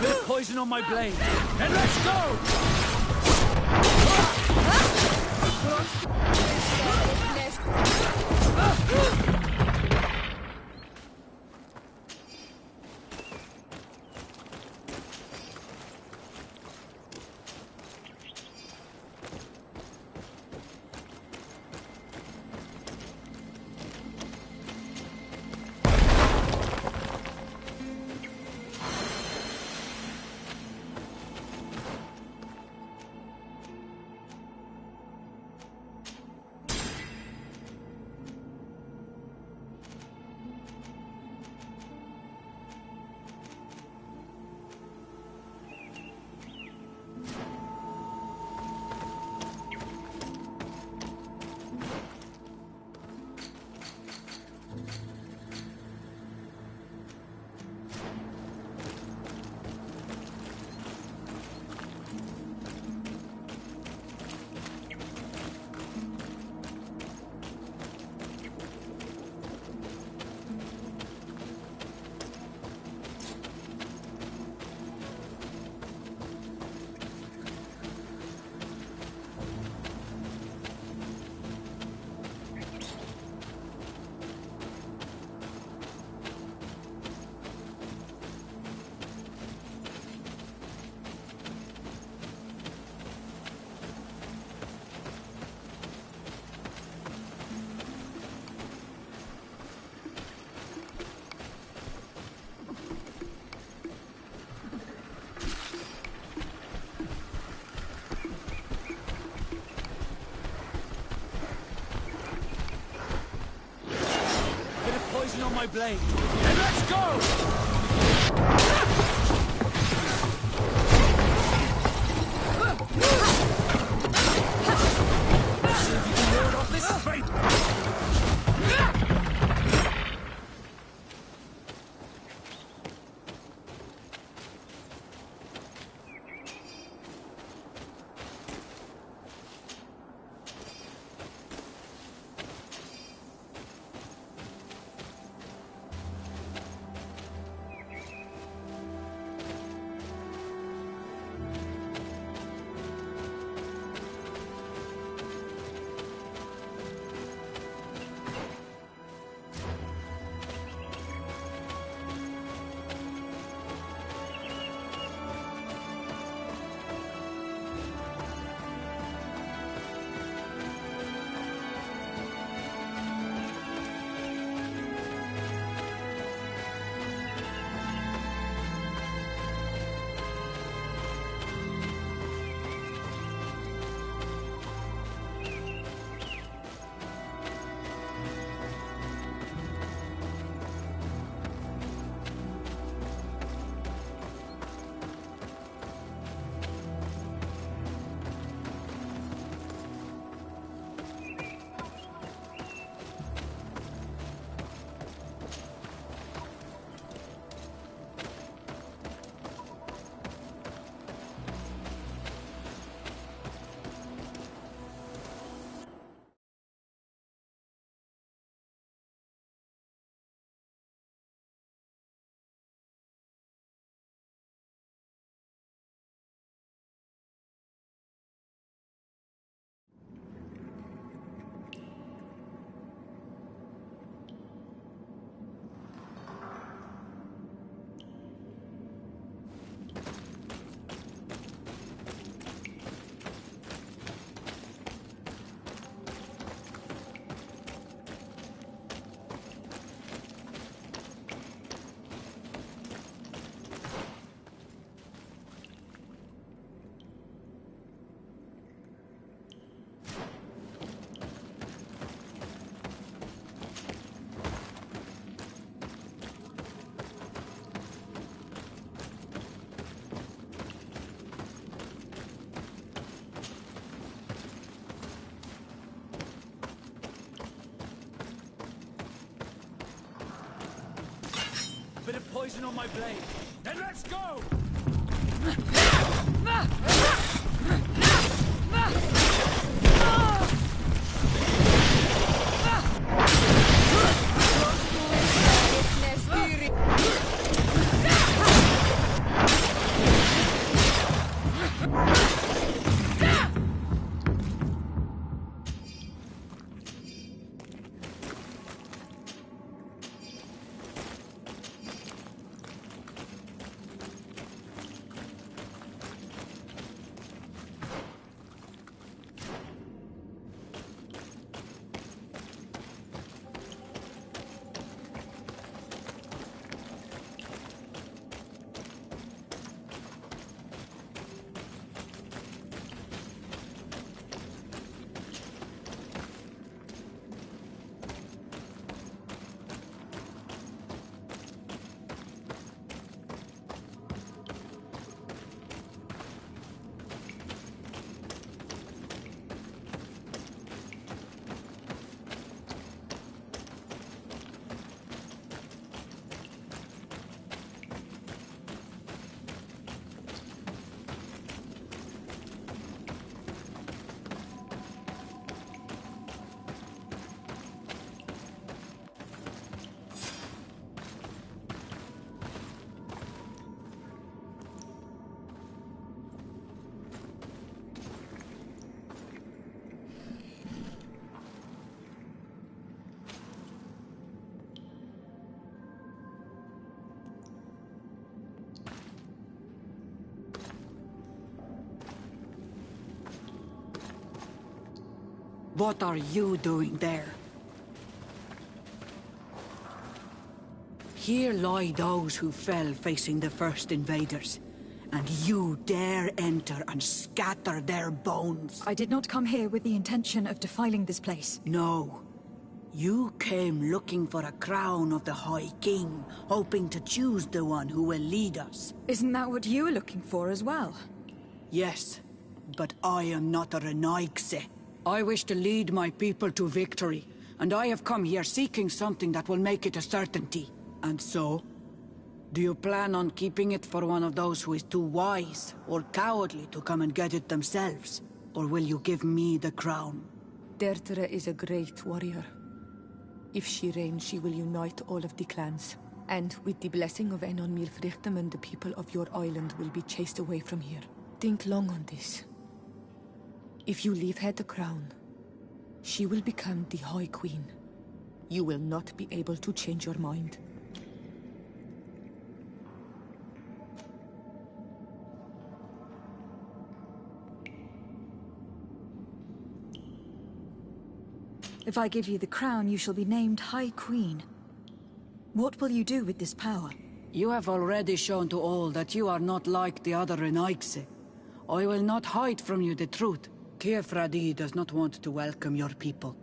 Bit of poison on my blade. And let's go! On my blade. And let's go! See if you can ward off this fate! Bit of poison on my blade. Then let's go! What are you doing there? Here lie those who fell facing the first invaders. And you dare enter and scatter their bones. I did not come here with the intention of defiling this place. No. You came looking for a crown of the High King, hoping to choose the one who will lead us. Isn't that what you were looking for as well? Yes, but I am not a Renaigse. I wish to lead my people to victory, and I have come here seeking something that will make it a certainty. And so? Do you plan on keeping it for one of those who is too wise or cowardly to come and get it themselves? Or will you give me the crown? Dertere is a great warrior. If she reigns, she will unite all of the clans. And with the blessing of Enon Milfrichtemen, the people of your island will be chased away from here. Think long on this. If you leave her the crown, she will become the High Queen. You will not be able to change your mind. If I give you the crown, you shall be named High Queen. What will you do with this power? You have already shown to all that you are not like the other Renaigse. I will not hide from you the truth. Kefradi does not want to welcome your people.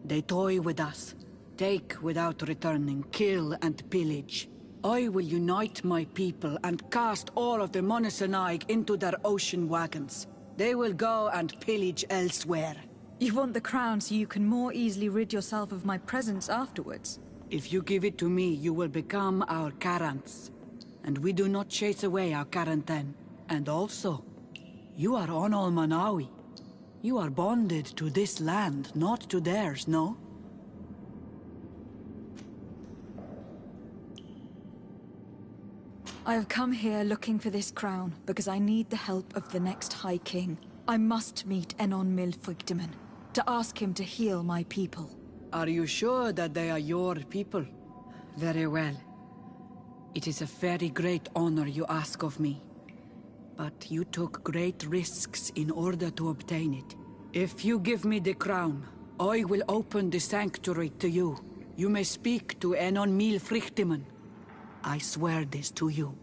They toy with us, take without returning, kill and pillage. I will unite my people and cast all of the Monesenaig into their ocean wagons. They will go and pillage elsewhere. You want the crown so you can more easily rid yourself of my presence afterwards? If you give it to me, you will become our Karants. And we do not chase away our Karanten. And also, you are Onol Manawi. You are bonded to this land, not to theirs, no? I have come here looking for this crown because I need the help of the next High King. I must meet Enon Milfrichtemen to ask him to heal my people. Are you sure that they are your people? Very well. It is a very great honor you ask of me. But you took great risks in order to obtain it. If you give me the crown, I will open the sanctuary to you. You may speak to Enon Milfrichtemen. I swear this to you.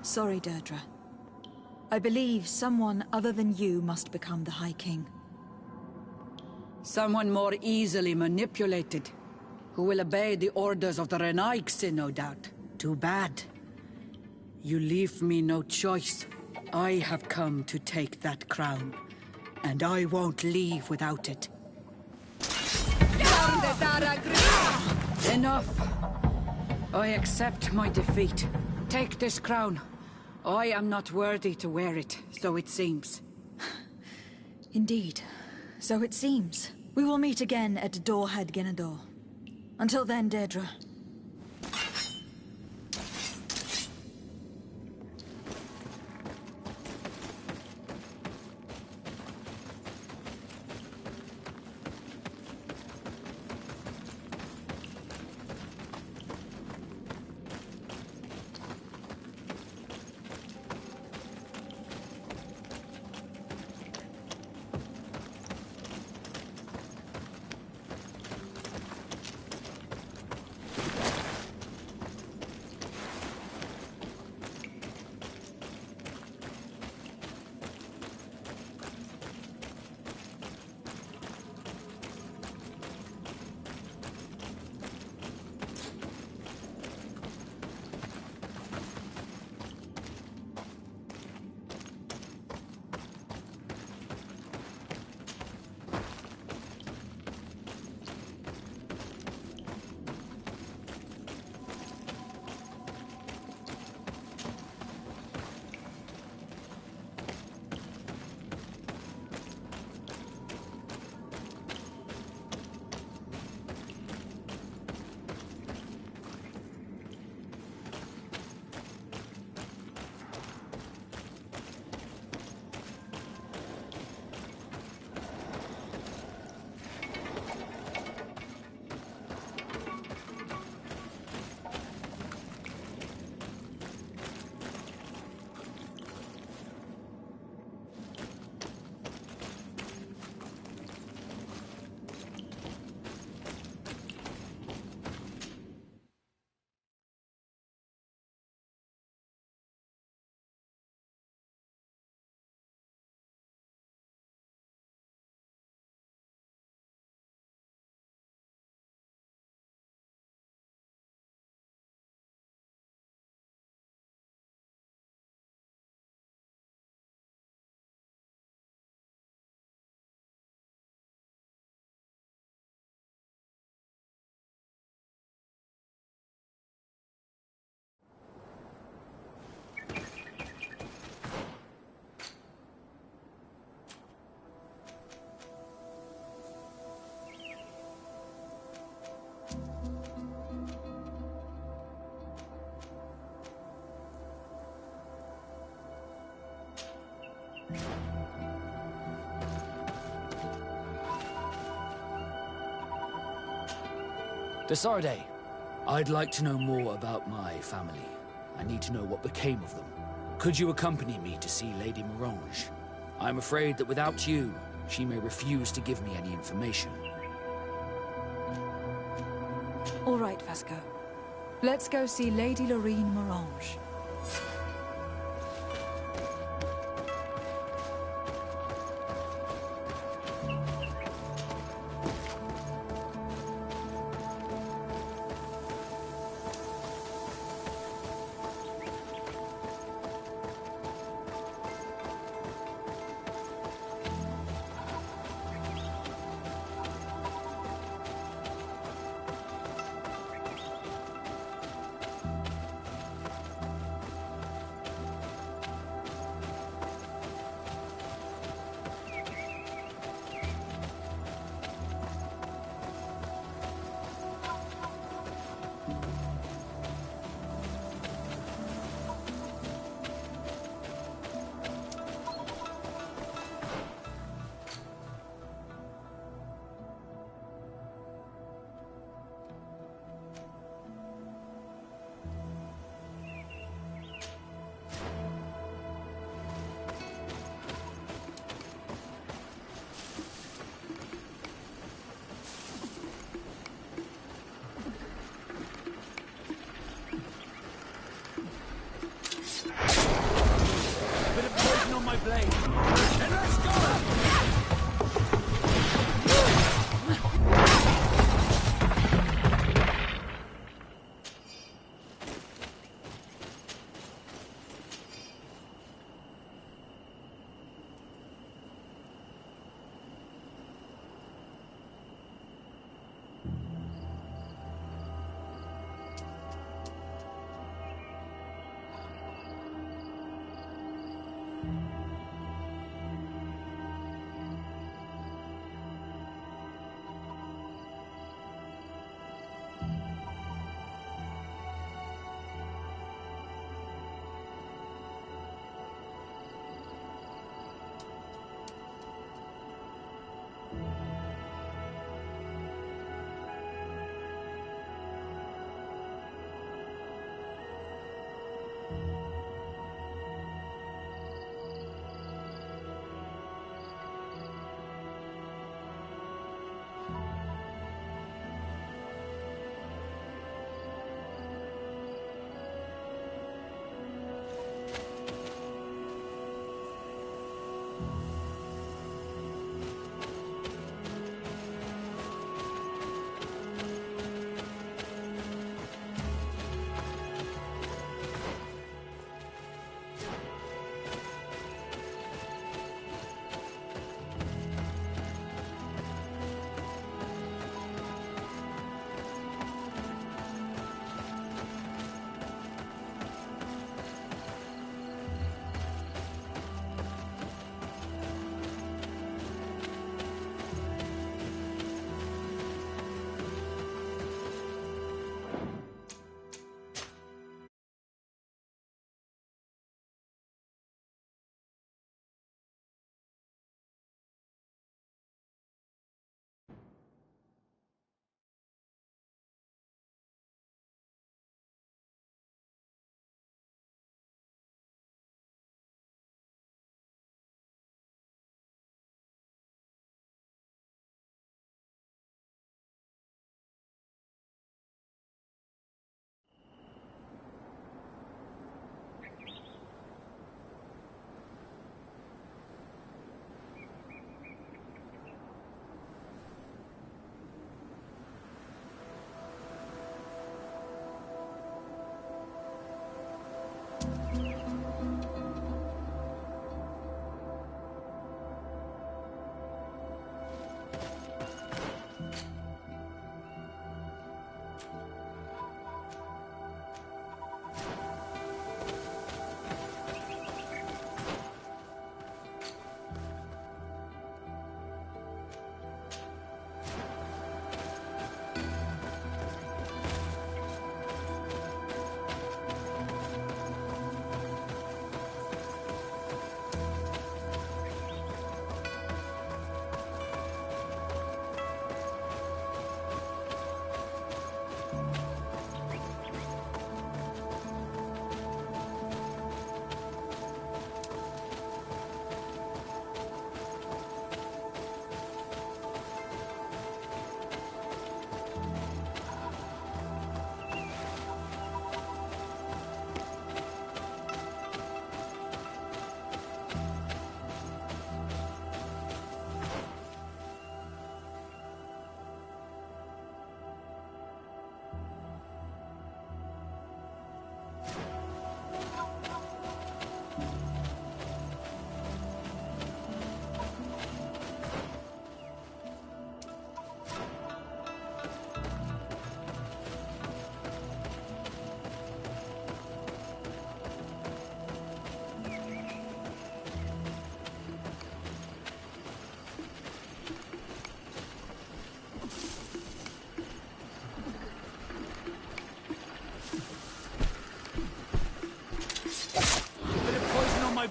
Sorry, Deirdre. I believe someone other than you must become the High King. Someone more easily manipulated, who will obey the orders of the Renaigse, no doubt. Too bad. You leave me no choice. I have come to take that crown, and I won't leave without it. Enough! I accept my defeat. Take this crown. I am not worthy to wear it, so it seems. Indeed. So it seems. We will meet again at Dorhead Genador. Until then, Deirdre. Desarde, I'd like to know more about my family. I need to know what became of them. Could you accompany me to see Lady Morange? I'm afraid that without you, she may refuse to give me any information. All right, Vasco. Let's go see Lady Lorraine Morange. blade. Then let's go!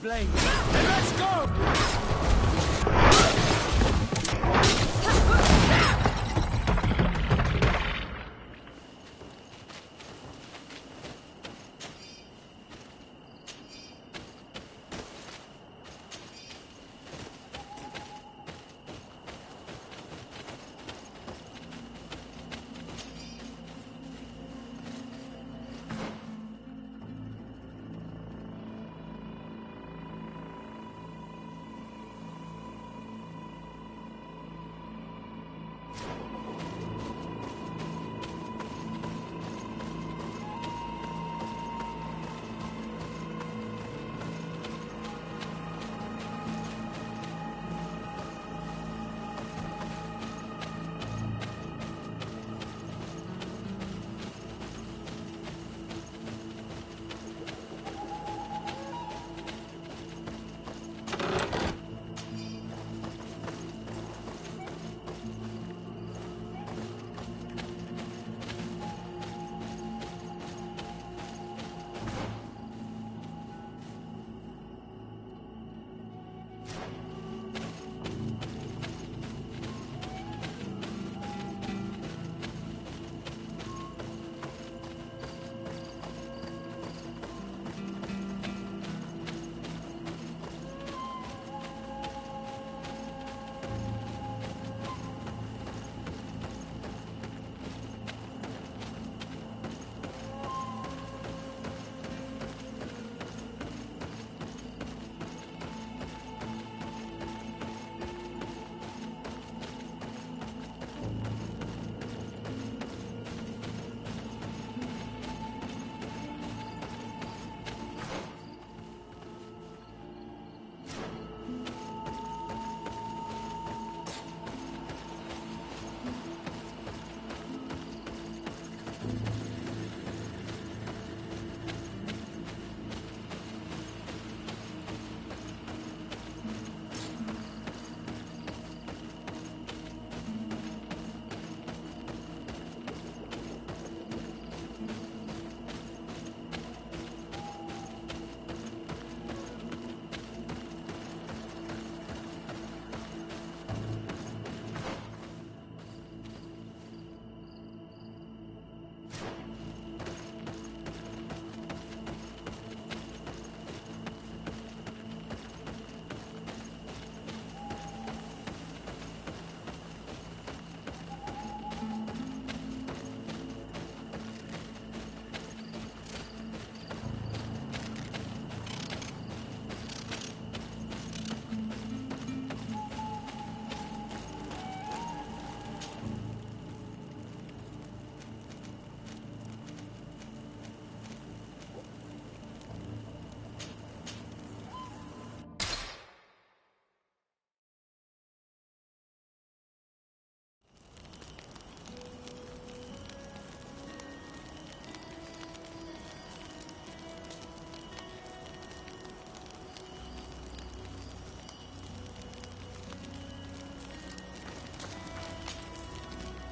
blade. Then let's go!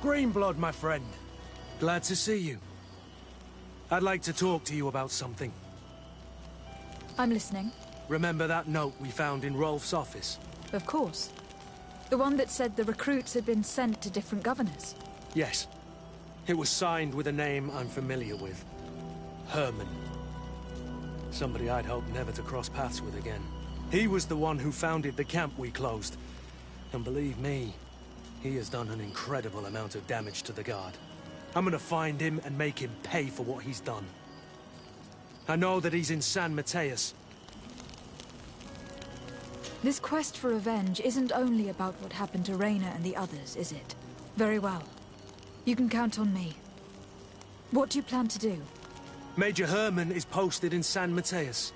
Greenblood, my friend. Glad to see you. I'd like to talk to you about something. I'm listening. Remember that note we found in Rolf's office? Of course. The one that said the recruits had been sent to different governors. Yes. It was signed with a name I'm familiar with. Herman. Somebody I'd hoped never to cross paths with again. He was the one who founded the camp we closed. And believe me, he has done an incredible amount of damage to the Guard. I'm gonna find him and make him pay for what he's done. I know that he's in San Mateus. This quest for revenge isn't only about what happened to Reyna and the others, is it? Very well. You can count on me. What do you plan to do? Major Herman is posted in San Mateus.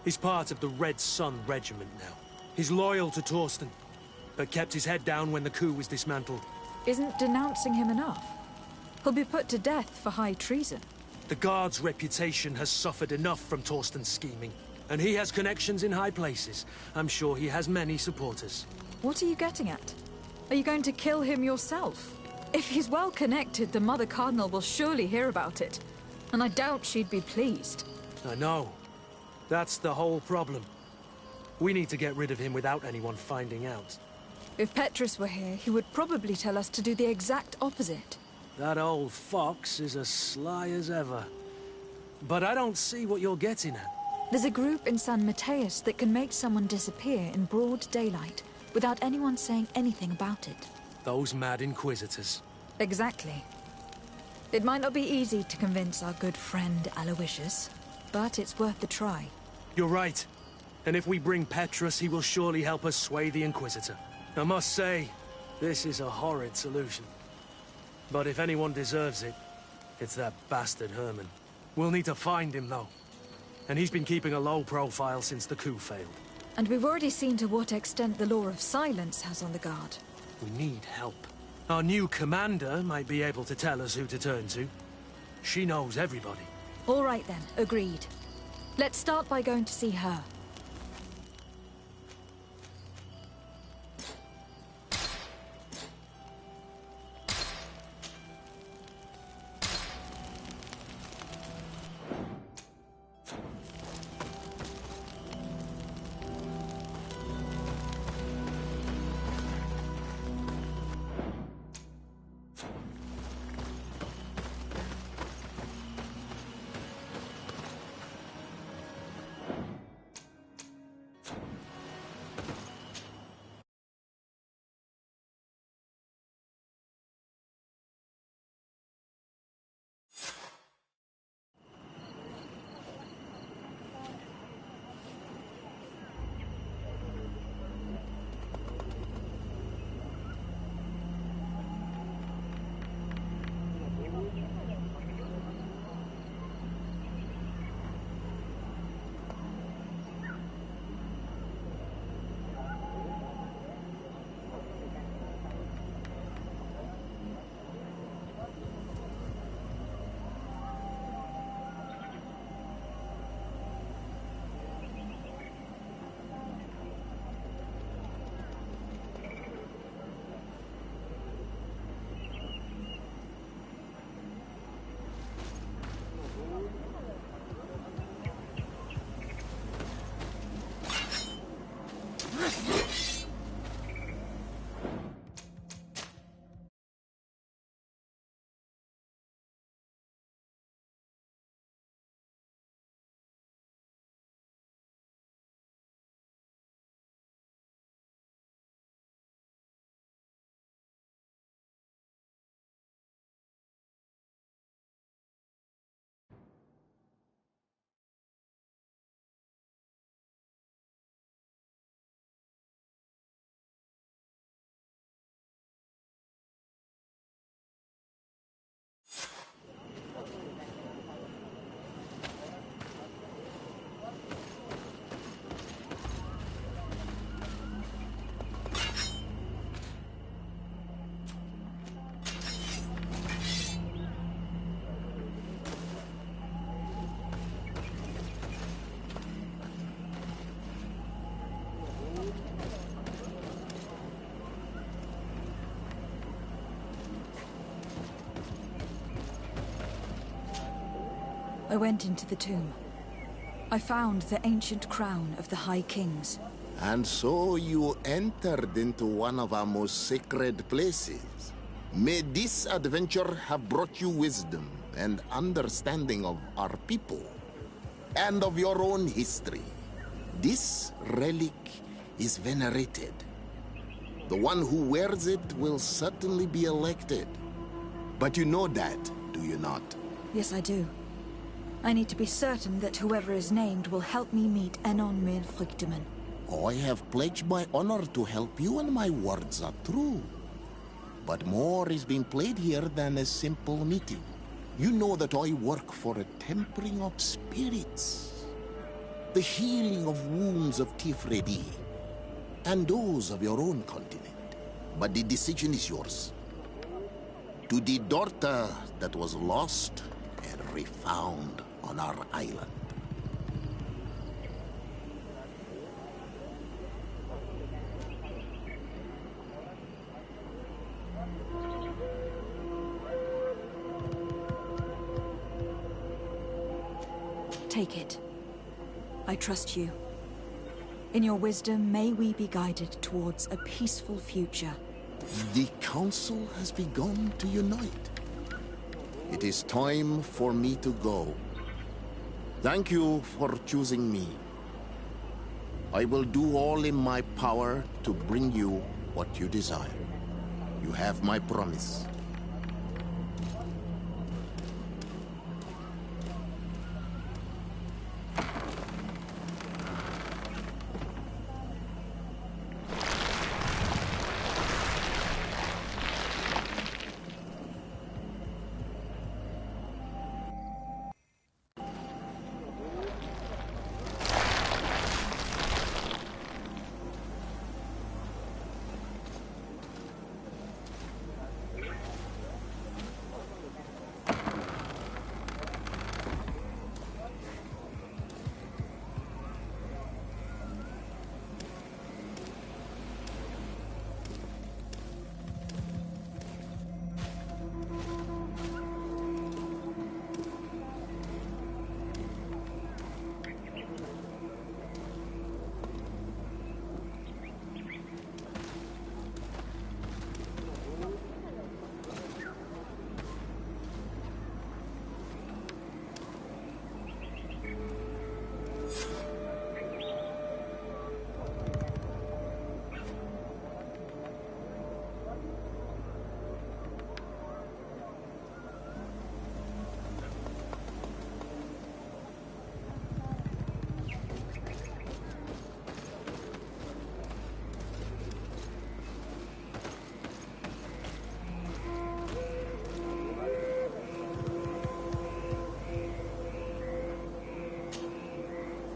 He's part of the Red Sun Regiment now. He's loyal to Torsten, but kept his head down when the coup was dismantled. Isn't denouncing him enough? He'll be put to death for high treason. The Guard's reputation has suffered enough from Torsten's scheming, and he has connections in high places. I'm sure he has many supporters. What are you getting at? Are you going to kill him yourself? If he's well connected, the Mother Cardinal will surely hear about it. And I doubt she'd be pleased. I know. That's the whole problem. We need to get rid of him without anyone finding out. If Petrus were here, he would probably tell us to do the exact opposite. That old fox is as sly as ever. But I don't see what you're getting at. There's a group in San Mateus that can make someone disappear in broad daylight without anyone saying anything about it. Those mad Inquisitors. Exactly. It might not be easy to convince our good friend Aloysius, but it's worth the try. You're right. And if we bring Petrus, he will surely help us sway the Inquisitor. I must say, this is a horrid solution. But if anyone deserves it, it's that bastard Herman. We'll need to find him, though. And he's been keeping a low profile since the coup failed. And we've already seen to what extent the law of silence has on the Guard. We need help. Our new commander might be able to tell us who to turn to. She knows everybody. All right then, agreed. Let's start by going to see her. I went into the tomb. I found the ancient crown of the High Kings. And so you entered into one of our most sacred places. May this adventure have brought you wisdom and understanding of our people and of your own history. This relic is venerated. The one who wears it will certainly be elected. But you know that, do you not? Yes, I do. I need to be certain that whoever is named will help me meet Enon Mil Frichtemann. I have pledged my honor to help you, and my words are true. But more is being played here than a simple meeting. You know that I work for a tempering of spirits, the healing of wounds of Tifredi, and those of your own continent. But the decision is yours. To the daughter that was lost and refound on our island. Take it. I trust you. In your wisdom, may we be guided towards a peaceful future. The Council has begun to unite. It is time for me to go. Thank you for choosing me. I will do all in my power to bring you what you desire. You have my promise.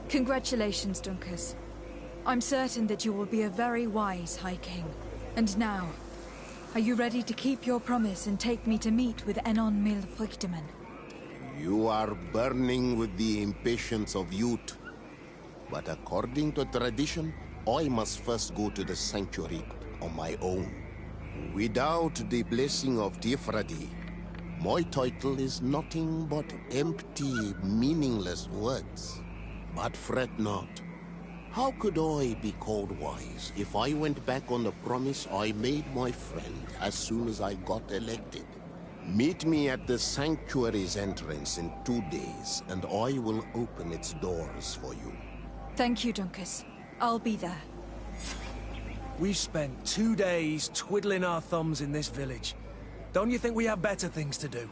Congratulations, Dunkus. I'm certain that you will be a very wise High King. And now, are you ready to keep your promise and take me to meet with Enon Mil Frichtemann? You are burning with the impatience of youth. But according to tradition, I must first go to the sanctuary on my own. Without the blessing of Tifradi, my title is nothing but empty, meaningless words. But fret not. How could I be called wise if I went back on the promise I made my friend as soon as I got elected? Meet me at the sanctuary's entrance in 2 days, and I will open its doors for you. Thank you, Dunkus. I'll be there. We've spent 2 days twiddling our thumbs in this village. Don't you think we have better things to do?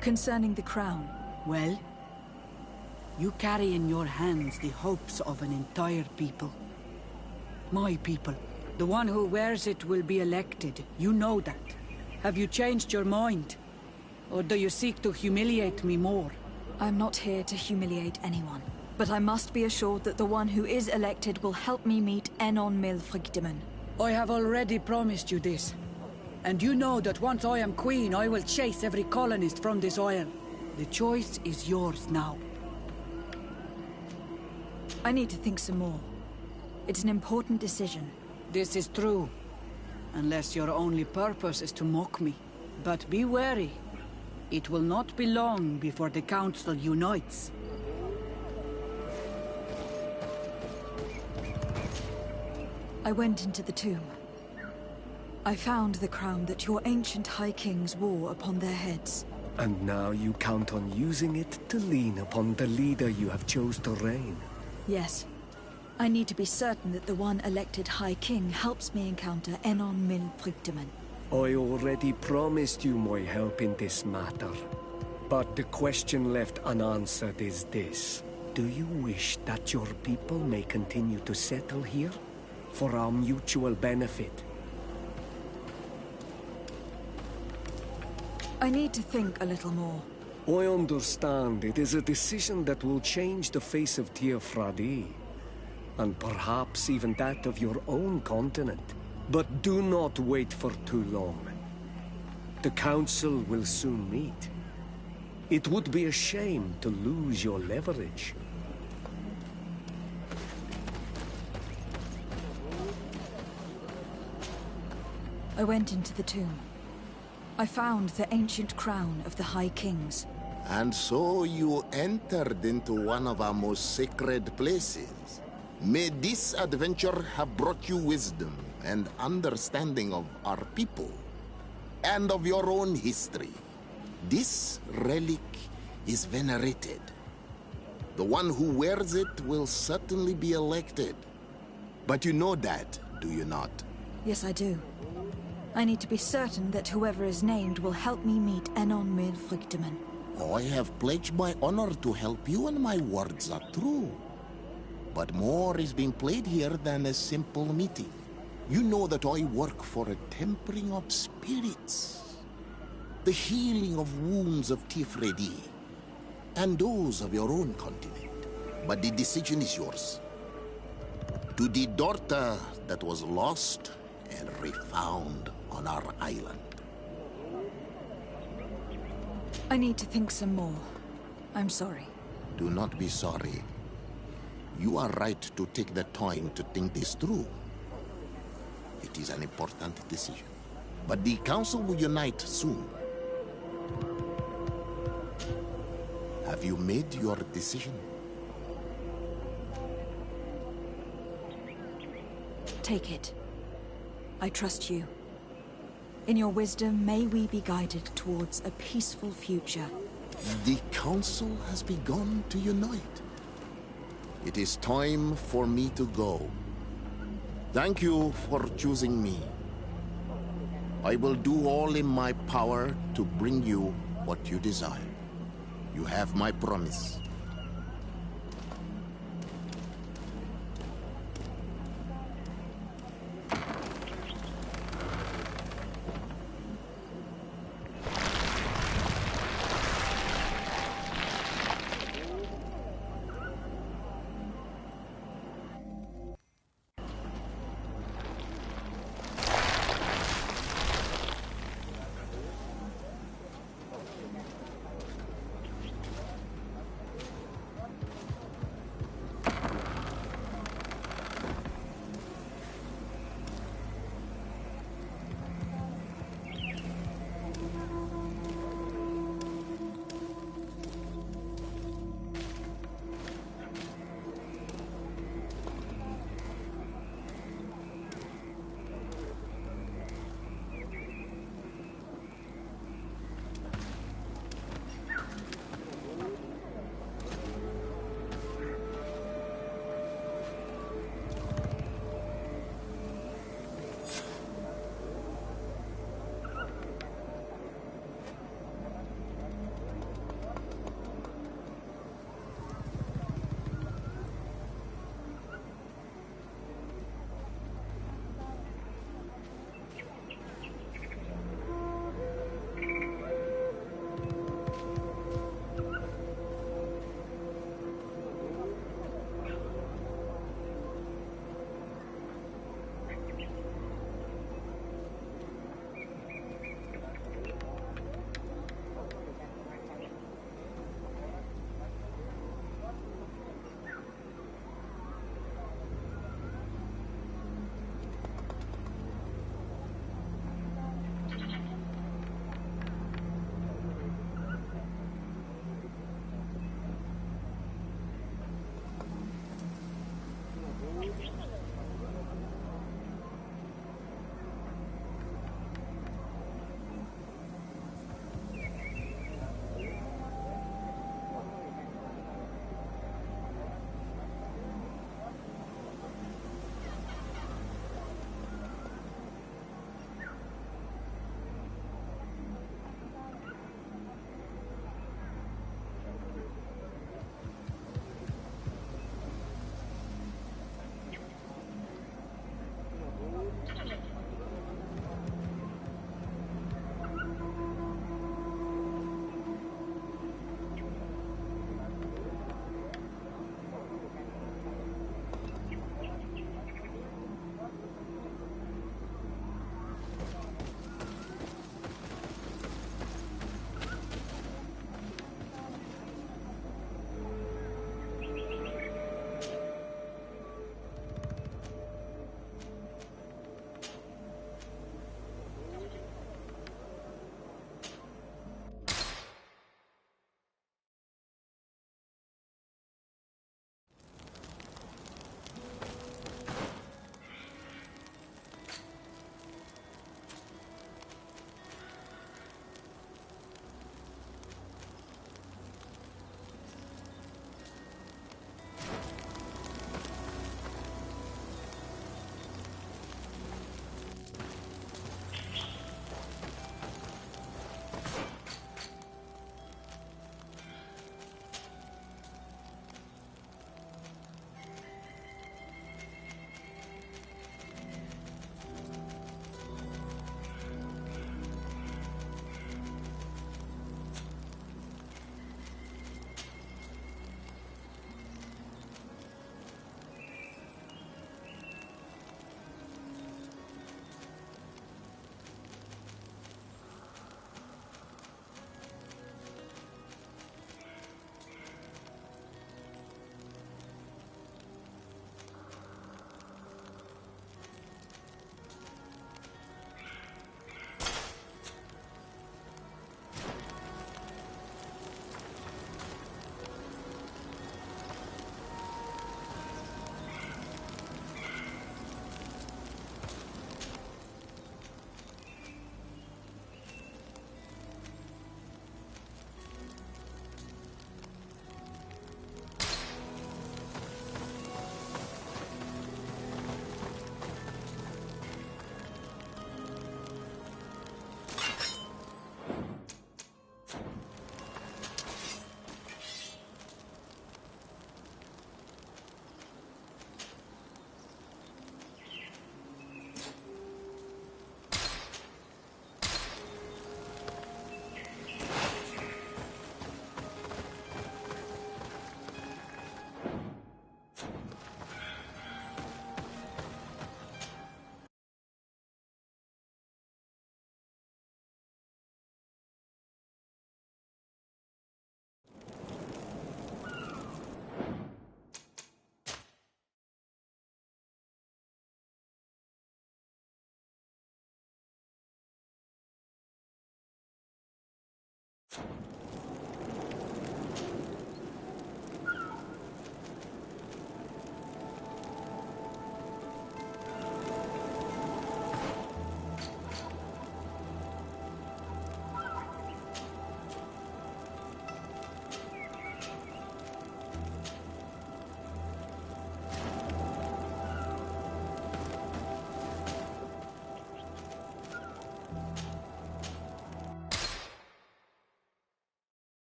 concerning the crown. Well? You carry in your hands the hopes of an entire people. My people. The one who wears it will be elected. You know that. Have you changed your mind? Or do you seek to humiliate me more? I'm not here to humiliate anyone. But I must be assured that the one who is elected will help me meet Enon Milfrigdeman. I have already promised you this. And you know that once I am queen, I will chase every colonist from this isle. The choice is yours now. I need to think some more. It's an important decision. This is true. Unless your only purpose is to mock me. But be wary. It will not be long before the Council unites. I went into the tomb. I found the crown that your ancient High Kings wore upon their heads. And now you count on using it to lean upon the leader you have chose to reign. Yes. I need to be certain that the one elected High King helps me encounter Enon Milfrigdeman. I already promised you my help in this matter. But the question left unanswered is this. Do you wish that your people may continue to settle here? For our mutual benefit? I need to think a little more. I understand it is a decision that will change the face of Teofradi. And perhaps even that of your own continent. But do not wait for too long. The Council will soon meet. It would be a shame to lose your leverage. I went into the tomb. I found the ancient crown of the High Kings. And so you entered into one of our most sacred places. May this adventure have brought you wisdom and understanding of our people, and of your own history. This relic is venerated. The one who wears it will certainly be elected. But you know that, do you not? Yes, I do. I need to be certain that whoever is named will help me meet Enon Milfrigdeman. I have pledged my honor to help you, and my words are true. But more is being played here than a simple meeting. You know that I work for a tempering of spirits, the healing of wounds of Teofradi, and those of your own continent. But the decision is yours. To the daughter that was lost and refound on our island. I need to think some more. I'm sorry. Do not be sorry. You are right to take the time to think this through. It is an important decision. But the Council will unite soon. Have you made your decision? Take it. I trust you. In your wisdom, may we be guided towards a peaceful future. The Council has begun to unite. It is time for me to go. Thank you for choosing me. I will do all in my power to bring you what you desire. You have my promise.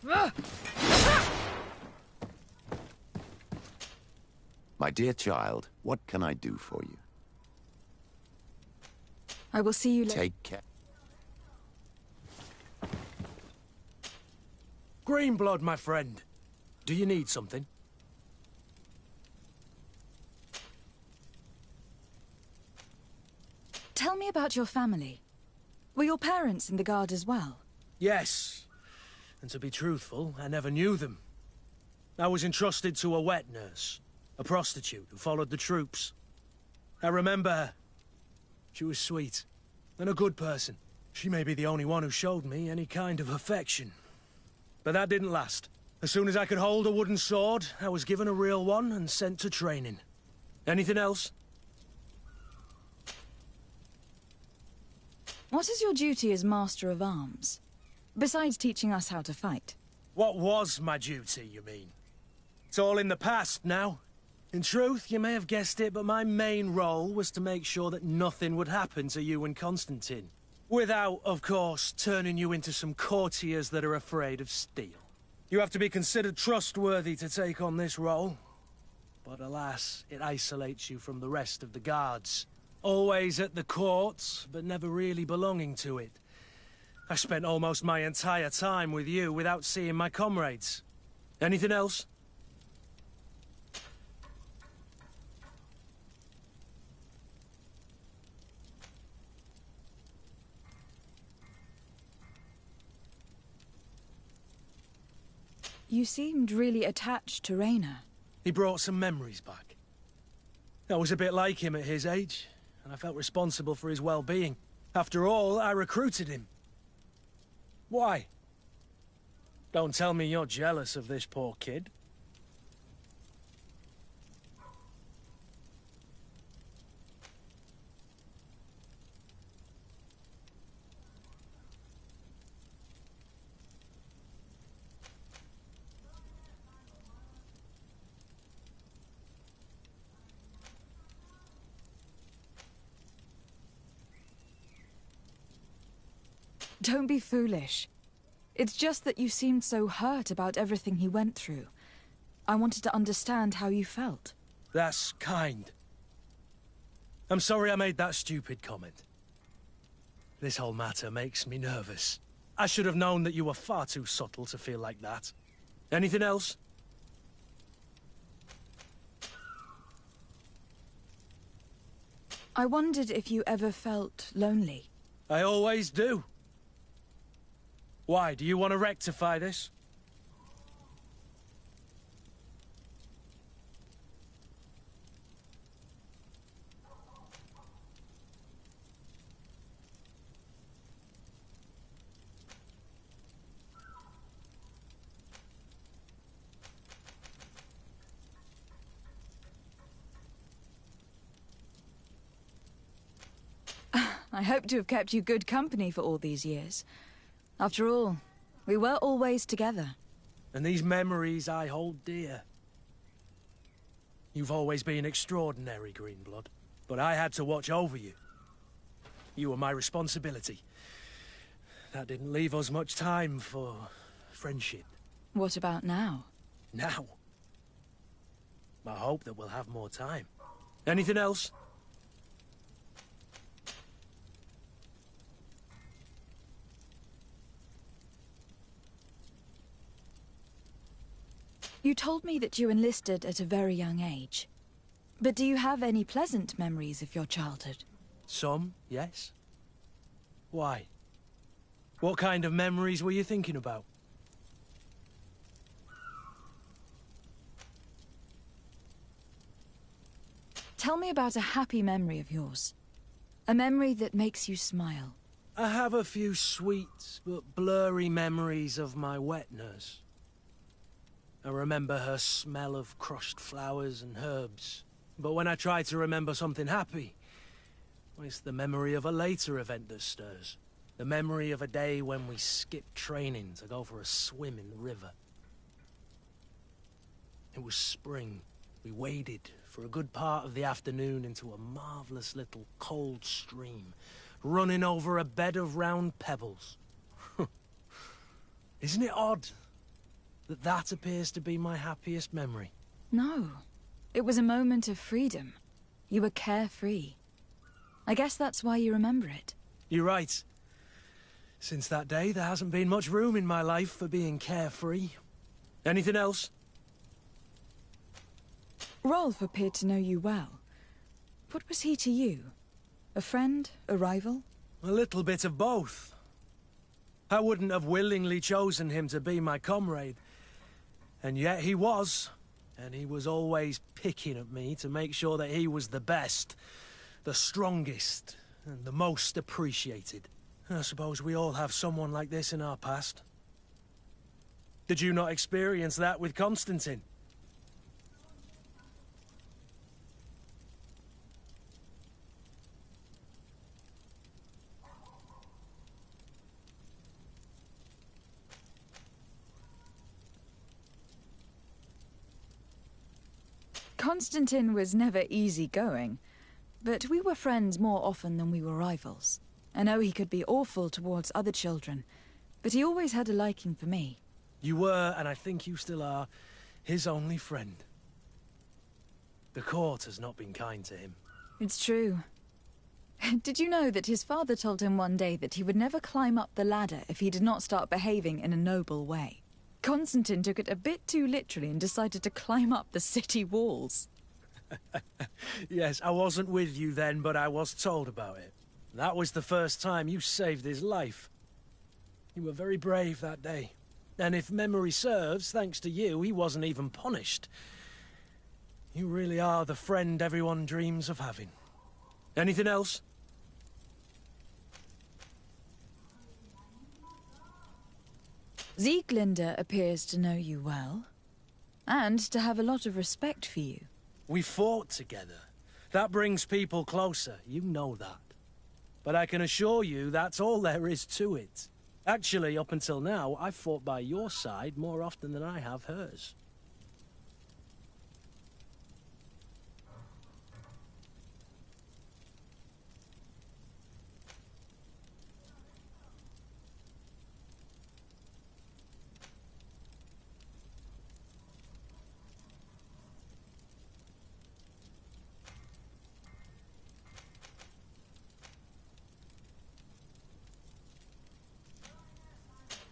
My dear child, what can I do for you? I will see you later. Take care. Greenblood, my friend. Do you need something? Tell me about your family. Were your parents in the Guard as well? Yes. And to be truthful, I never knew them. I was entrusted to a wet nurse, a prostitute who followed the troops. I remember her. She was sweet, and a good person. She may be the only one who showed me any kind of affection. But that didn't last. As soon as I could hold a wooden sword, I was given a real one and sent to training. Anything else? What is your duty as Master of Arms? Besides teaching us how to fight. What was my duty, you mean? It's all in the past now. In truth, you may have guessed it, but my main role was to make sure that nothing would happen to you and Constantine. Without, of course, turning you into some courtiers that are afraid of steel. You have to be considered trustworthy to take on this role. But alas, it isolates you from the rest of the guards. Always at the court, but never really belonging to it. I spent almost my entire time with you without seeing my comrades. Anything else? You seemed really attached to Raynor. He brought some memories back. I was a bit like him at his age, and I felt responsible for his well-being. After all, I recruited him. Why? Don't tell me you're jealous of this poor kid. Don't be foolish. It's just that you seemed so hurt about everything he went through. I wanted to understand how you felt. That's kind. I'm sorry I made that stupid comment. This whole matter makes me nervous. I should have known that you were far too subtle to feel like that. Anything else? I wondered if you ever felt lonely. I always do. Why, do you want to rectify this? I hope to have kept you good company for all these years. After all, we were always together. And these memories I hold dear. You've always been extraordinary, Greenblood. But I had to watch over you. You were my responsibility. That didn't leave us much time for friendship. What about now? Now? I hope that we'll have more time. Anything else? You told me that you enlisted at a very young age. But do you have any pleasant memories of your childhood? Some, yes. Why? What kind of memories were you thinking about? Tell me about a happy memory of yours. A memory that makes you smile. I have a few sweet but blurry memories of my wet nurse. I remember her smell of crushed flowers and herbs. But when I try to remember something happy, well, it's the memory of a later event that stirs. The memory of a day when we skipped training to go for a swim in the river. It was spring. We waded for a good part of the afternoon into a marvelous little cold stream, running over a bed of round pebbles. Isn't it odd that appears to be my happiest memory. No. It was a moment of freedom. You were carefree. I guess that's why you remember it. You're right. Since that day, there hasn't been much room in my life for being carefree. Anything else? Rolf appeared to know you well. What was he to you? A friend? A rival? A little bit of both. I wouldn't have willingly chosen him to be my comrade. And yet he was. And he was always picking at me to make sure that he was the best, the strongest, and the most appreciated. I suppose we all have someone like this in our past. Did you not experience that with Constantine? Constantine was never easygoing, but we were friends more often than we were rivals. I know he could be awful towards other children, but he always had a liking for me. You were, and I think you still are, his only friend. The court has not been kind to him. It's true. Did you know that his father told him one day that he would never climb up the ladder if he did not start behaving in a noble way? Constantine took it a bit too literally and decided to climb up the city walls. Yes, I wasn't with you then, but I was told about it. That was the first time you saved his life. You were very brave that day. And if memory serves, thanks to you, he wasn't even punished. You really are the friend everyone dreams of having. Anything else? Sieglinde appears to know you well, and to have a lot of respect for you. We fought together. That brings people closer, you know that. But I can assure you that's all there is to it. Actually, up until now, I've fought by your side more often than I have hers.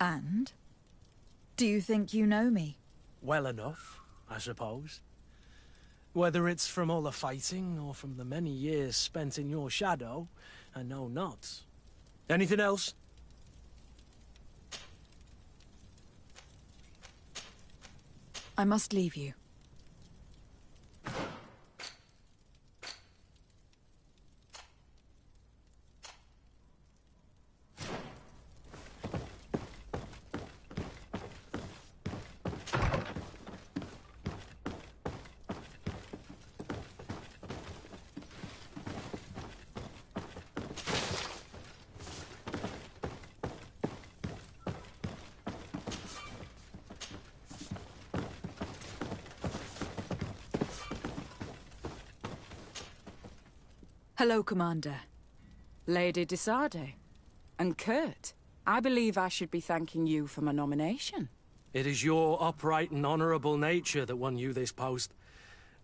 And? Do you think you know me? Well enough, I suppose. Whether it's from all the fighting, or from the many years spent in your shadow, I know not. Anything else? I must leave you. Hello, Commander. Lady Desade. And Kurt, I believe I should be thanking you for my nomination. It is your upright and honorable nature that won you this post,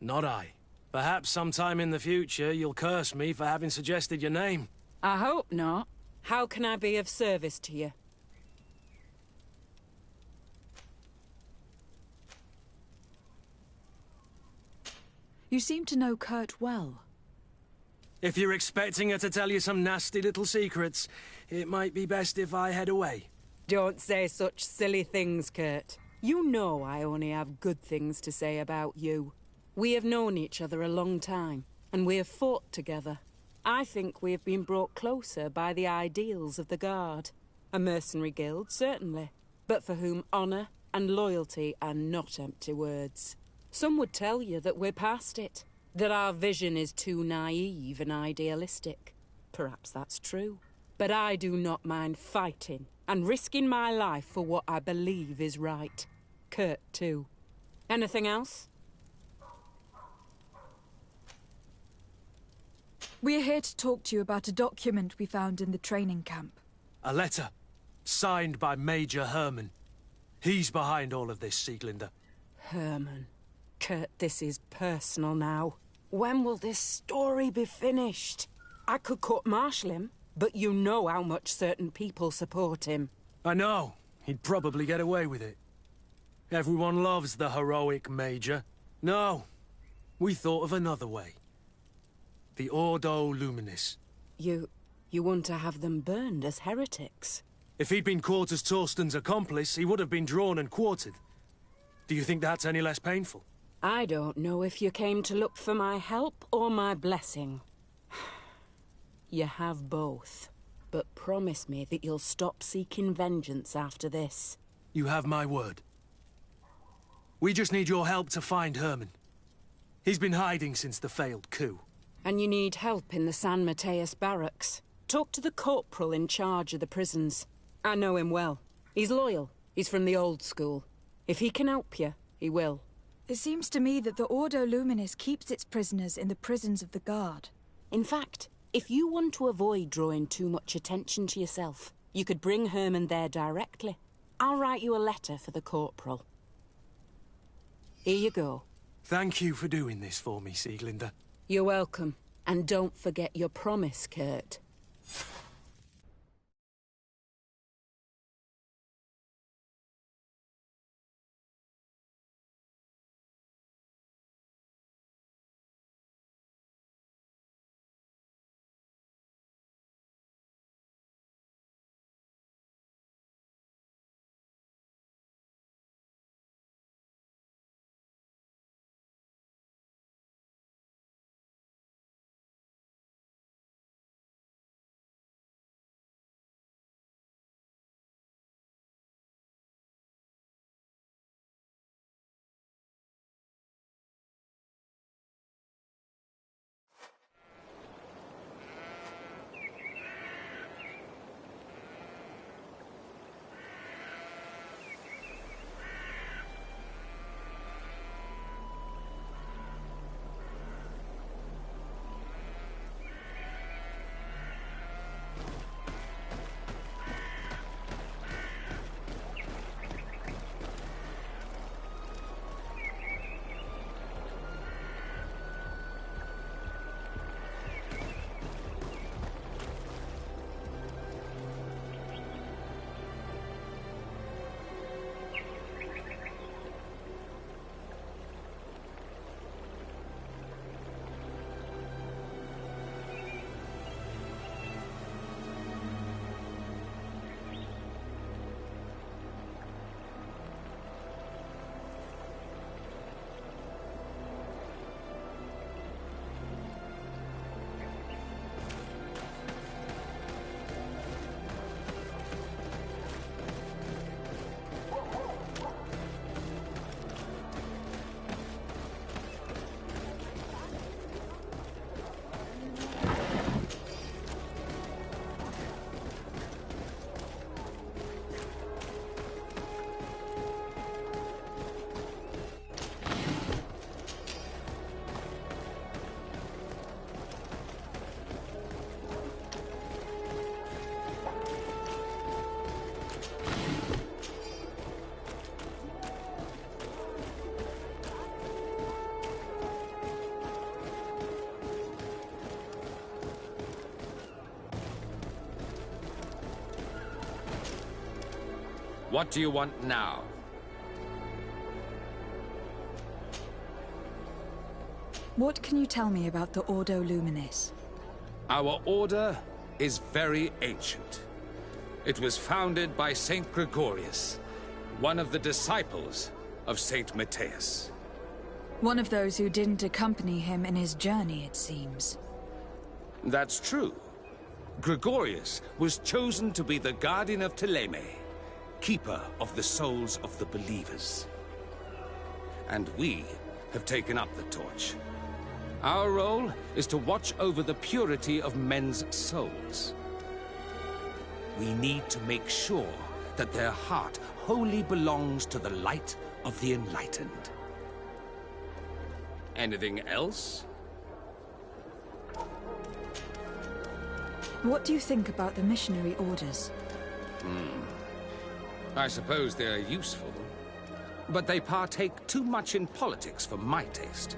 not I. Perhaps sometime in the future you'll curse me for having suggested your name. I hope not. How can I be of service to you? You seem to know Kurt well. If you're expecting her to tell you some nasty little secrets, it might be best if I head away. Don't say such silly things, Kurt. You know I only have good things to say about you. We have known each other a long time, and we have fought together. I think we have been brought closer by the ideals of the Guard. A mercenary guild, certainly, but for whom honor and loyalty are not empty words. Some would tell you that we're past it, that our vision is too naive and idealistic. Perhaps that's true. But I do not mind fighting and risking my life for what I believe is right. Kurt, too. Anything else? We're here to talk to you about a document we found in the training camp. A letter, signed by Major Herman. He's behind all of this, Sieglinder. Herman. Kurt, this is personal now. When will this story be finished? I could court-martial him, but you know how much certain people support him. I know. He'd probably get away with it. Everyone loves the heroic Major. No. We thought of another way. The Ordo Luminis. You want to have them burned as heretics? If he'd been caught as Torsten's accomplice, he would have been drawn and quartered. Do you think that's any less painful? I don't know if you came to look for my help or my blessing. You have both. But promise me that you'll stop seeking vengeance after this. You have my word. We just need your help to find Herman. He's been hiding since the failed coup. And you need help in the San Mateus barracks. Talk to the corporal in charge of the prisons. I know him well. He's loyal. He's from the old school. If he can help you, he will. It seems to me that the Ordo Luminis keeps its prisoners in the prisons of the Guard. In fact, if you want to avoid drawing too much attention to yourself, you could bring Herman there directly. I'll write you a letter for the corporal. Here you go. Thank you for doing this for me, Sieglinder. You're welcome. And don't forget your promise, Kurt. What do you want now? What can you tell me about the Ordo Luminis? Our order is very ancient. It was founded by Saint Gregorius, one of the disciples of Saint Mateus. One of those who didn't accompany him in his journey, it seems. That's true. Gregorius was chosen to be the guardian of Thélème, keeper of the souls of the believers. And we have taken up the torch. Our role is to watch over the purity of men's souls. We need to make sure that their heart wholly belongs to the light of the enlightened. Anything else? What do you think about the missionary orders? I suppose they're useful, but they partake too much in politics for my taste.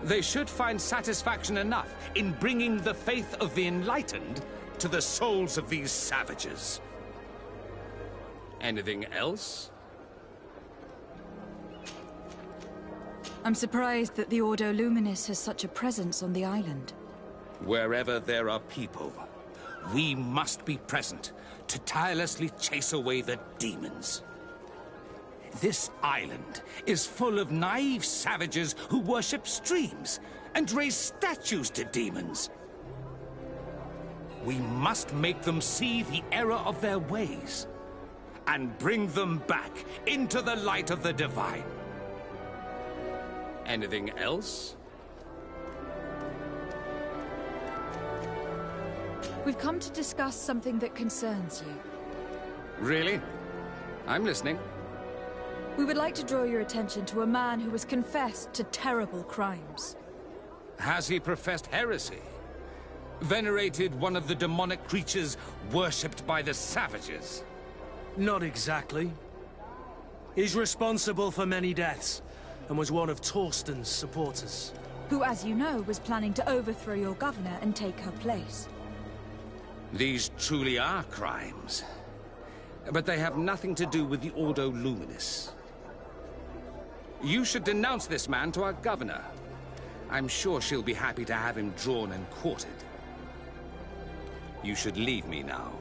They should find satisfaction enough in bringing the faith of the enlightened to the souls of these savages. Anything else? I'm surprised that the Ordo Luminis has such a presence on the island. Wherever there are people, we must be present to tirelessly chase away the demons. This island is full of naive savages who worship streams and raise statues to demons. We must make them see the error of their ways and bring them back into the light of the divine. Anything else? We've come to discuss something that concerns you. Really? I'm listening. We would like to draw your attention to a man who has confessed to terrible crimes. Has he professed heresy? Venerated one of the demonic creatures worshipped by the savages? Not exactly. He's responsible for many deaths, and was one of Torsten's supporters. Who, as you know, was planning to overthrow your governor and take her place. These truly are crimes. But they have nothing to do with the Ordo Luminis. You should denounce this man to our governor. I'm sure she'll be happy to have him drawn and quartered. You should leave me now.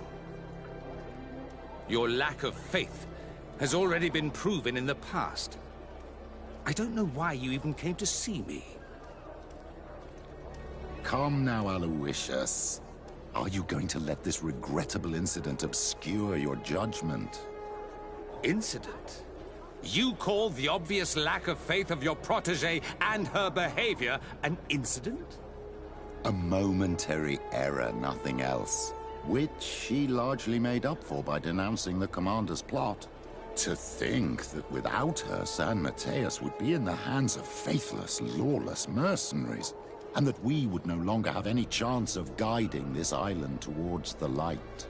Your lack of faith has already been proven in the past. I don't know why you even came to see me. Come now, Aloysius. Are you going to let this regrettable incident obscure your judgment? Incident? You call the obvious lack of faith of your protégé and her behavior an incident? A momentary error, nothing else. Which she largely made up for by denouncing the commander's plot. To think that without her, San Mateus would be in the hands of faithless, lawless mercenaries, and that we would no longer have any chance of guiding this island towards the light.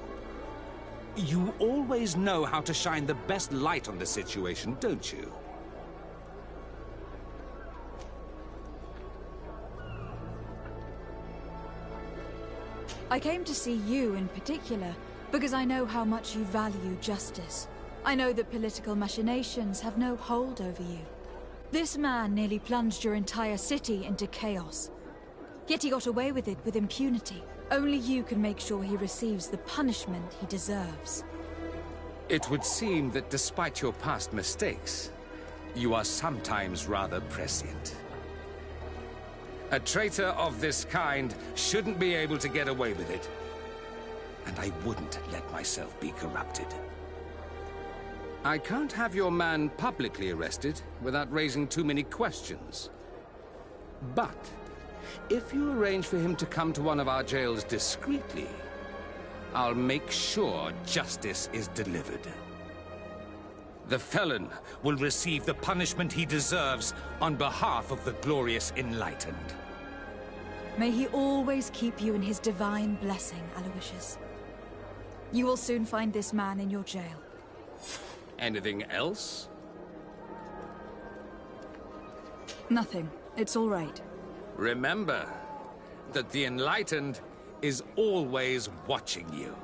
You always know how to shine the best light on the situation, don't you? I came to see you in particular because I know how much you value justice. I know that political machinations have no hold over you. This man nearly plunged your entire city into chaos. Yet he got away with it with impunity. Only you can make sure he receives the punishment he deserves. It would seem that despite your past mistakes, you are sometimes rather prescient. A traitor of this kind shouldn't be able to get away with it. And I wouldn't let myself be corrupted. I can't have your man publicly arrested without raising too many questions. But if you arrange for him to come to one of our jails discreetly, I'll make sure justice is delivered. The felon will receive the punishment he deserves on behalf of the glorious enlightened. May he always keep you in his divine blessing, Aloysius. You will soon find this man in your jail. Anything else? Nothing. It's all right. Remember that the enlightened is always watching you.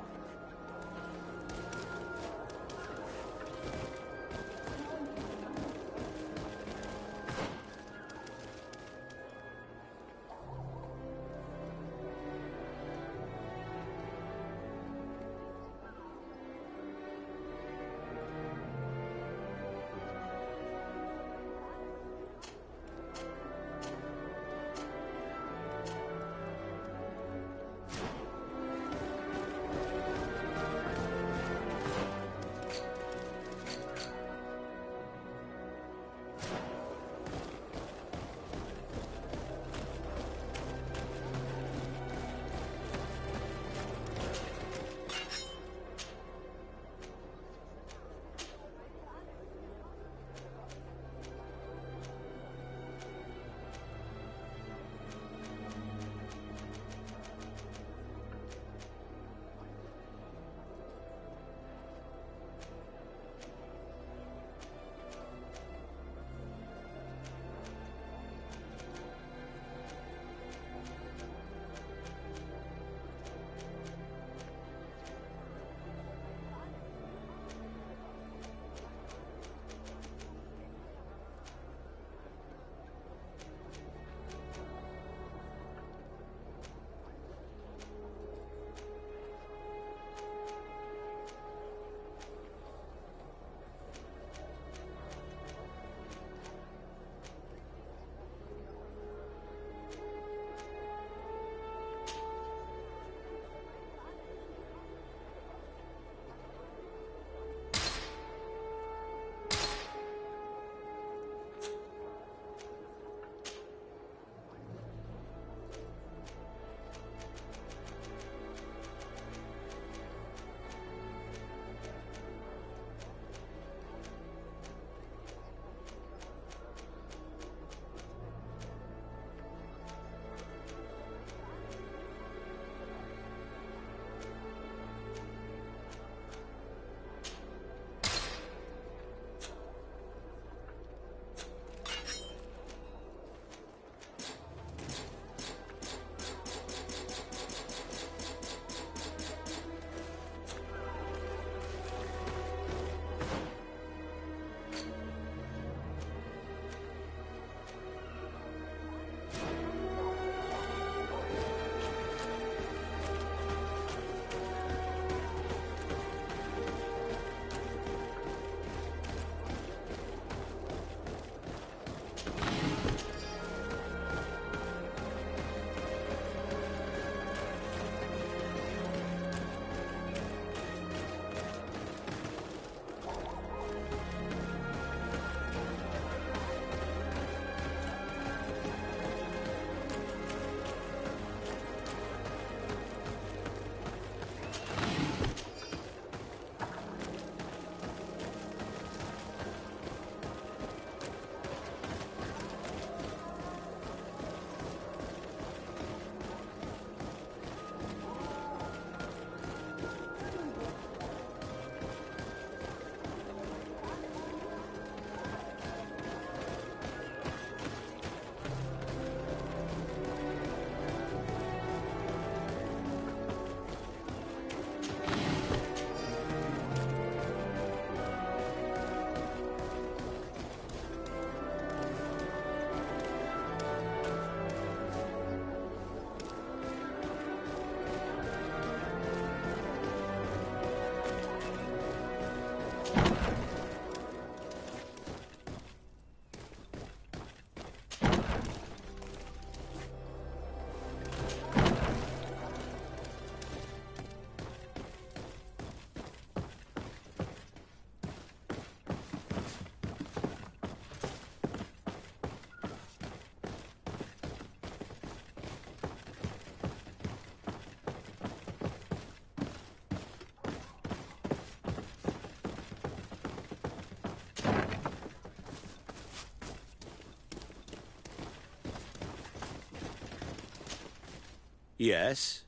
Yes?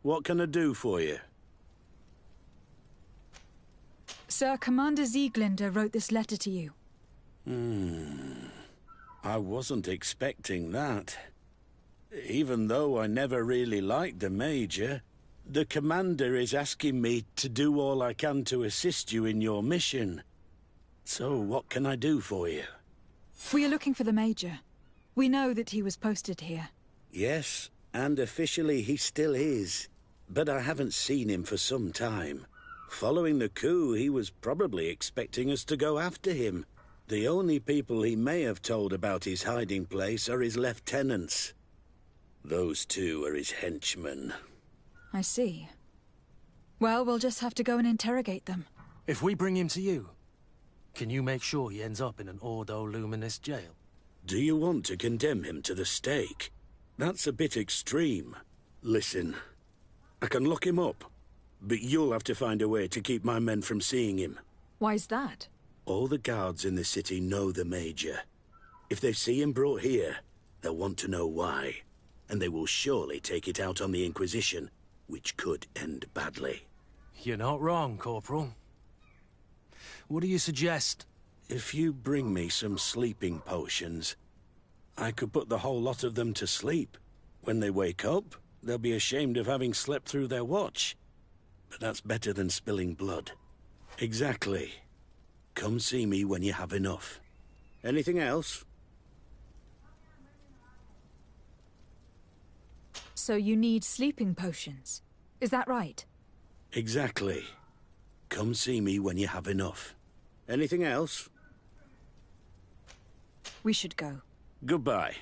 What can I do for you? Sir, Commander Sieglinder wrote this letter to you. I wasn't expecting that. Even though I never really liked the Major, the Commander is asking me to do all I can to assist you in your mission. So what can I do for you? We are looking for the Major. We know that he was posted here. Yes, and officially he still is. But I haven't seen him for some time. Following the coup, he was probably expecting us to go after him. The only people he may have told about his hiding place are his lieutenants. Those two are his henchmen. I see. Well, we'll just have to go and interrogate them. If we bring him to you, can you make sure he ends up in an Ordo Luminous jail? Do you want to condemn him to the stake? That's a bit extreme. Listen, I can lock him up, but you'll have to find a way to keep my men from seeing him. Why's that? All the guards in the city know the Major. If they see him brought here, they'll want to know why. And they will surely take it out on the Inquisition, which could end badly. You're not wrong, Corporal. What do you suggest? If you bring me some sleeping potions, I could put the whole lot of them to sleep. When they wake up, they'll be ashamed of having slept through their watch. But that's better than spilling blood. Exactly. Come see me when you have enough. Anything else? So you need sleeping potions. Is that right? Exactly. Come see me when you have enough. Anything else? We should go. Goodbye.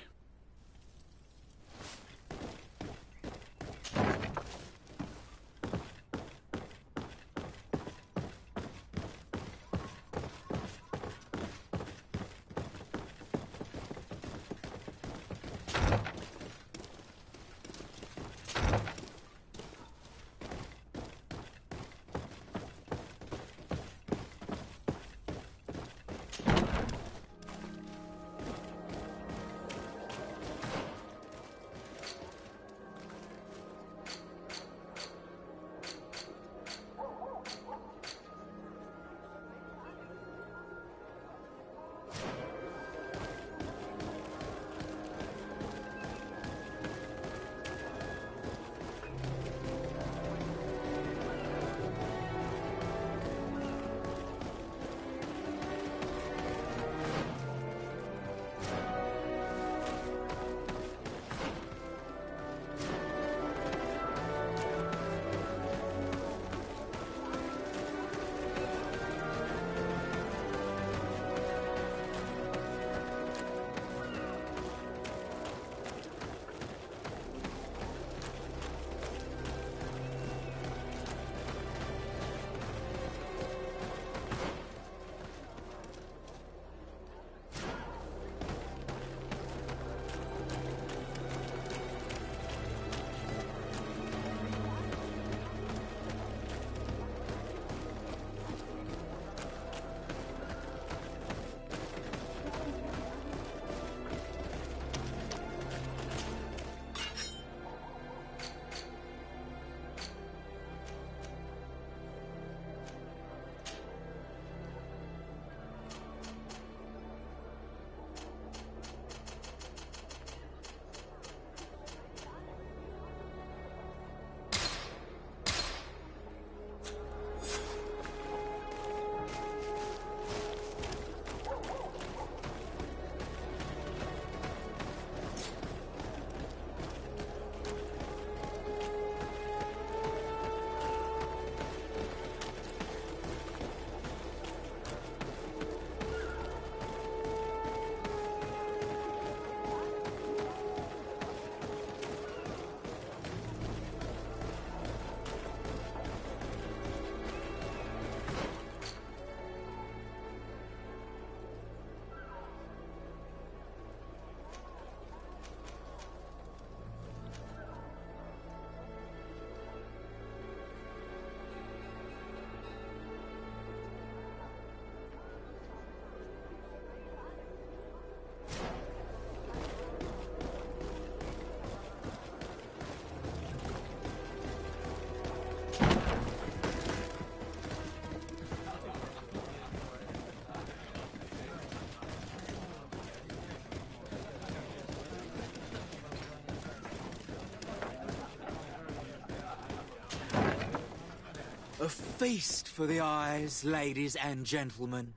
A feast for the eyes, ladies and gentlemen,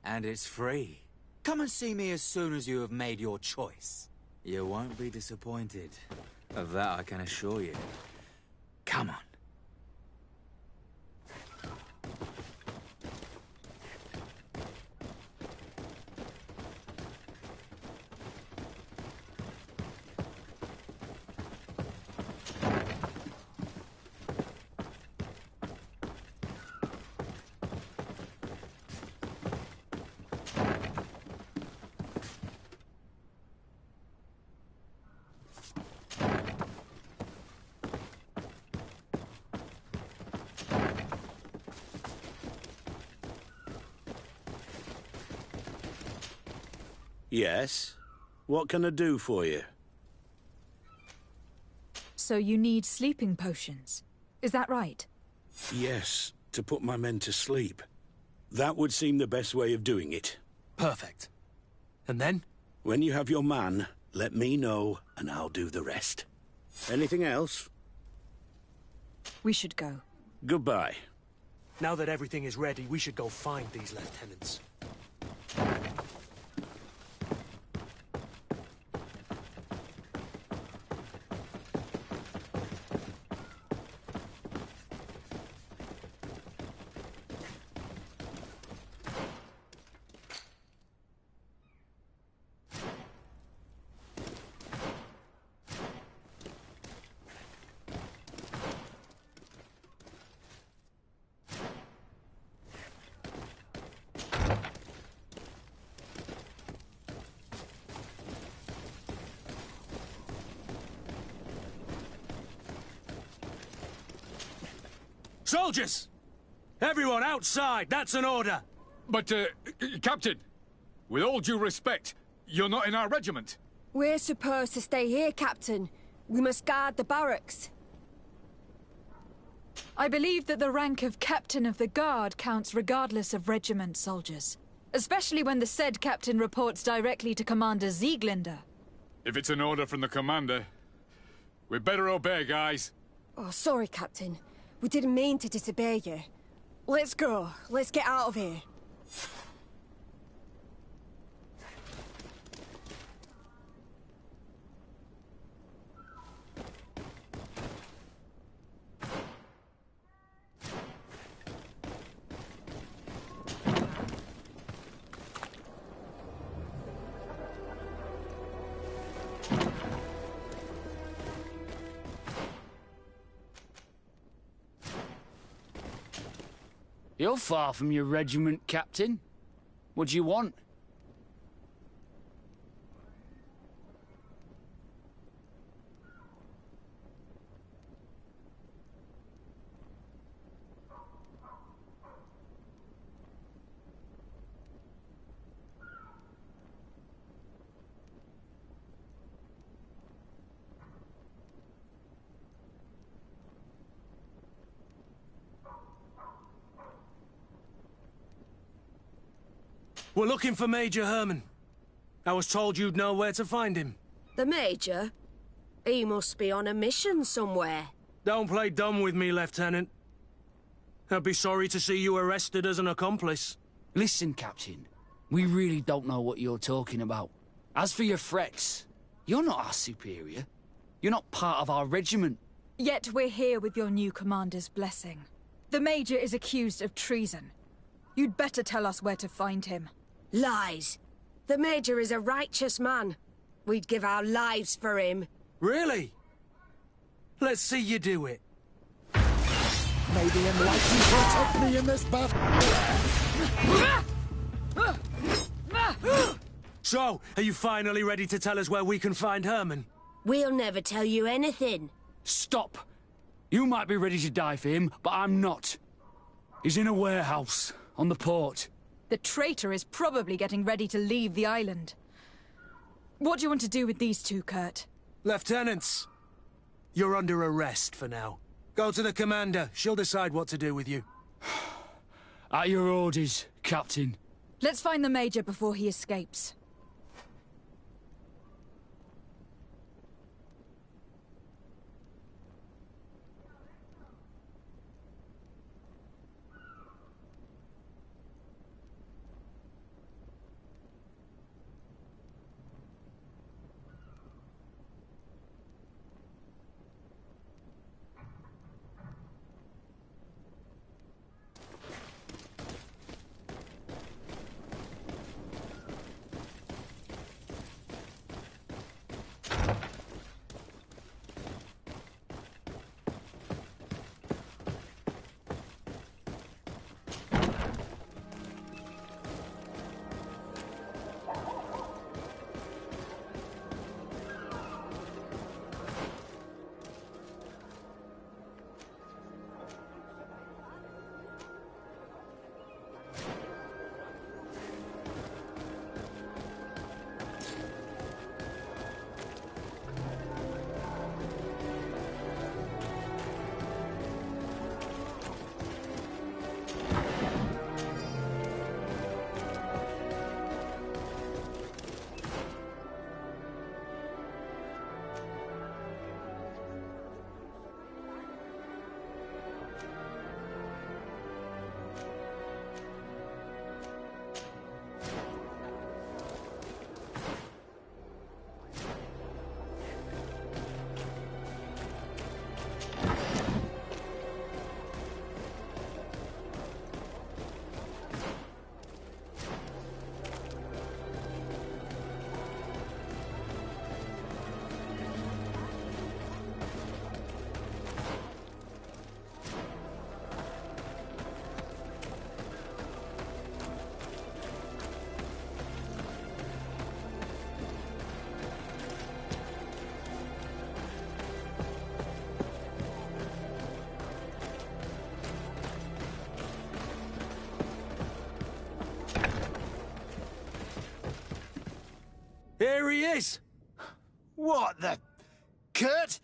and it's free. Come and see me as soon as you have made your choice. You won't be disappointed. Of that I can assure you. Come on. Yes? What can I do for you? So you need sleeping potions. Is that right? Yes, to put my men to sleep. That would seem the best way of doing it. Perfect. And then? When you have your man, let me know, and I'll do the rest. Anything else? We should go. Goodbye. Now that everything is ready, we should go find these lieutenants. Soldiers! Everyone outside! That's an order! But, Captain, with all due respect, you're not in our regiment. We're supposed to stay here, Captain. We must guard the barracks. I believe that the rank of Captain of the Guard counts regardless of regiment, soldiers. Especially when the said captain reports directly to Commander Sieglinder. If it's an order from the commander, we'd better obey, guys. Oh, sorry, Captain. We didn't mean to disobey you. Let's go. Let's get out of here. You're far from your regiment, Captain. What do you want? We're looking for Major Herman. I was told you'd know where to find him. The Major? He must be on a mission somewhere. Don't play dumb with me, Lieutenant. I'd be sorry to see you arrested as an accomplice. Listen, Captain. We really don't know what you're talking about. As for your threats, you're not our superior. You're not part of our regiment. Yet we're here with your new commander's blessing. The Major is accused of treason. You'd better tell us where to find him. Lies. The Major is a righteous man. We'd give our lives for him. Really? Let's see you do it. May the enlightened protect me in this battle. So, are you finally ready to tell us where we can find Herman? We'll never tell you anything. Stop! You might be ready to die for him, but I'm not. He's in a warehouse on the port. The traitor is probably getting ready to leave the island. What do you want to do with these two, Kurt? Lieutenants, you're under arrest for now. Go to the commander. She'll decide what to do with you. At your orders, Captain. Let's find the Major before he escapes. Here he is! What the... Kurt?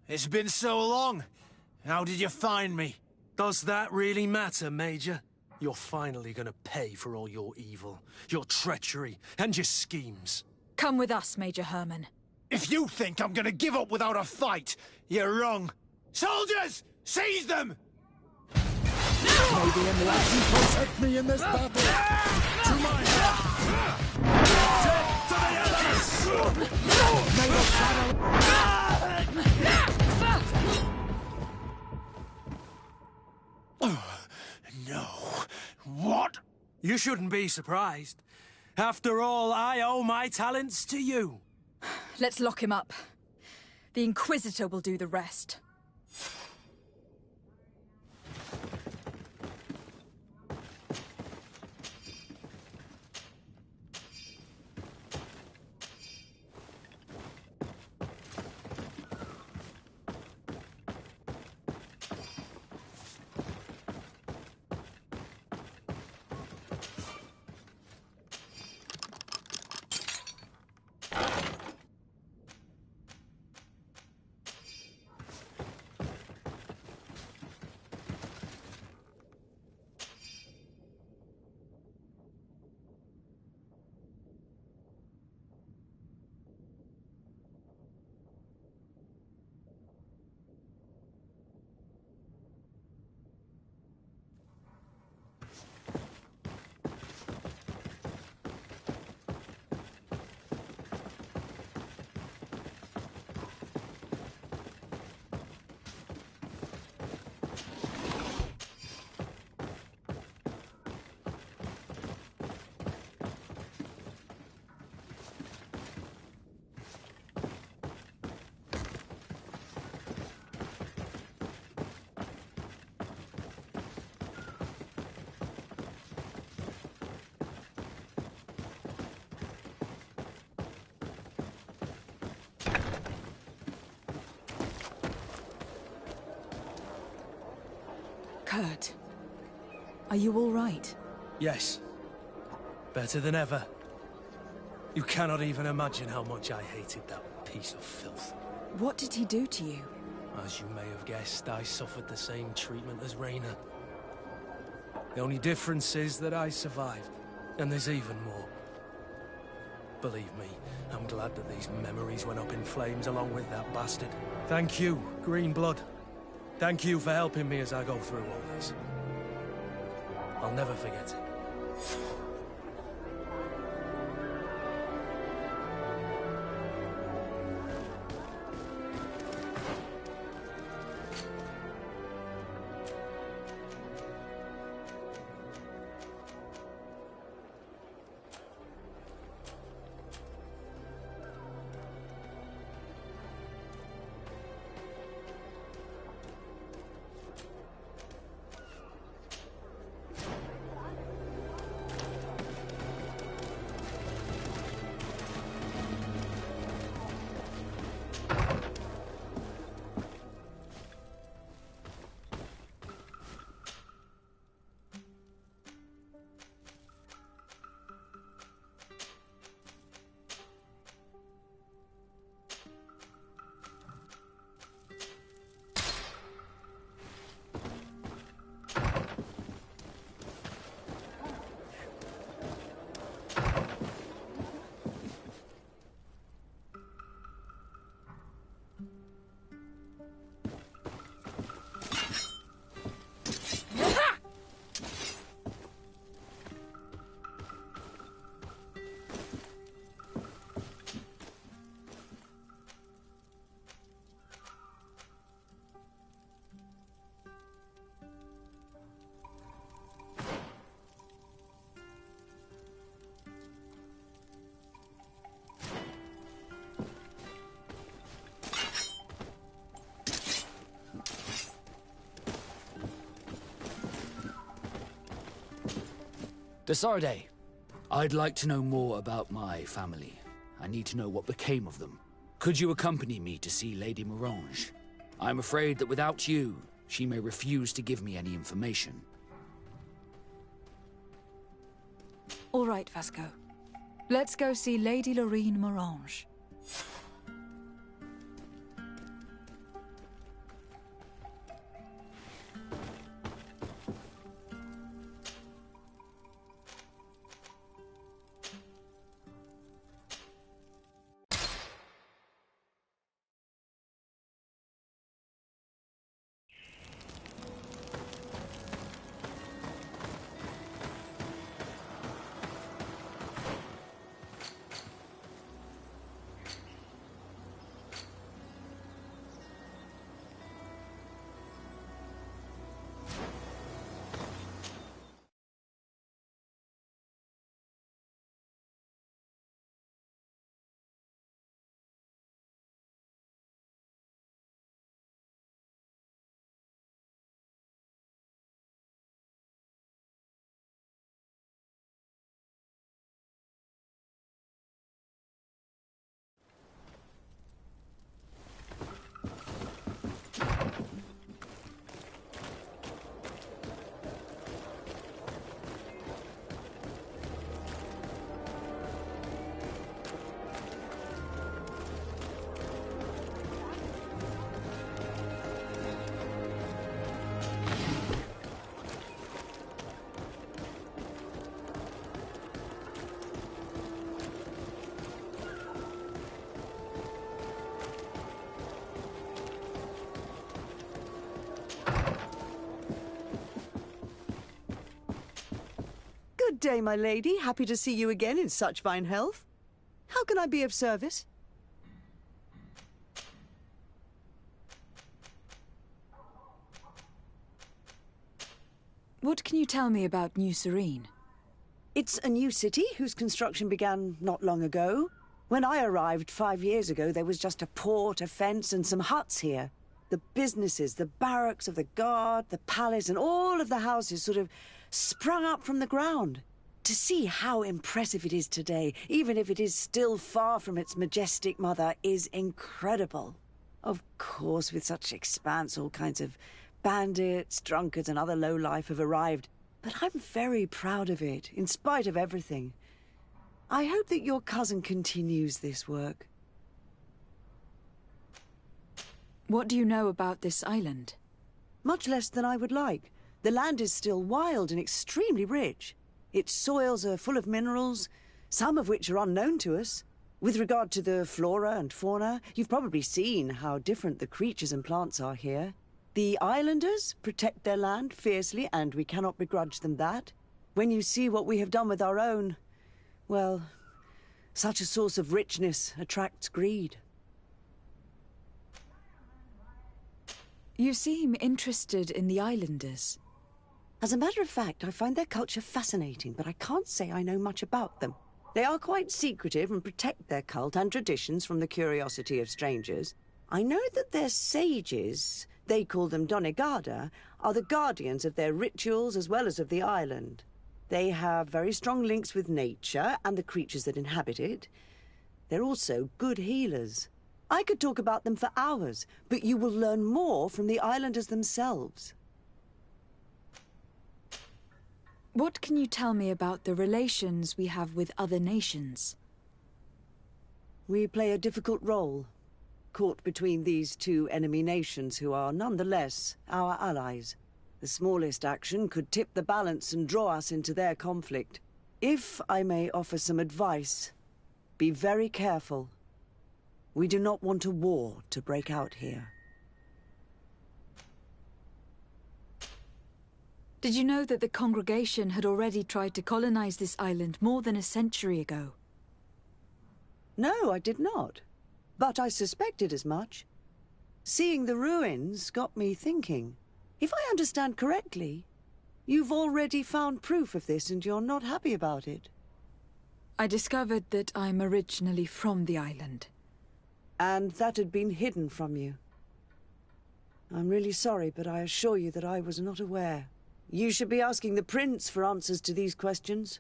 It's been so long. How did you find me? Does that really matter, Major? You're finally gonna pay for all your evil, your treachery, and your schemes. Come with us, Major Herman. If you think I'm gonna give up without a fight, you're wrong. Soldiers! Seize them! May the enlightened protect me in this battle! To my head! Death to the Elky! May the No. What? You shouldn't be surprised. After all, I owe my talents to you. Let's lock him up. The Inquisitor will do the rest. Kurt, are you all right? Yes. Better than ever. You cannot even imagine how much I hated that piece of filth. What did he do to you? As you may have guessed, I suffered the same treatment as Raina. The only difference is that I survived, and there's even more. Believe me, I'm glad that these memories went up in flames along with that bastard. Thank you, Green Blood. Thank you for helping me as I go through all this. I'll never forget it. Desarde, I'd like to know more about my family. I need to know what became of them. Could you accompany me to see Lady Morange? I'm afraid that without you, she may refuse to give me any information. All right, Vasco. Let's go see Lady Lorraine Morange. Good day, my lady. Happy to see you again in such fine health. How can I be of service? What can you tell me about New Serene? It's a new city whose construction began not long ago. When I arrived 5 years ago, there was just a port, a fence, and some huts here. The businesses, the barracks of the guard, the palace, and all of the houses sort of sprung up from the ground. To see how impressive it is today, even if it is still far from its majestic mother, is incredible. Of course, with such expanse, all kinds of bandits, drunkards, and other lowlife have arrived. But I'm very proud of it, in spite of everything. I hope that your cousin continues this work. What do you know about this island? Much less than I would like. The land is still wild and extremely rich. Its soils are full of minerals, some of which are unknown to us. With regard to the flora and fauna, you've probably seen how different the creatures and plants are here. The islanders protect their land fiercely, and we cannot begrudge them that. When you see what we have done with our own, well, such a source of richness attracts greed. You seem interested in the islanders. As a matter of fact, I find their culture fascinating, but I can't say I know much about them. They are quite secretive and protect their cult and traditions from the curiosity of strangers. I know that their sages, they call them Donegada, are the guardians of their rituals as well as of the island. They have very strong links with nature and the creatures that inhabit it. They're also good healers. I could talk about them for hours, but you will learn more from the islanders themselves. What can you tell me about the relations we have with other nations? We play a difficult role, caught between these two enemy nations who are nonetheless our allies. The smallest action could tip the balance and draw us into their conflict. If I may offer some advice, be very careful. We do not want a war to break out here. Did you know that the congregation had already tried to colonize this island more than a century ago? No, I did not. But I suspected as much. Seeing the ruins got me thinking. If I understand correctly, you've already found proof of this and you're not happy about it. I discovered that I'm originally from the island. And that had been hidden from you. I'm really sorry, but I assure you that I was not aware. You should be asking the Prince for answers to these questions.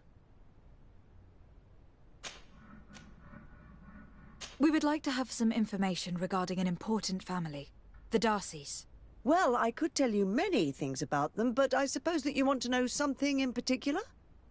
We would like to have some information regarding an important family, the Darcys. Well, I could tell you many things about them, but I suppose that you want to know something in particular?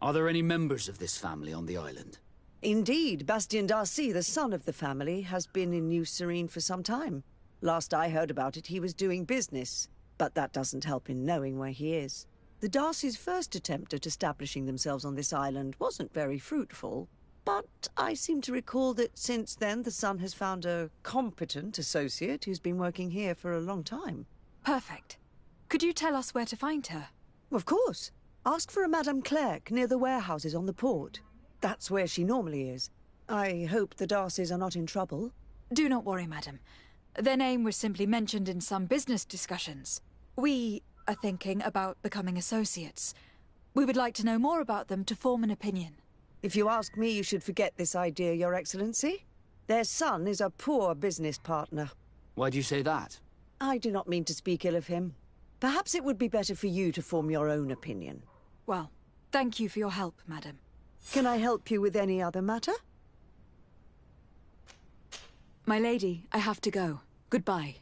Are there any members of this family on the island? Indeed, Bastien Darcy, the son of the family, has been in New Serene for some time. Last I heard about it, he was doing business, but that doesn't help in knowing where he is. The Darcys' first attempt at establishing themselves on this island wasn't very fruitful, but I seem to recall that since then the son has found a competent associate who's been working here for a long time. Perfect. Could you tell us where to find her? Of course. Ask for a Madame Clerc near the warehouses on the port. That's where she normally is. I hope the Darcys are not in trouble. Do not worry, madam. Their name was simply mentioned in some business discussions. We are thinking about becoming associates. We would like to know more about them to form an opinion. If you ask me, you should forget this idea, Your Excellency. Their son is a poor business partner. Why do you say that? I do not mean to speak ill of him. Perhaps it would be better for you to form your own opinion. Well, thank you for your help, madam. Can I help you with any other matter? My lady, I have to go. Goodbye.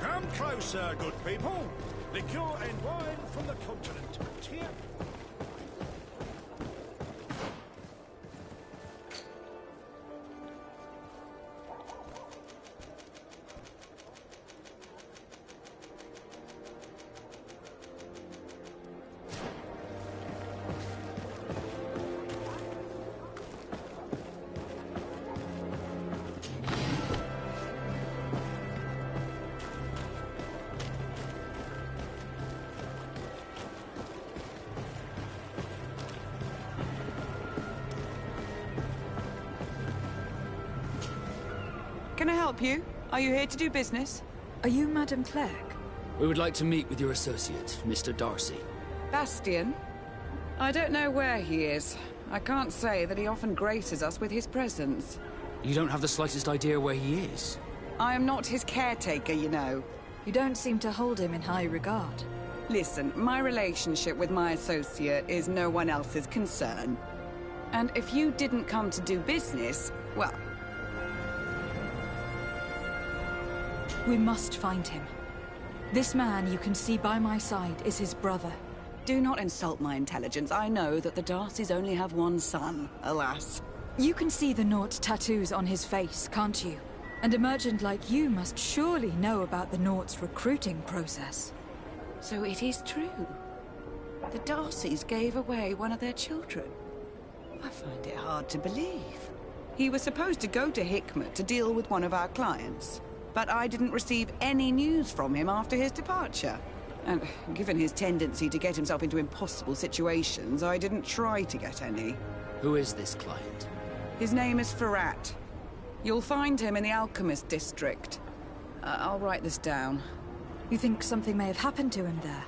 Come closer, good people. Liqueur and wine from the continent. Here. Can I help you? Are you here to do business? Are you Madame Clerc? We would like to meet with your associate, Mr. Darcy. Bastien? I don't know where he is. I can't say that he often graces us with his presence. You don't have the slightest idea where he is? I am not his caretaker, you know. You don't seem to hold him in high regard. Listen, my relationship with my associate is no one else's concern. And if you didn't come to do business, well... We must find him. This man you can see by my side is his brother. Do not insult my intelligence. I know that the Darcys only have one son, alas. You can see the Naught tattoos on his face, can't you? And a merchant like you must surely know about the Naught's recruiting process. So it is true. The Darcys gave away one of their children. I find it hard to believe. He was supposed to go to Hikmet to deal with one of our clients. But I didn't receive any news from him after his departure. And given his tendency to get himself into impossible situations, I didn't try to get any. Who is this client? His name is Ferrat. You'll find him in the Alchemist district. I'll write this down. You think something may have happened to him there?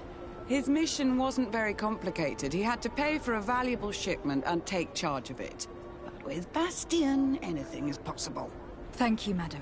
His mission wasn't very complicated. He had to pay for a valuable shipment and take charge of it. But with Bastien, anything is possible. Thank you, madam.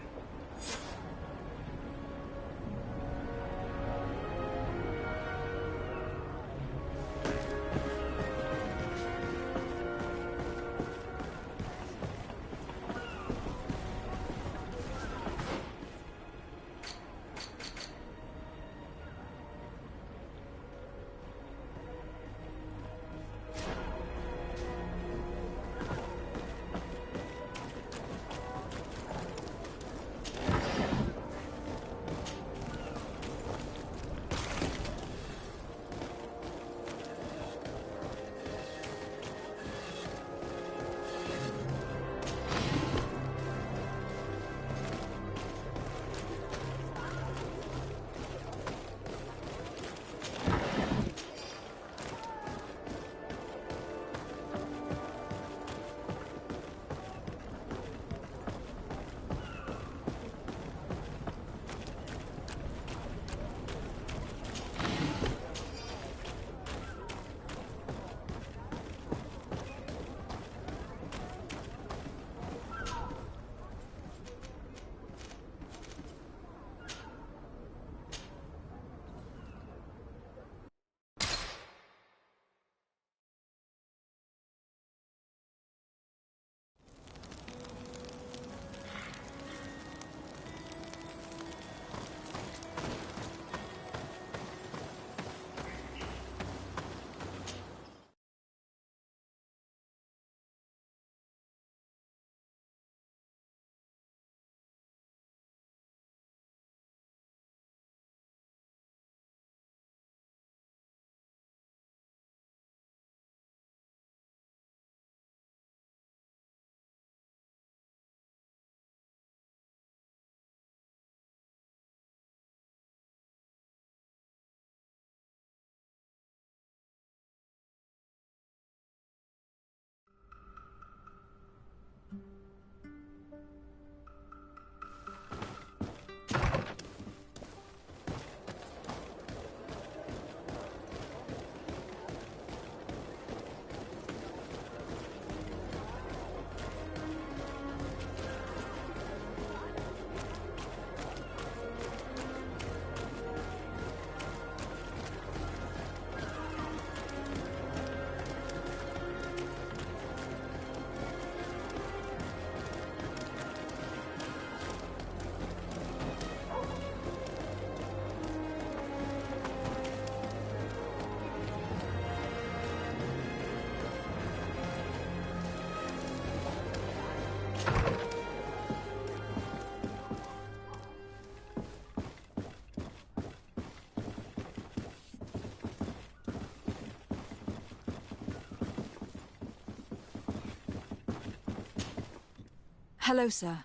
Hello, sir.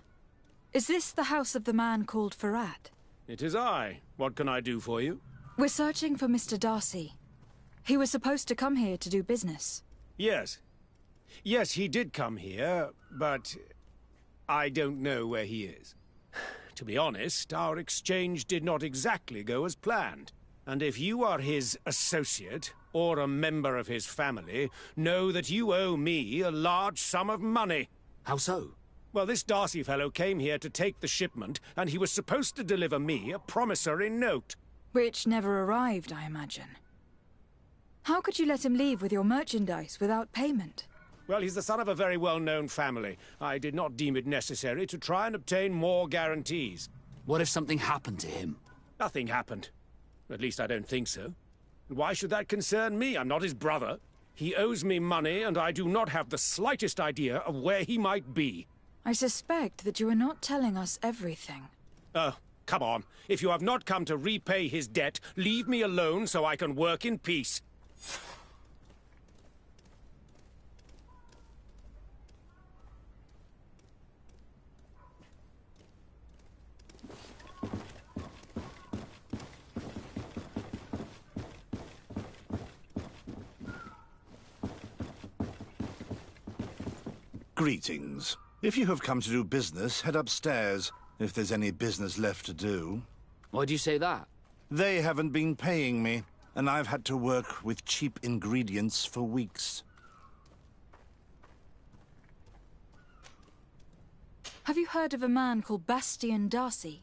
Is this the house of the man called Farad? It is I. What can I do for you? We're searching for Mr. Darcy. He was supposed to come here to do business. Yes. Yes, he did come here, but I don't know where he is. To be honest, our exchange did not exactly go as planned. And if you are his associate, or a member of his family, know that you owe me a large sum of money. How so? Well, this Darcy fellow came here to take the shipment, and he was supposed to deliver me a promissory note. Which never arrived, I imagine. How could you let him leave with your merchandise without payment? Well, he's the son of a very well-known family. I did not deem it necessary to try and obtain more guarantees. What if something happened to him? Nothing happened. At least I don't think so. Why should that concern me? I'm not his brother. He owes me money, and I do not have the slightest idea of where he might be. I suspect that you are not telling us everything. Oh, come on. If you have not come to repay his debt, leave me alone so I can work in peace. Greetings. If you have come to do business, head upstairs, if there's any business left to do. Why do you say that? They haven't been paying me, and I've had to work with cheap ingredients for weeks. Have you heard of a man called Bastian Darcy?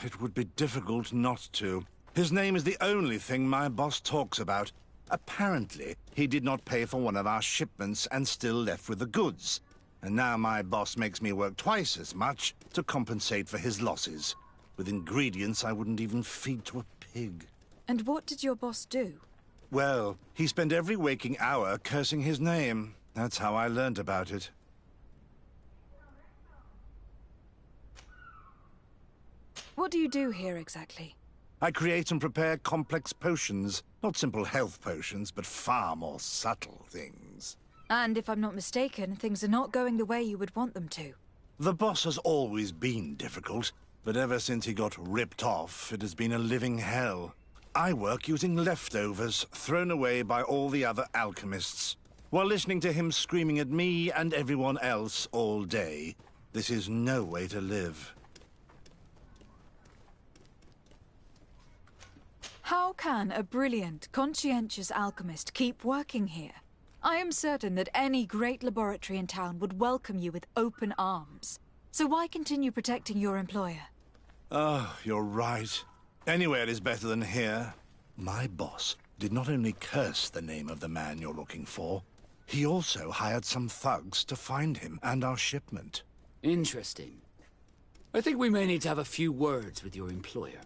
It would be difficult not to. His name is the only thing my boss talks about. Apparently, he did not pay for one of our shipments and still left with the goods. And now my boss makes me work twice as much to compensate for his losses. With ingredients I wouldn't even feed to a pig. And what did your boss do? Well, he spent every waking hour cursing his name. That's how I learned about it. What do you do here exactly? I create and prepare complex potions. Not simple health potions, but far more subtle things. And if I'm not mistaken, things are not going the way you would want them to. The boss has always been difficult, but ever since he got ripped off, it has been a living hell. I work using leftovers thrown away by all the other alchemists, while listening to him screaming at me and everyone else all day. This is no way to live. How can a brilliant, conscientious alchemist keep working here? I am certain that any great laboratory in town would welcome you with open arms. So why continue protecting your employer? Oh, you're right. Anywhere is better than here. My boss did not only curse the name of the man you're looking for, he also hired some thugs to find him and our shipment. Interesting. I think we may need to have a few words with your employer.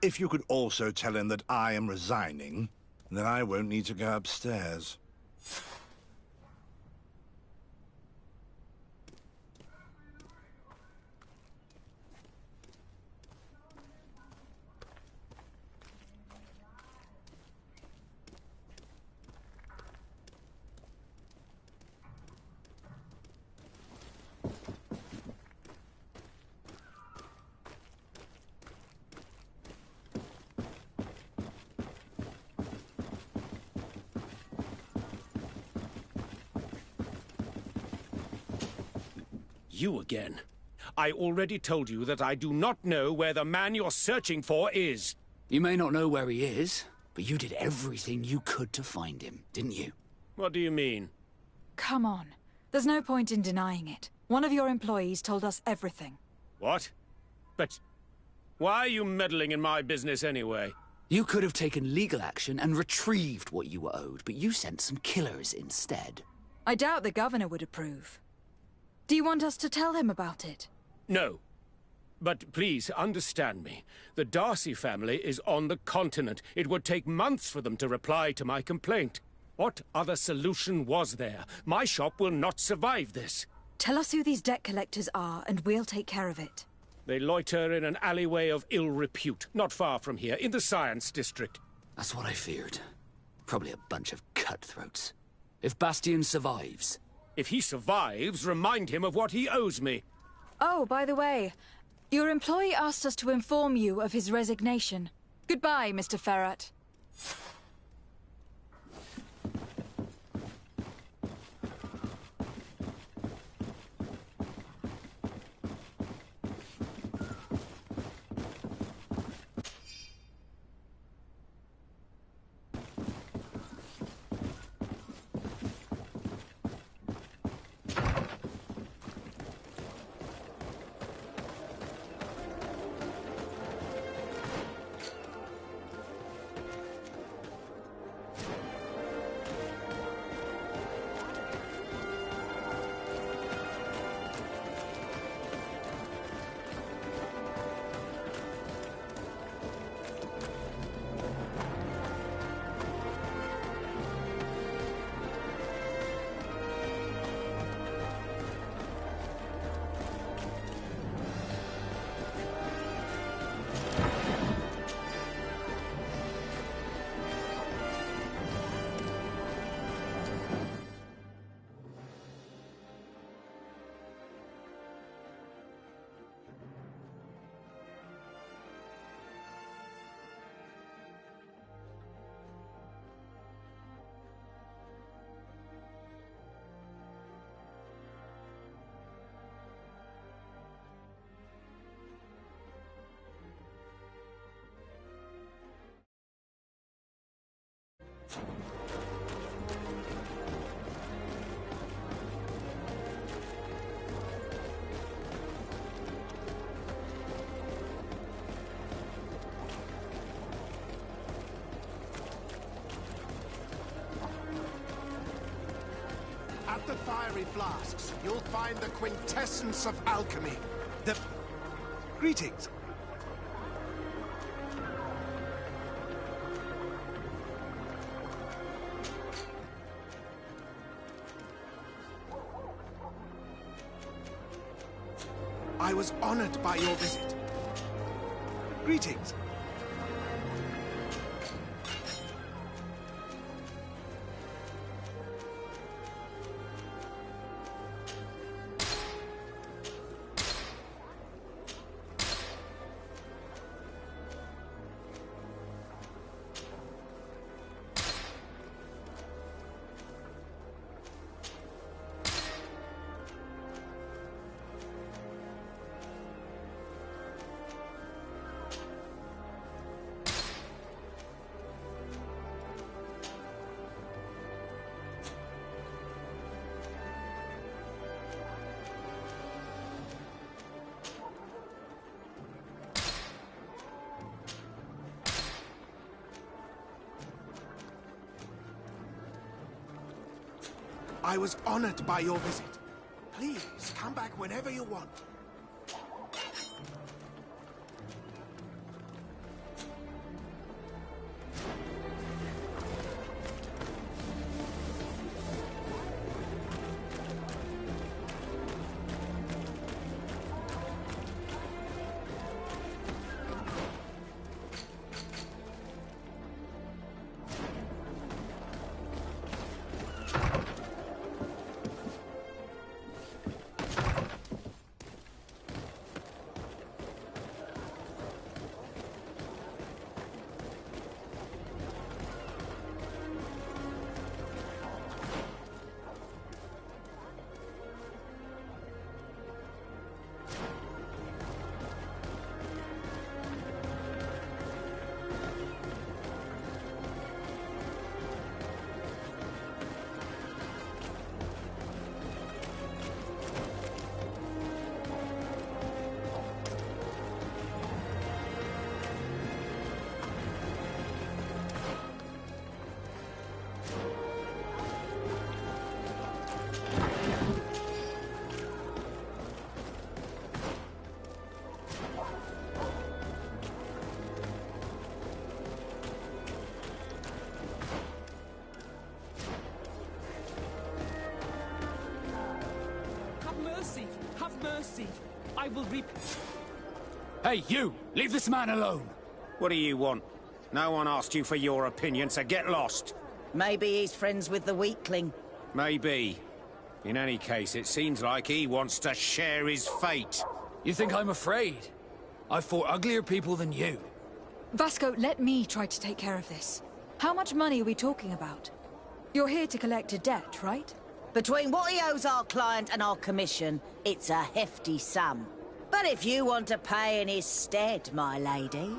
If you could also tell him that I am resigning, then I won't need to go upstairs. You again. I already told you that I do not know where the man you're searching for is. You may not know where he is, but you did everything you could to find him, didn't you? What do you mean? Come on. There's no point in denying it. One of your employees told us everything. What? But why are you meddling in my business anyway? You could have taken legal action and retrieved what you were owed, but you sent some killers instead. I doubt the governor would approve. Do you want us to tell him about it? No. But please, understand me. The Darcy family is on the continent. It would take months for them to reply to my complaint. What other solution was there? My shop will not survive this. Tell us who these debt collectors are, and we'll take care of it. They loiter in an alleyway of ill repute, not far from here, in the Science District. That's what I feared. Probably a bunch of cutthroats. If Bastian survives... If he survives, remind him of what he owes me. Oh, by the way, your employee asked us to inform you of his resignation. Goodbye, Mr. Ferrat. At the fiery flasks, you'll find the quintessence of alchemy. The... Greetings. I was honored by your visit. Greetings. I was honored by your visit. Please, come back whenever you want. mercy. I will reap... Hey, you! Leave this man alone! What do you want? No one asked you for your opinion, so get lost. Maybe he's friends with the weakling. Maybe. In any case, it seems like he wants to share his fate. You think I'm afraid? I've fought uglier people than you. Vasco, let me try to take care of this. How much money are we talking about? You're here to collect a debt, right? Between what he owes our client and our commission, it's a hefty sum. But if you want to pay in his stead, my lady,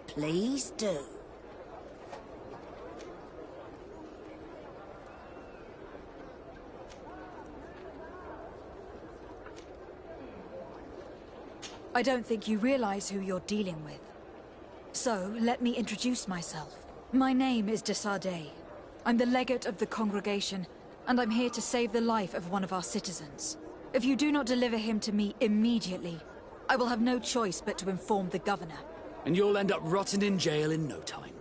please do. I don't think you realize who you're dealing with. So, let me introduce myself. My name is de Sardet. I'm the legate of the congregation, and I'm here to save the life of one of our citizens. If you do not deliver him to me immediately, I will have no choice but to inform the governor. And you'll end up rotting in jail in no time.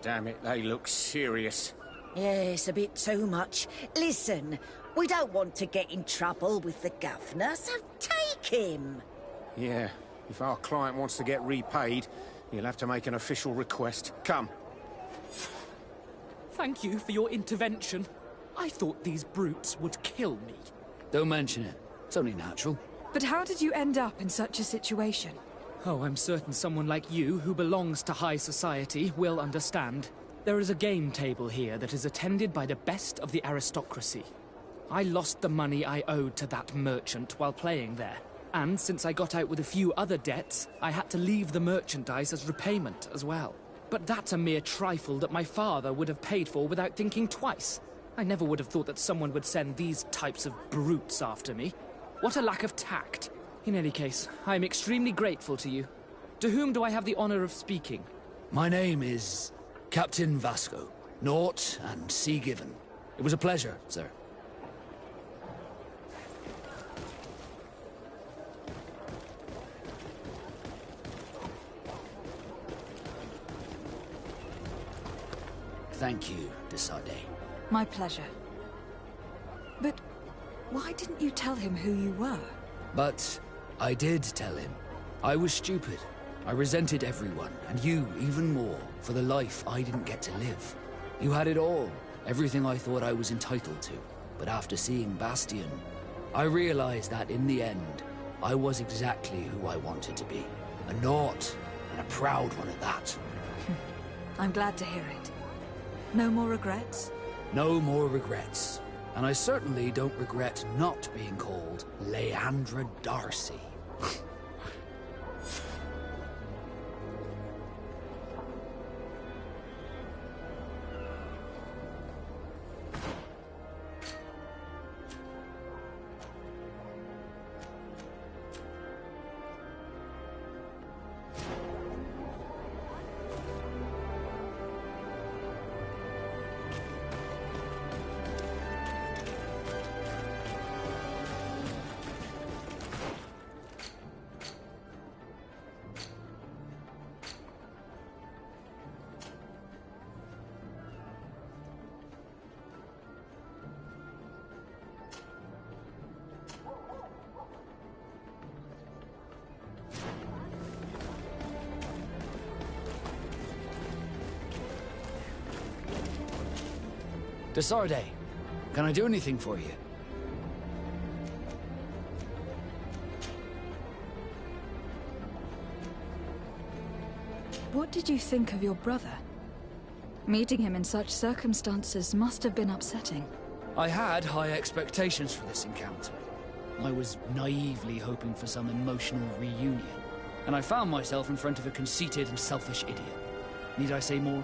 Damn it, they look serious. Yes, a bit too much. Listen, we don't want to get in trouble with the governor, so take him. Yeah, if our client wants to get repaid, he'll have to make an official request. Come. Thank you for your intervention. I thought these brutes would kill me. Don't mention it. It's only natural. But how did you end up in such a situation? Oh, I'm certain someone like you, who belongs to high society, will understand. There is a game table here that is attended by the best of the aristocracy. I lost the money I owed to that merchant while playing there. And since I got out with a few other debts, I had to leave the merchandise as repayment as well. But that's a mere trifle that my father would have paid for without thinking twice. I never would have thought that someone would send these types of brutes after me. What a lack of tact. In any case, I am extremely grateful to you. To whom do I have the honor of speaking? My name is Captain Vasco. Naught and sea given. It was a pleasure, sir. Thank you, de Sardet. My pleasure. But why didn't you tell him who you were? But I did tell him. I was stupid. I resented everyone, and you even more, for the life I didn't get to live. You had it all, everything I thought I was entitled to. But after seeing Bastion, I realized that in the end, I was exactly who I wanted to be. A naught, and a proud one at that. I'm glad to hear it. No more regrets? No more regrets. And I certainly don't regret not being called Leandra Darcy. De Sardet, can I do anything for you? What did you think of your brother? Meeting him in such circumstances must have been upsetting. I had high expectations for this encounter. I was naively hoping for some emotional reunion, and I found myself in front of a conceited and selfish idiot. Need I say more?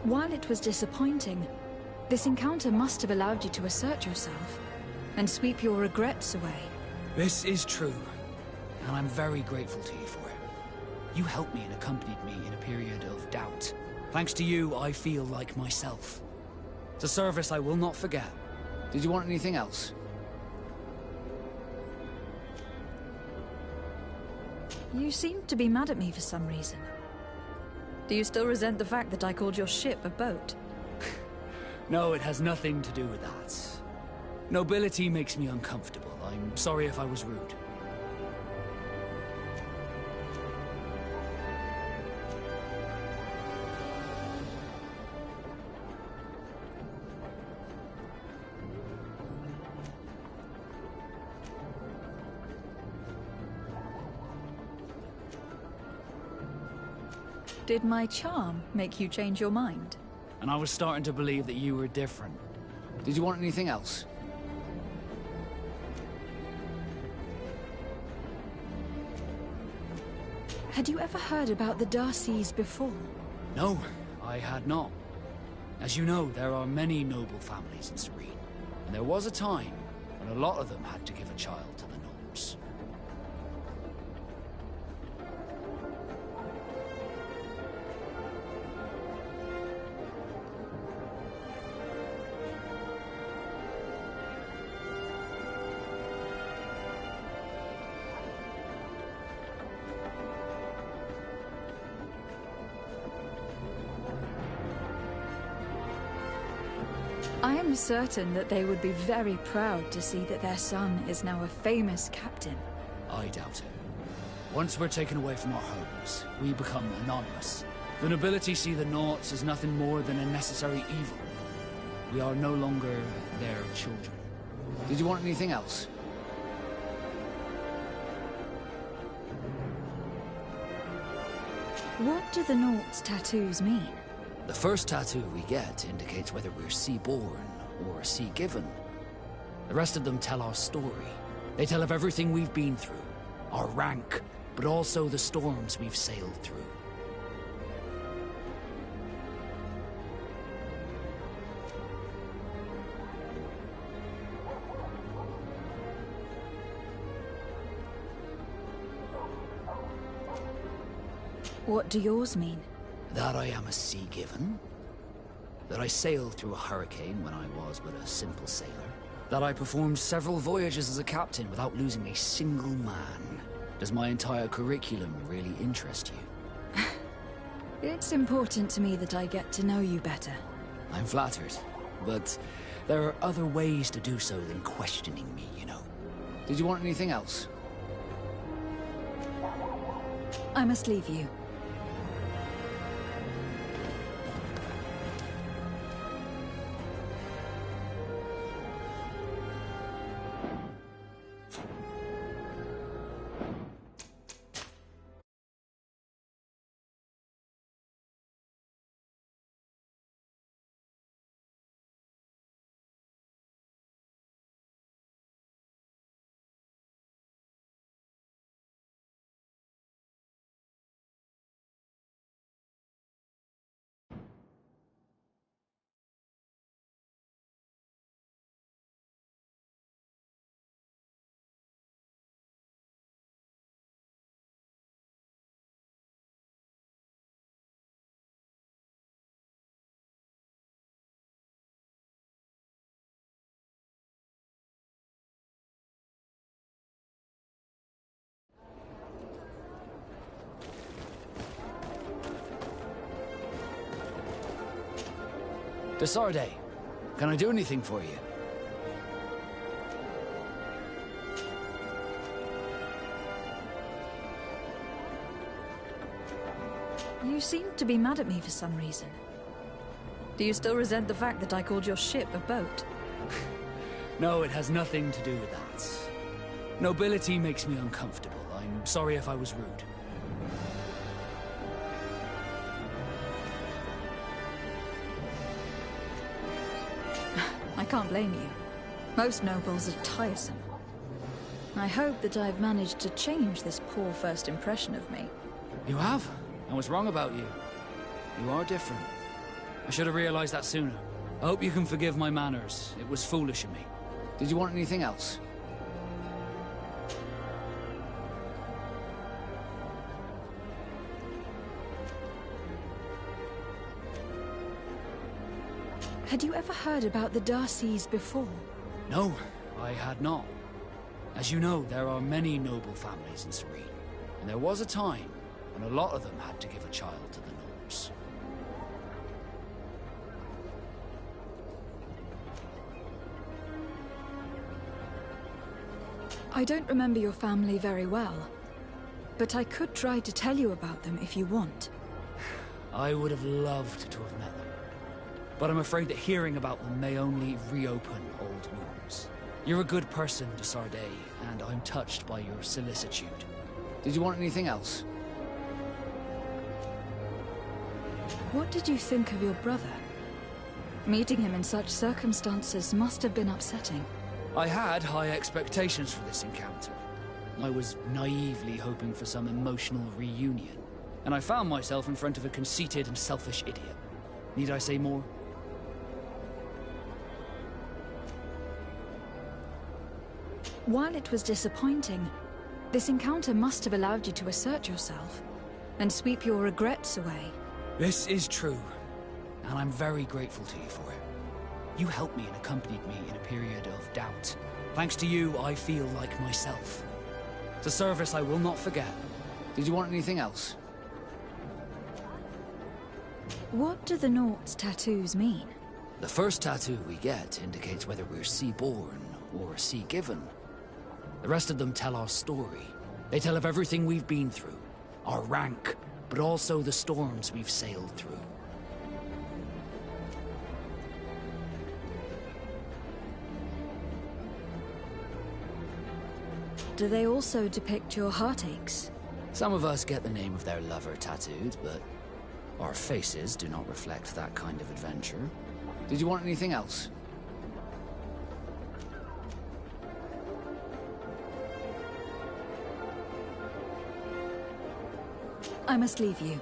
While it was disappointing, this encounter must have allowed you to assert yourself and sweep your regrets away. This is true, and I'm very grateful to you for it. You helped me and accompanied me in a period of doubt. Thanks to you, I feel like myself. It's a service I will not forget. Did you want anything else? You seem to be mad at me for some reason. Do you still resent the fact that I called your ship a boat? No, it has nothing to do with that. Nobility makes me uncomfortable. I'm sorry if I was rude. Did my charm make you change your mind? And I was starting to believe that you were different. Did you want anything else? Had you ever heard about the Darcys before? No, I had not. As you know, there are many noble families in Serene, and there was a time when a lot of them had to give a child to the gnomes. I am certain that they would be very proud to see that their son is now a famous captain. I doubt it. Once we're taken away from our homes, we become anonymous. The nobility see the Naughts as nothing more than a necessary evil. We are no longer their children. Did you want anything else? What do the Naughts tattoos mean? The first tattoo we get indicates whether we're sea-born or sea-given. The rest of them tell our story. They tell of everything we've been through, our rank, but also the storms we've sailed through. What do yours mean? That I am a sea-given. That I sailed through a hurricane when I was but a simple sailor. That I performed several voyages as a captain without losing a single man. Does my entire curriculum really interest you? It's important to me that I get to know you better. I'm flattered, but there are other ways to do so than questioning me, you know. Did you want anything else? I must leave you. Desarde, can I do anything for you? You seem to be mad at me for some reason. Do you still resent the fact that I called your ship a boat? No, it has nothing to do with that. Nobility makes me uncomfortable. I'm sorry if I was rude. I can't blame you. Most nobles are tiresome. I hope that I've managed to change this poor first impression of me. You have? I was wrong about you. You are different. I should have realized that sooner. I hope you can forgive my manners. It was foolish of me. Did you want anything else? Had you ever heard about the Darcys before? No, I had not. As you know, there are many noble families in Serene, and there was a time when a lot of them had to give a child to the gnomes. I don't remember your family very well, but I could try to tell you about them if you want. I would have loved to have met them, but I'm afraid that hearing about them may only reopen old wounds. You're a good person, de Sardet, and I'm touched by your solicitude. Did you want anything else? What did you think of your brother? Meeting him in such circumstances must have been upsetting. I had high expectations for this encounter. I was naively hoping for some emotional reunion, and I found myself in front of a conceited and selfish idiot. Need I say more? While it was disappointing, this encounter must have allowed you to assert yourself and sweep your regrets away. This is true, and I'm very grateful to you for it. You helped me and accompanied me in a period of doubt. Thanks to you, I feel like myself. It's a service I will not forget. Did you want anything else? What do the Naught's tattoos mean? The first tattoo we get indicates whether we're sea-born or sea-given. The rest of them tell our story. They tell of everything we've been through, our rank, but also the storms we've sailed through. Do they also depict your heartaches? Some of us get the name of their lover tattooed, but our faces do not reflect that kind of adventure. Did you want anything else? I must leave you.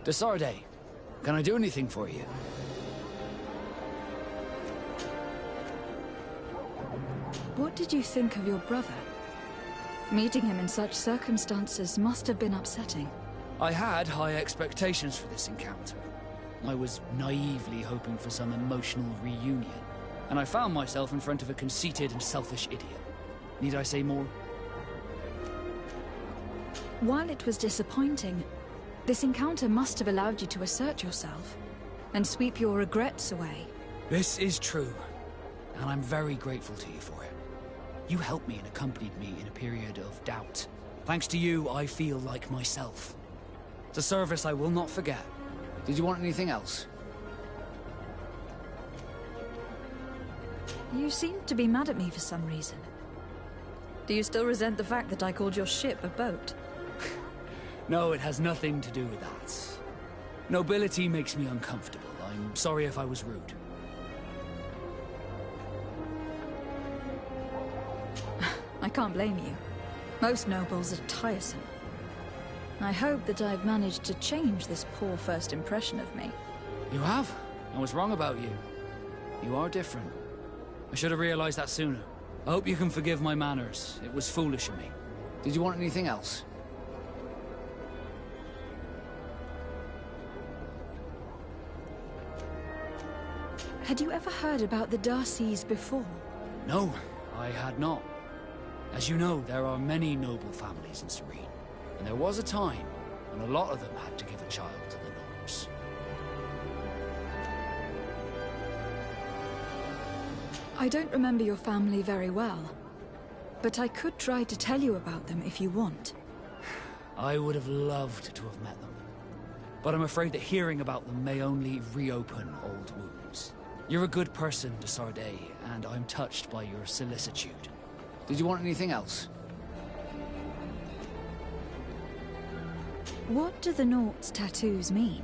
De Sardet, can I do anything for you? What did you think of your brother? Meeting him in such circumstances must have been upsetting. I had high expectations for this encounter. I was naively hoping for some emotional reunion, and I found myself in front of a conceited and selfish idiot. Need I say more? While it was disappointing, this encounter must have allowed you to assert yourself and sweep your regrets away. This is true, and I'm very grateful to you for it. You helped me and accompanied me in a period of doubt. Thanks to you, I feel like myself. It's a service I will not forget. Did you want anything else? You seem to be mad at me for some reason. Do you still resent the fact that I called your ship a boat? No, it has nothing to do with that. Nobility makes me uncomfortable. I'm sorry if I was rude. I can't blame you. Most nobles are tiresome. I hope that I've managed to change this poor first impression of me. You have? I was wrong about you. You are different. I should have realized that sooner. I hope you can forgive my manners. It was foolish of me. Did you want anything else? Had you ever heard about the Darcys before? No, I had not. As you know, there are many noble families in Serene, and there was a time when a lot of them had to give a child to the gnomes. I don't remember your family very well, but I could try to tell you about them if you want. I would have loved to have met them. But I'm afraid that hearing about them may only reopen old wounds. You're a good person, de Sardet, and I'm touched by your solicitude. Did you want anything else? What do the Naught's tattoos mean?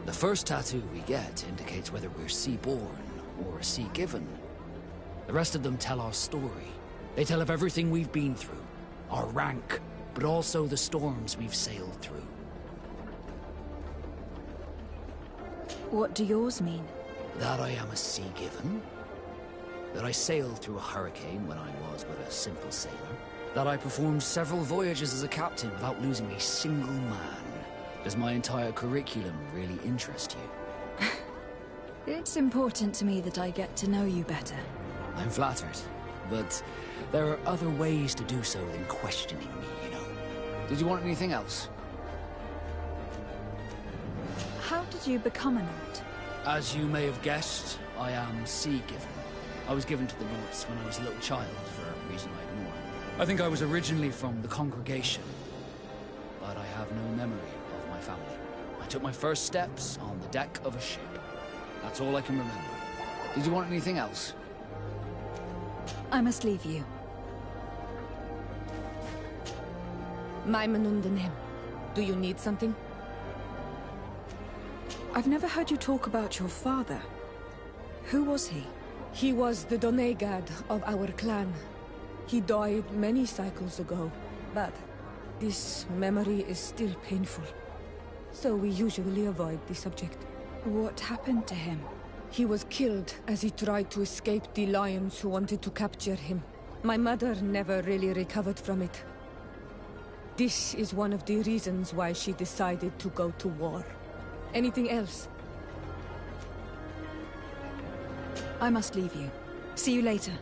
The first tattoo we get indicates whether we're sea-born or sea-given. The rest of them tell our story. They tell of everything we've been through, our rank, but also the storms we've sailed through. What do yours mean? That I am a sea-given. That I sailed through a hurricane when I was but a simple sailor. That I performed several voyages as a captain without losing a single man. Does my entire curriculum really interest you? It's important to me that I get to know you better. I'm flattered, but there are other ways to do so than questioning me, you know. Did you want anything else? How did you become a Naught? As you may have guessed, I am sea-given. I was given to the Naughts when I was a little child for a reason I ignore. I think I was originally from the congregation, but I have no memory of my family. I took my first steps on the deck of a ship. That's all I can remember. Did you want anything else? I must leave you. Maimunundanem. Do you need something? I've never heard you talk about your father. Who was he? He was the Donegad of our clan. He died many cycles ago, but this memory is still painful. So we usually avoid the subject. What happened to him? He was killed as he tried to escape the lions who wanted to capture him. My mother never really recovered from it. This is one of the reasons why she decided to go to war. Anything else? I must leave you. See you later.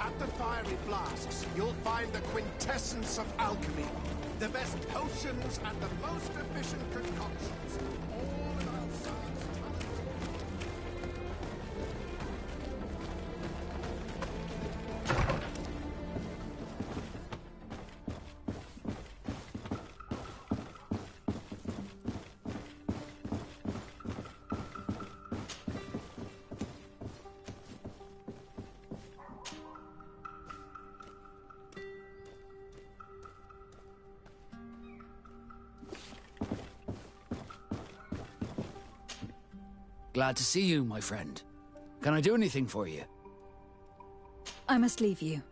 At the fiery flasks, you'll find the quintessence of alchemy. The best potions and the most efficient concoctions. All in our science. Glad to see you, my friend. Can I do anything for you? I must leave you.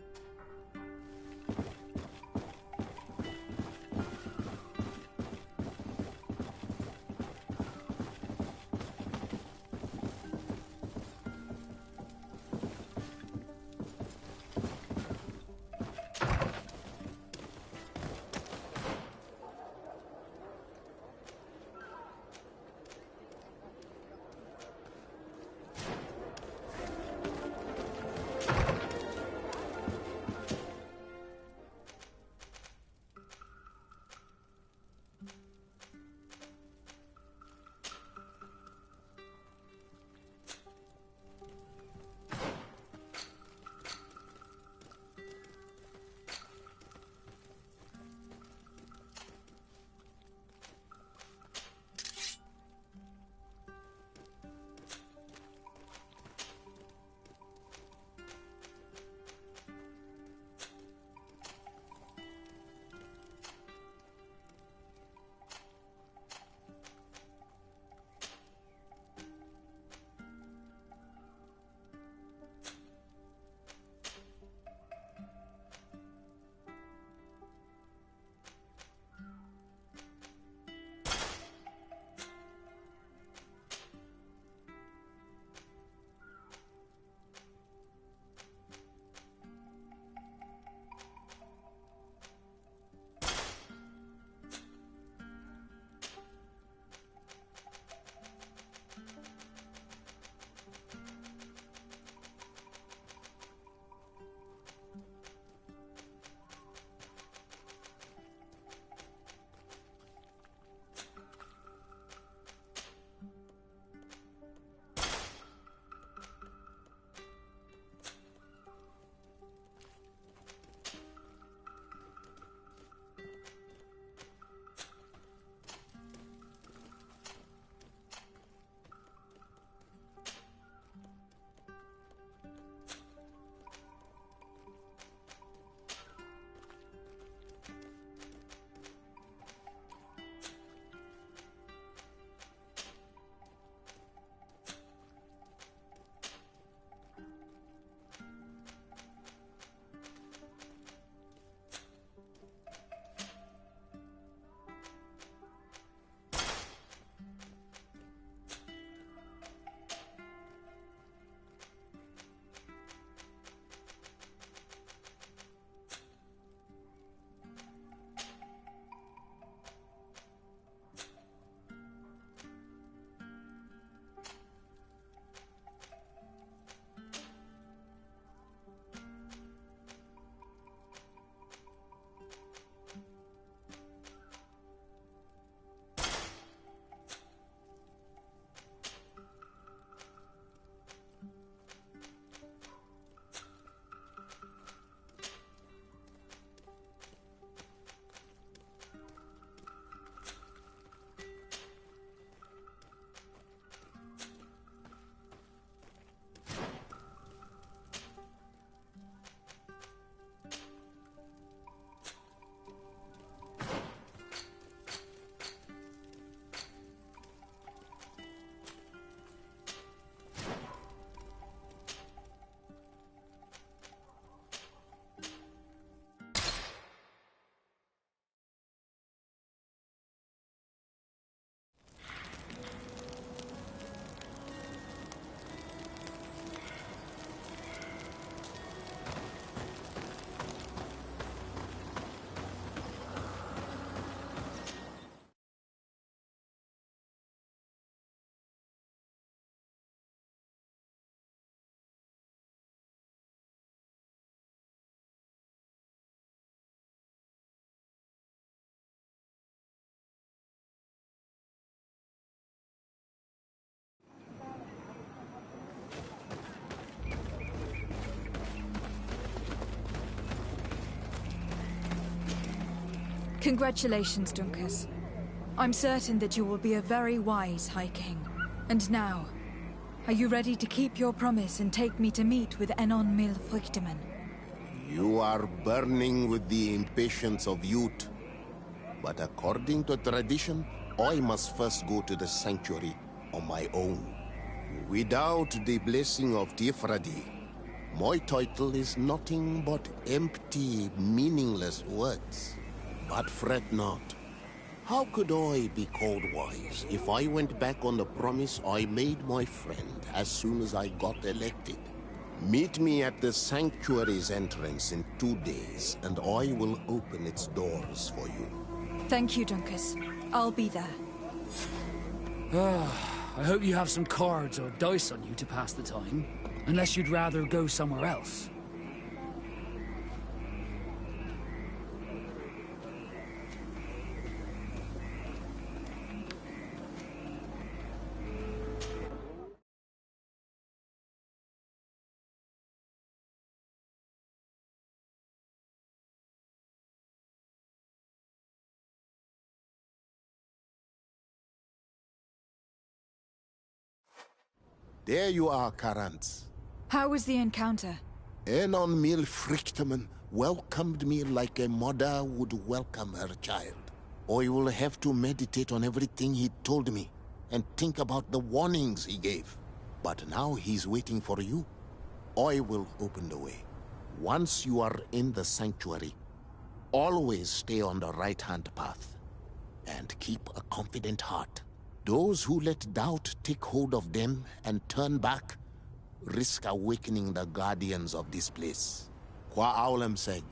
Congratulations, Dunkus. I'm certain that you will be a very wise High King. And now, are you ready to keep your promise and take me to meet with Enon Mil Frichtemann? You are burning with the impatience of youth. But according to tradition, I must first go to the sanctuary on my own. Without the blessing of Tifradi, my title is nothing but empty, meaningless words. But fret not. How could I be called wise if I went back on the promise I made my friend as soon as I got elected? Meet me at the sanctuary's entrance in 2 days, and I will open its doors for you. Thank you, Dunkus. I'll be there. I hope you have some cards or dice on you to pass the time. Unless you'd rather go somewhere else. There you are, Karantz. How was the encounter? Enon Mil Frichtemann welcomed me like a mother would welcome her child. I will have to meditate on everything he told me and think about the warnings he gave. But now he's waiting for you. I will open the way. Once you are in the sanctuary, always stay on the right-hand path and keep a confident heart. Those who let doubt take hold of them and turn back risk awakening the guardians of this place. Qua Aulem Seg.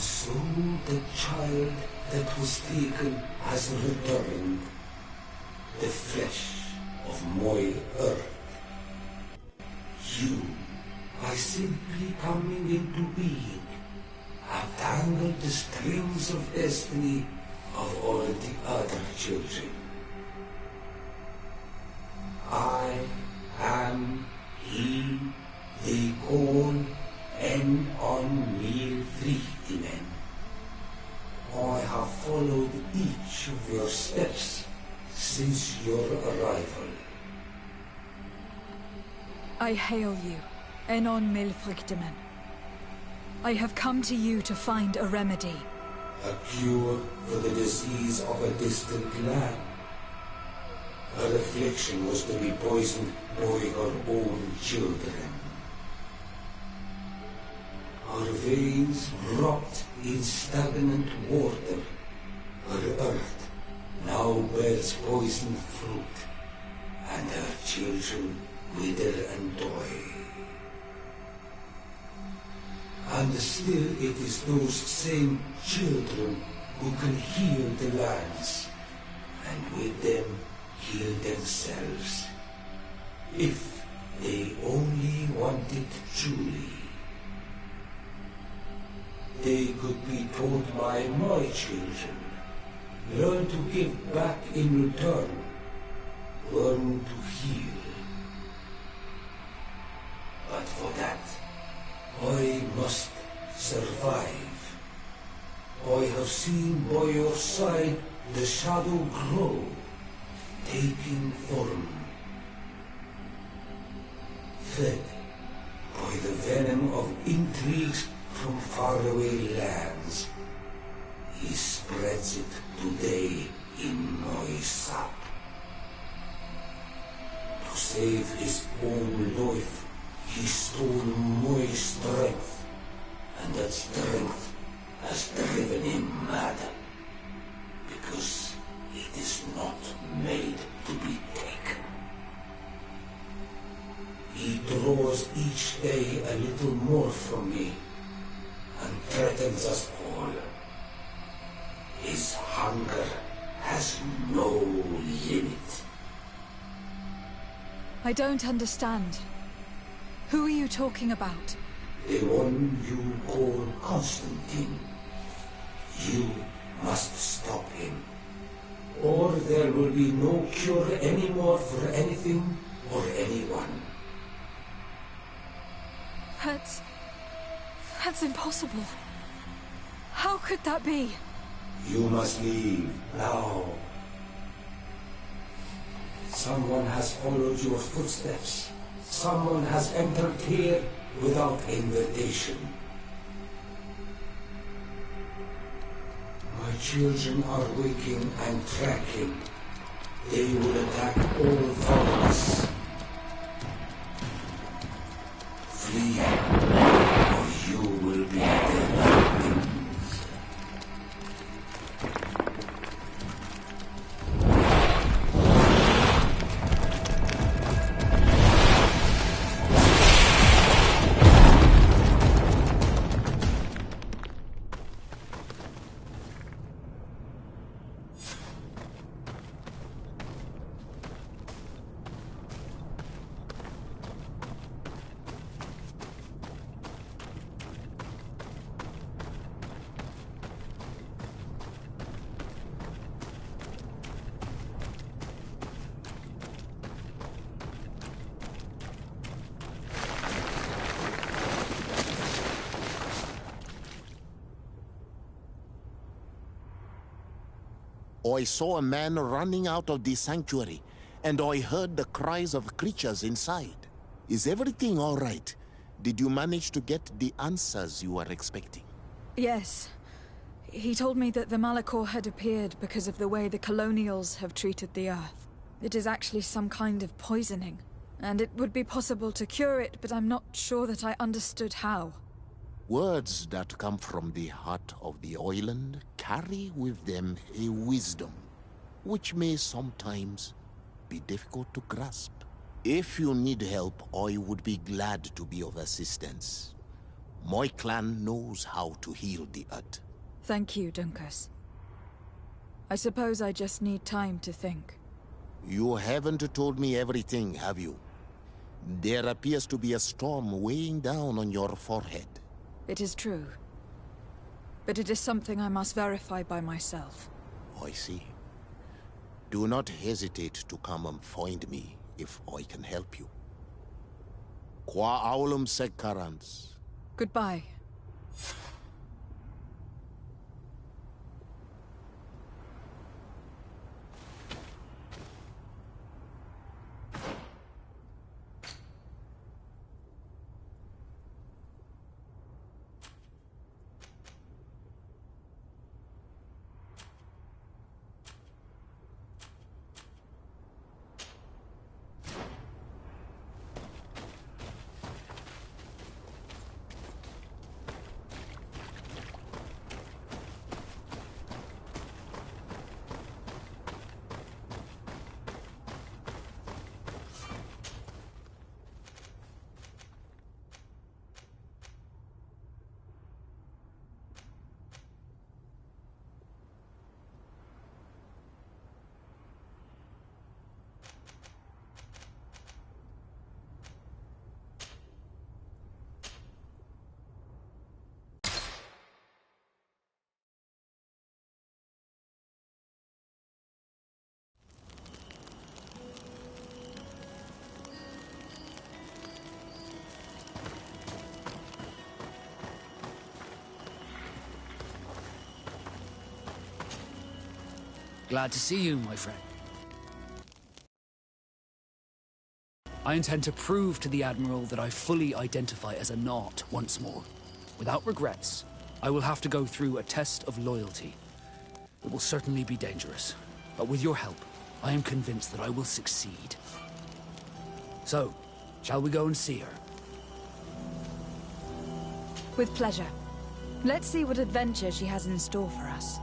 so the child that was taken has returned, the flesh of my earth. You, by simply coming into being, have tangled the strings of destiny of all the other children. I am he they call Enon Milfrichtinen. I have followed each of your steps since your arrival. I hail you, Enon Milfrichtinen. I have come to you to find a remedy. A cure for the disease of a distant land. Her affliction was to be poisoned by her own children. Her veins rot in stagnant water. Her earth now bears poisoned fruit, and her children wither and die. And still it is those same children who can heal the lands, and with them heal themselves, if they only want it truly. They could be taught by my children, learn to give back in return, learn to heal. But for that, I must survive. I have seen by your side the shadow grow, taking form. Fed by the venom of intrigues from faraway lands, he spreads it today in my sap. To save his own life, he stole my strength, and that strength has driven him mad, because it is not made to be taken. He draws each day a little more from me, and threatens us all. His hunger has no limit. I don't understand. Who are you talking about? The one you call Constantine. You must stop him, or there will be no cure anymore for anything or anyone. That's impossible. How could that be? You must leave now. Someone has followed your footsteps. Someone has entered here without invitation. My children are waking and tracking. They will attack all followers. Flee, or you will be dead. I saw a man running out of the sanctuary, and I heard the cries of creatures inside. Is everything all right? Did you manage to get the answers you were expecting? Yes. He told me that the Malachor had appeared because of the way the colonials have treated the Earth. It is actually some kind of poisoning, and it would be possible to cure it, but I'm not sure that I understood how. Words that come from the heart of the island carry with them a wisdom, which may sometimes be difficult to grasp. If you need help, I would be glad to be of assistance. My clan knows how to heal the earth. Thank you, Dunkus. I suppose I just need time to think. You haven't told me everything, have you? There appears to be a storm weighing down on your forehead. It is true. But it is something I must verify by myself. I see. Do not hesitate to come and find me if I can help you. Qua aulum secarans. Goodbye. Glad to see you, my friend. I intend to prove to the Admiral that I fully identify as a Naut once more. Without regrets, I will have to go through a test of loyalty. It will certainly be dangerous, but with your help, I am convinced that I will succeed. So, shall we go and see her? With pleasure. Let's see what adventure she has in store for us.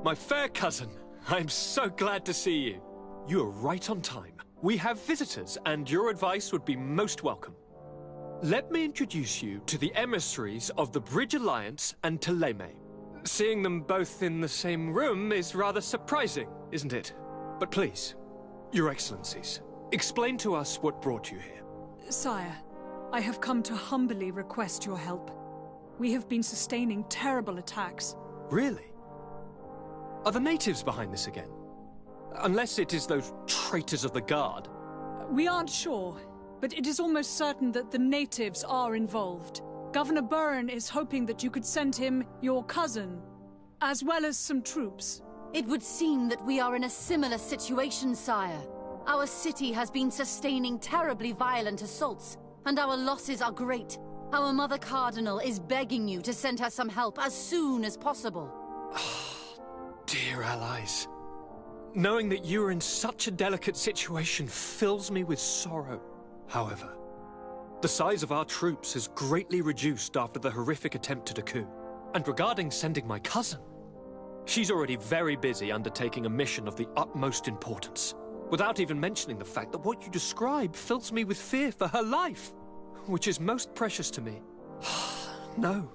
My fair cousin, I'm so glad to see you. You are right on time. We have visitors, and your advice would be most welcome. Let me introduce you to the emissaries of the Bridge Alliance and Teleme. Seeing them both in the same room is rather surprising, isn't it? But please, Your Excellencies, explain to us what brought you here. Sire, I have come to humbly request your help. We have been sustaining terrible attacks. Really? Are the natives behind this again? Unless it is those traitors of the Guard. We aren't sure, but it is almost certain that the natives are involved. Governor Byrne is hoping that you could send him your cousin, as well as some troops. It would seem that we are in a similar situation, sire. Our city has been sustaining terribly violent assaults, and our losses are great. Our Mother Cardinal is begging you to send her some help as soon as possible. Dear allies, knowing that you are in such a delicate situation fills me with sorrow. However, the size of our troops has greatly reduced after the horrific attempt at a coup. And regarding sending my cousin, she's already very busy undertaking a mission of the utmost importance, without even mentioning the fact that what you describe fills me with fear for her life, which is most precious to me. No,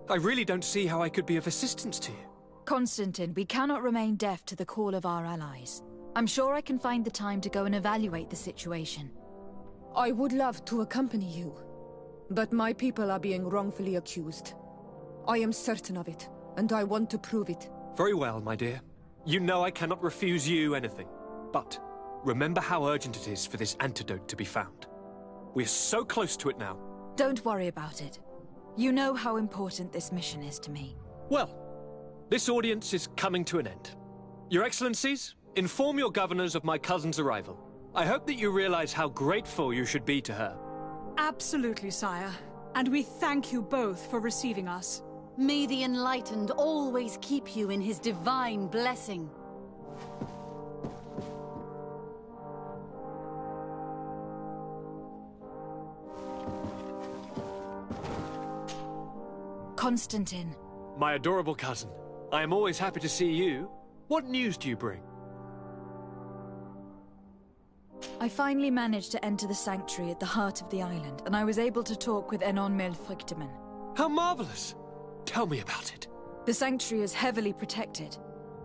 I really don't see how I could be of assistance to you. Constantine, we cannot remain deaf to the call of our allies. I'm sure I can find the time to go and evaluate the situation. I would love to accompany you, but my people are being wrongfully accused. I am certain of it, and I want to prove it. Very well, my dear. You know I cannot refuse you anything. But remember how urgent it is for this antidote to be found. We are so close to it now. Don't worry about it. You know how important this mission is to me. Well, this audience is coming to an end. Your Excellencies, inform your governors of my cousin's arrival. I hope that you realize how grateful you should be to her. Absolutely, sire. And we thank you both for receiving us. May the Enlightened always keep you in his divine blessing. Constantine. My adorable cousin, I am always happy to see you. What news do you bring? I finally managed to enter the sanctuary at the heart of the island, and I was able to talk with Enon Milfrichteman. How marvelous! Tell me about it. The sanctuary is heavily protected.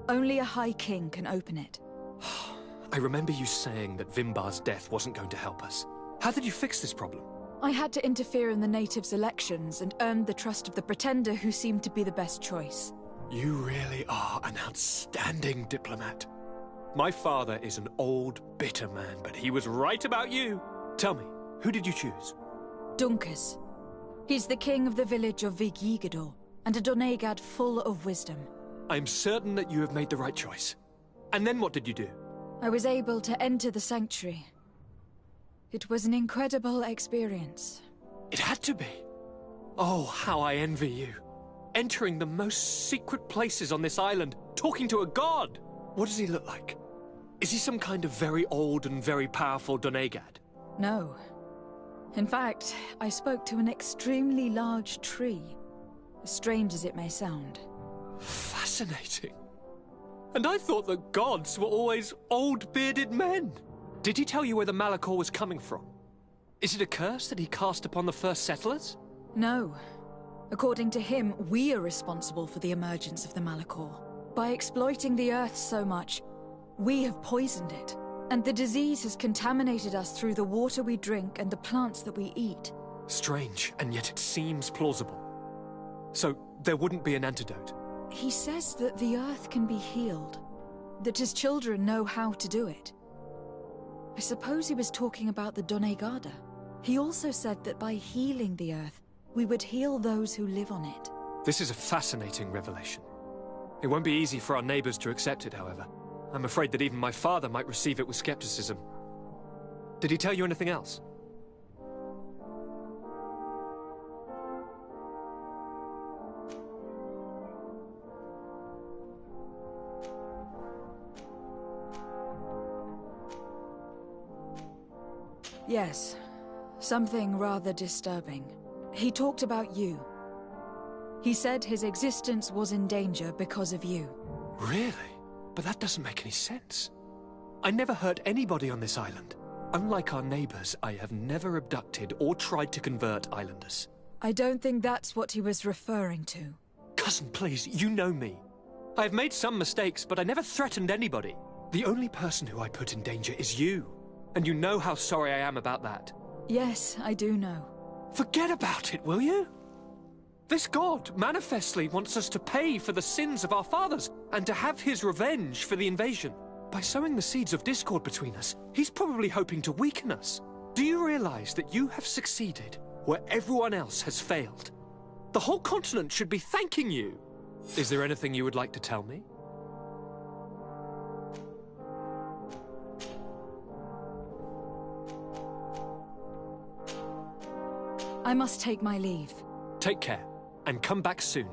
Only a High King can open it. I remember you saying that Vimbar's death wasn't going to help us. How did you fix this problem? I had to interfere in the natives' elections and earned the trust of the Pretender, who seemed to be the best choice. You really are an outstanding diplomat. My father is an old, bitter man, but he was right about you. Tell me, who did you choose? Duncus. He's the king of the village of Vigyigador, and a Donegad full of wisdom. I'm certain that you have made the right choice. And then what did you do? I was able to enter the sanctuary. It was an incredible experience. It had to be. Oh, how I envy you. Entering the most secret places on this island, talking to a god. What does he look like? Is he some kind of very old and very powerful Donegad? No. In fact, I spoke to an extremely large tree. As strange as it may sound. Fascinating. And I thought that gods were always old, bearded men. Did he tell you where the Malachor was coming from? Is it a curse that he cast upon the first settlers? No. According to him, we are responsible for the emergence of the Malachor. By exploiting the Earth so much, we have poisoned it. And the disease has contaminated us through the water we drink and the plants that we eat. Strange, and yet it seems plausible. So, there wouldn't be an antidote? He says that the Earth can be healed. That his children know how to do it. I suppose he was talking about the Donegada. He also said that by healing the Earth, we would heal those who live on it. This is a fascinating revelation. It won't be easy for our neighbors to accept it, however. I'm afraid that even my father might receive it with skepticism. Did he tell you anything else? Yes. Something rather disturbing. He talked about you. He said his existence was in danger because of you. Really? But that doesn't make any sense. I never hurt anybody on this island. Unlike our neighbors, I have never abducted or tried to convert islanders. I don't think that's what he was referring to. Cousin, please, you know me. I have made some mistakes, but I never threatened anybody. The only person who I put in danger is you. And you know how sorry I am about that. Yes, I do know. Forget about it, will you? This god manifestly wants us to pay for the sins of our fathers and to have his revenge for the invasion. By sowing the seeds of discord between us, he's probably hoping to weaken us. Do you realize that you have succeeded where everyone else has failed? The whole continent should be thanking you. Is there anything you would like to tell me? I must take my leave. Take care, and come back soon.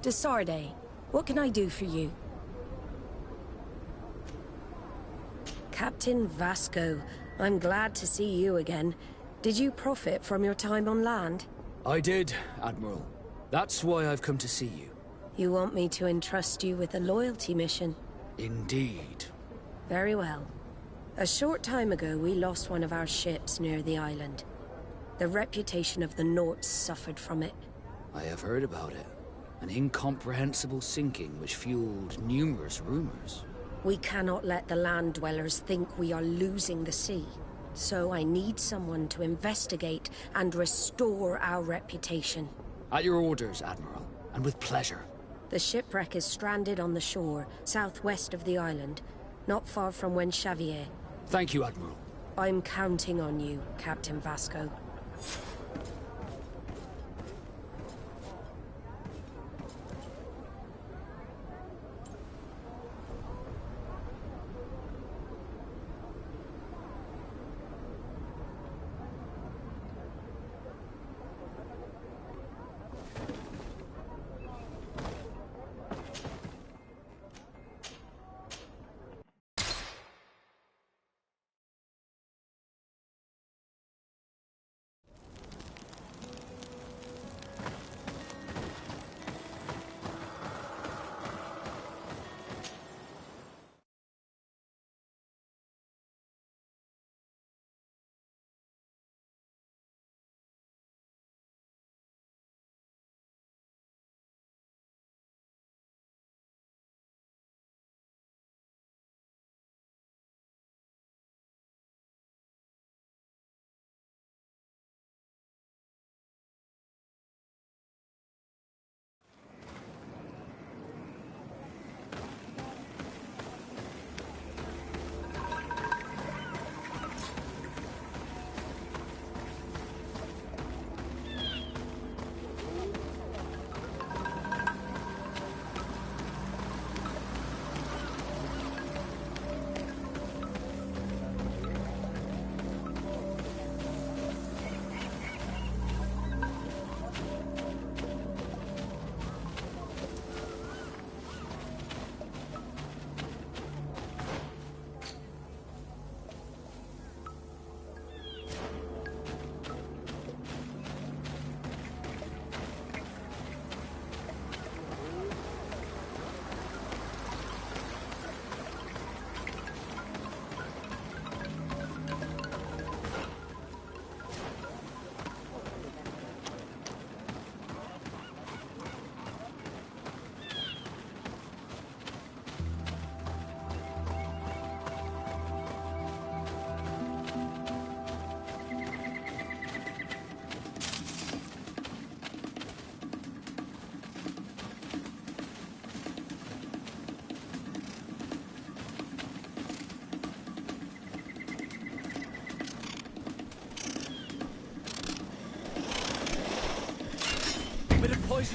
Desarde, what can I do for you? Captain Vasco, I'm glad to see you again. Did you profit from your time on land? I did, Admiral. That's why I've come to see you. You want me to entrust you with a loyalty mission? Indeed. Very well. A short time ago, we lost one of our ships near the island. The reputation of the Norts suffered from it. I have heard about it. An incomprehensible sinking which fueled numerous rumors. We cannot let the land dwellers think we are losing the sea. So I need someone to investigate and restore our reputation. At your orders, Admiral, and with pleasure. The shipwreck is stranded on the shore, southwest of the island, not far from Xavier. Thank you, Admiral. I'm counting on you, Captain Vasco.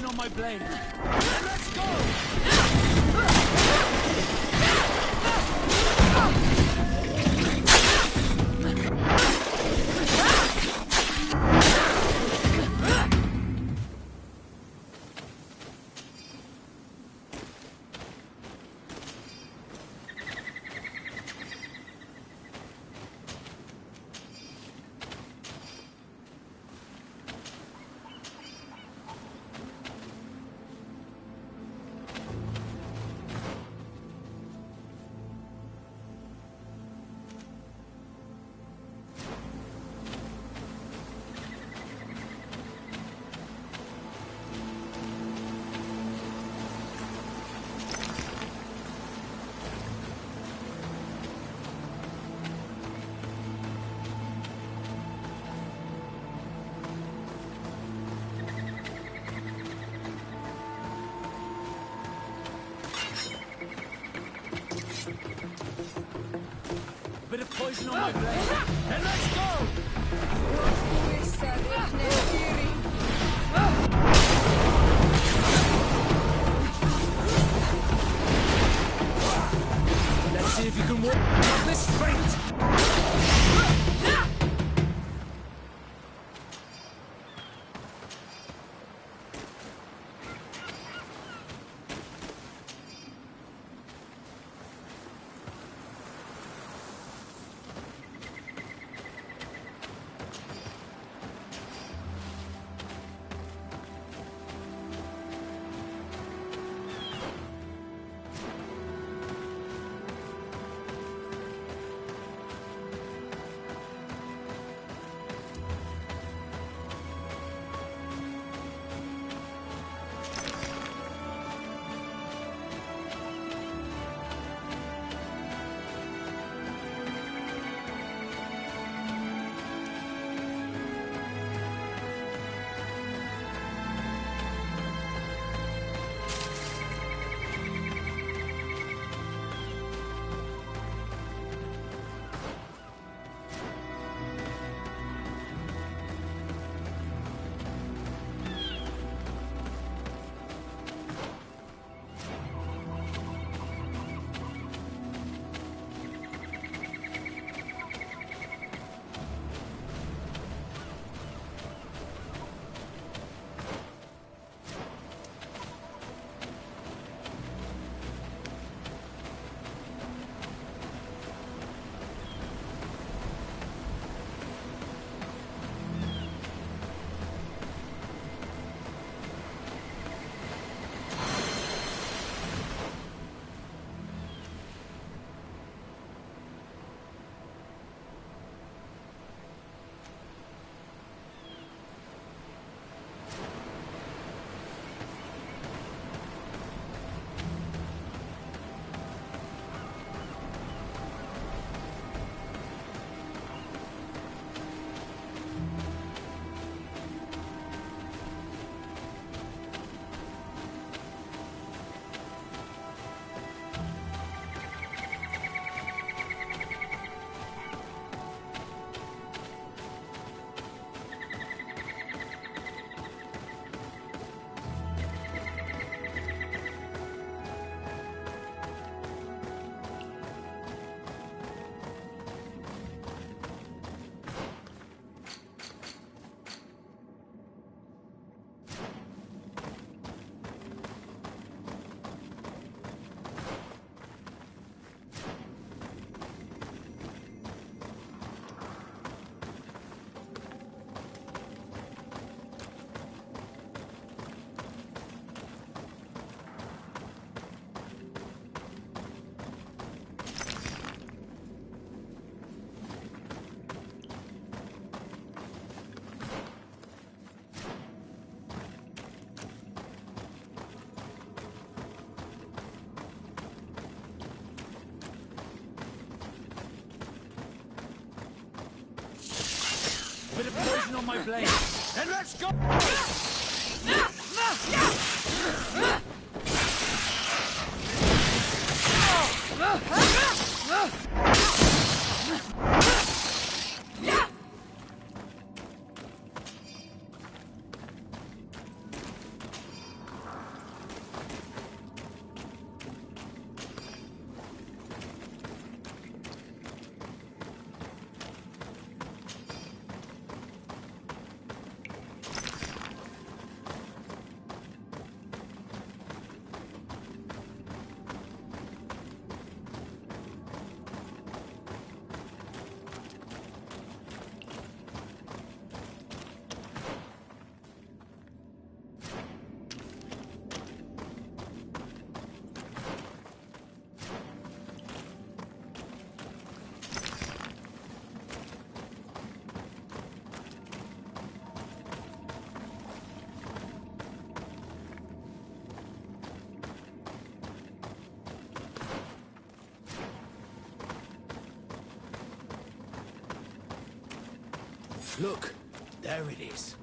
on my blade. And let's go! Bit of poison on my blade. And let's go! Let's see if you can walk this straight. Bit of poison on my blade. And let's go! Look, there it is.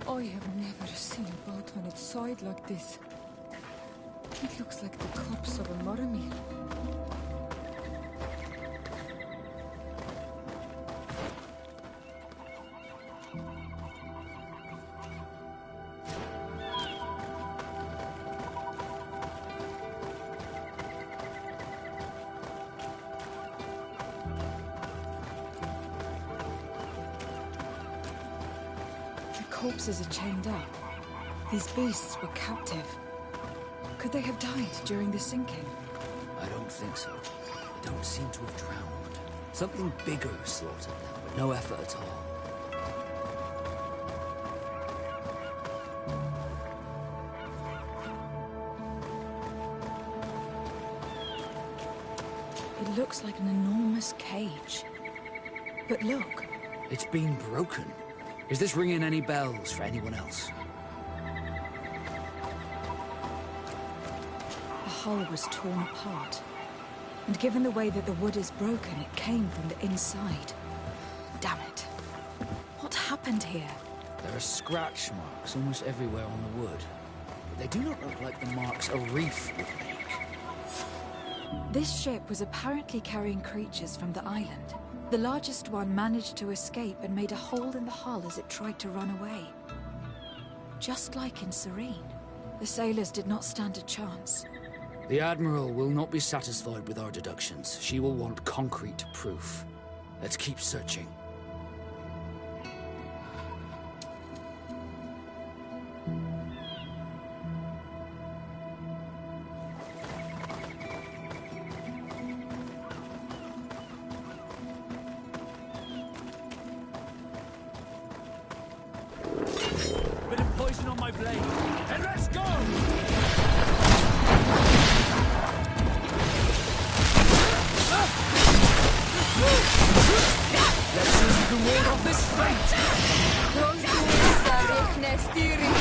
I have never seen a boat on its side like this. It looks like the corpse of a marmot. Corpses are chained up. These beasts were captive. Could they have died during the sinking? I don't think so. They don't seem to have drowned. Something bigger slaughtered them, but no effort at all. It looks like an enormous cage. But look. It's been broken. Is this ringing any bells for anyone else? The hull was torn apart. And given the way that the wood is broken, it came from the inside. Damn it. What happened here? There are scratch marks almost everywhere on the wood. But they do not look like the marks a reef would make. This ship was apparently carrying creatures from the island. The largest one managed to escape and made a hole in the hull as it tried to run away. Just like in Serene, the sailors did not stand a chance. The Admiral will not be satisfied with our deductions. She will want concrete proof. Let's keep searching. Bit of poison on my blade. And let's go! Let's see if you can ward off this fate! Those doors are Nestiri.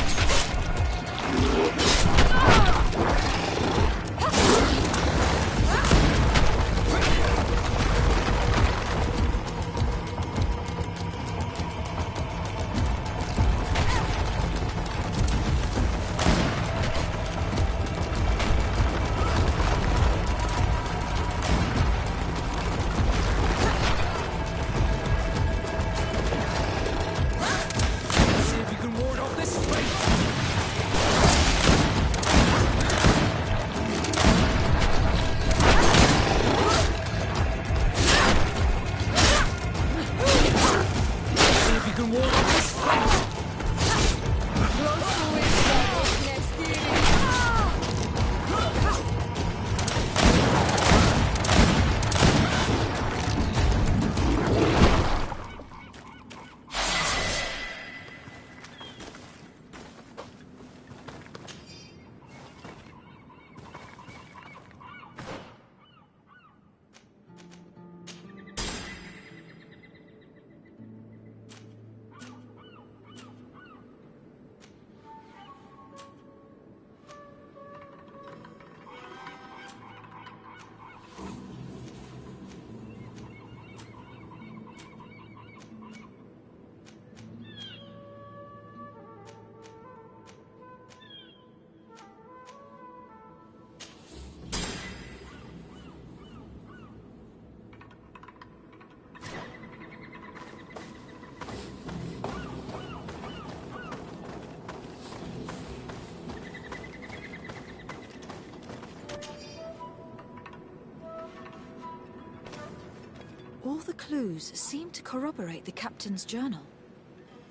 All the clues seem to corroborate the captain's journal.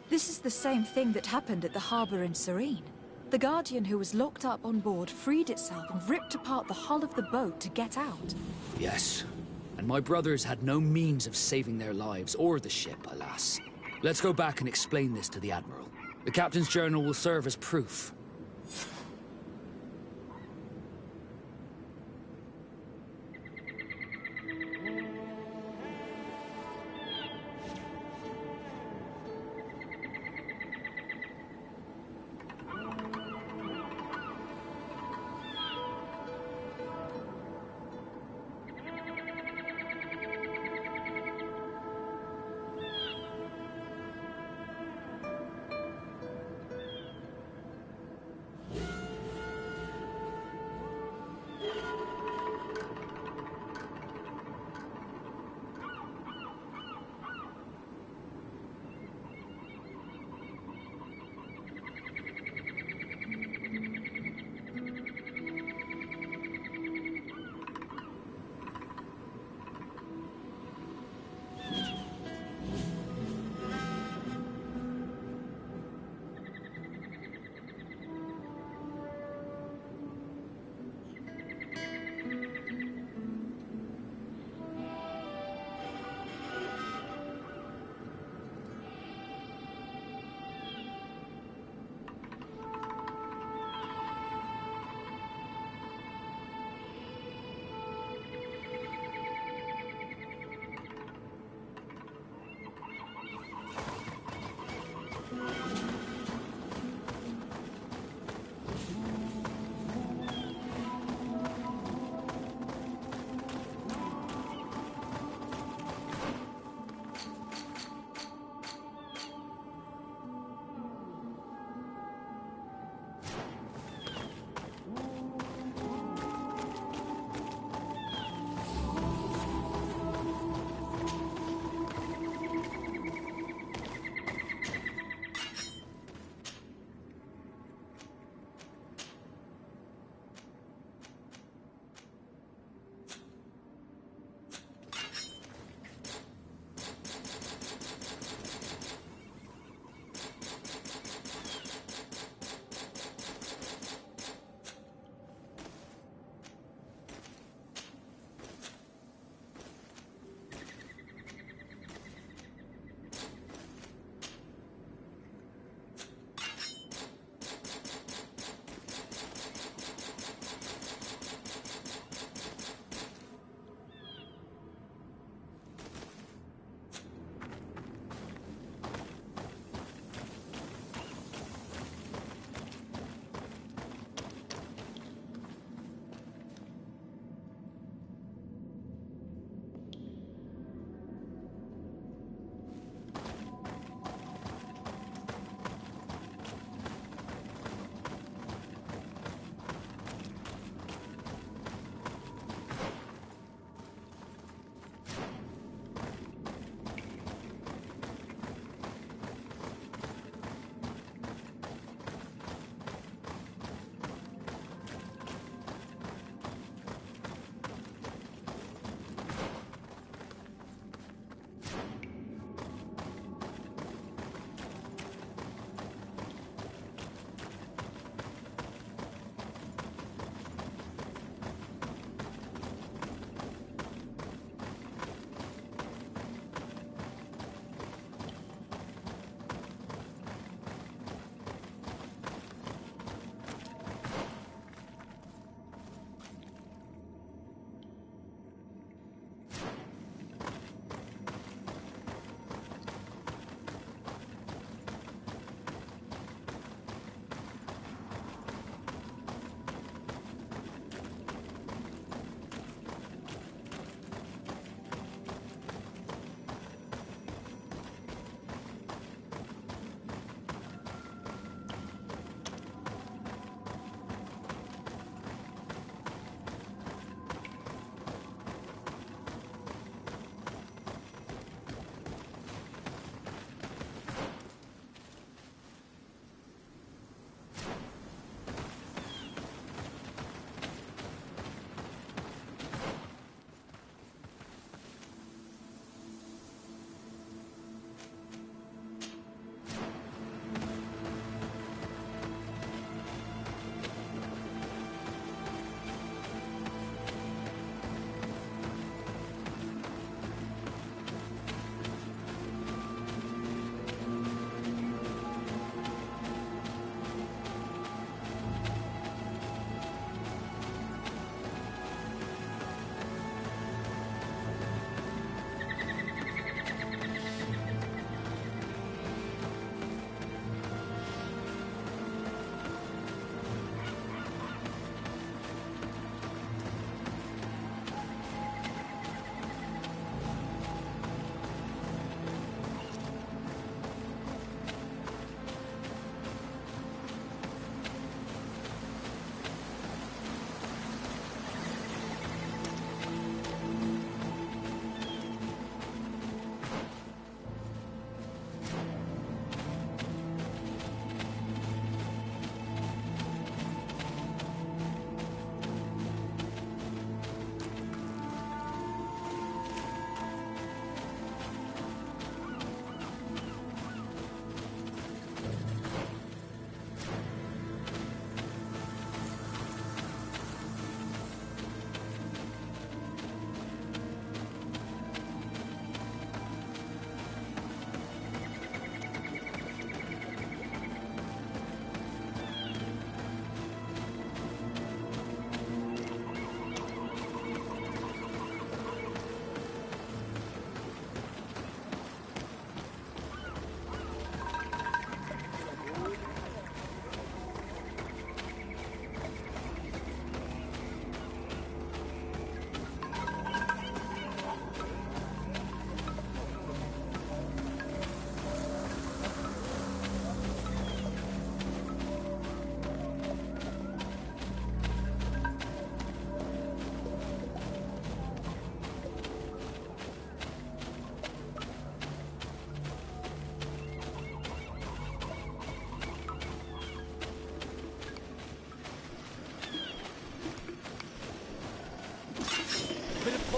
This is the same thing that happened at the harbor in Serene. The Guardian who was locked up on board freed itself and ripped apart the hull of the boat to get out. Yes. And my brothers had no means of saving their lives or the ship, alas. Let's go back and explain this to the Admiral. The captain's journal will serve as proof.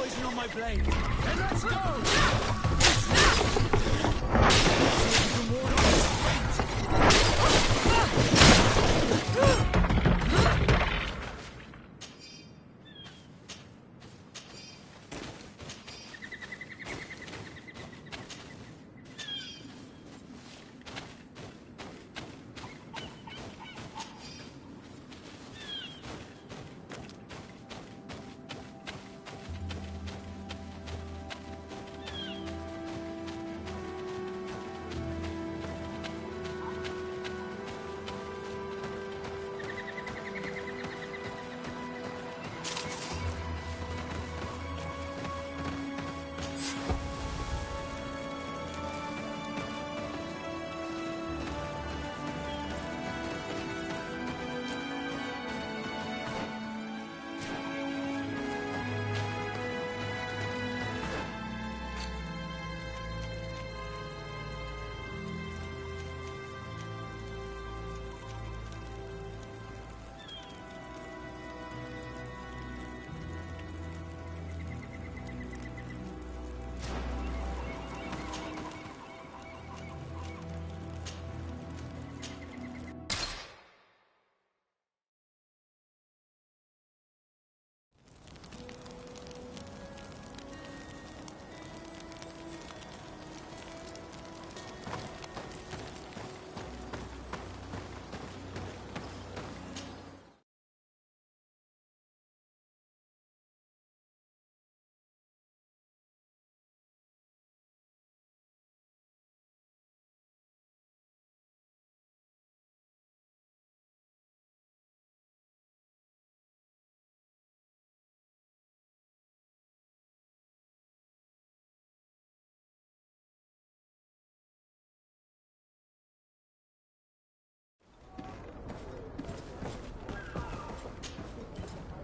poison on my blade. Then let's go!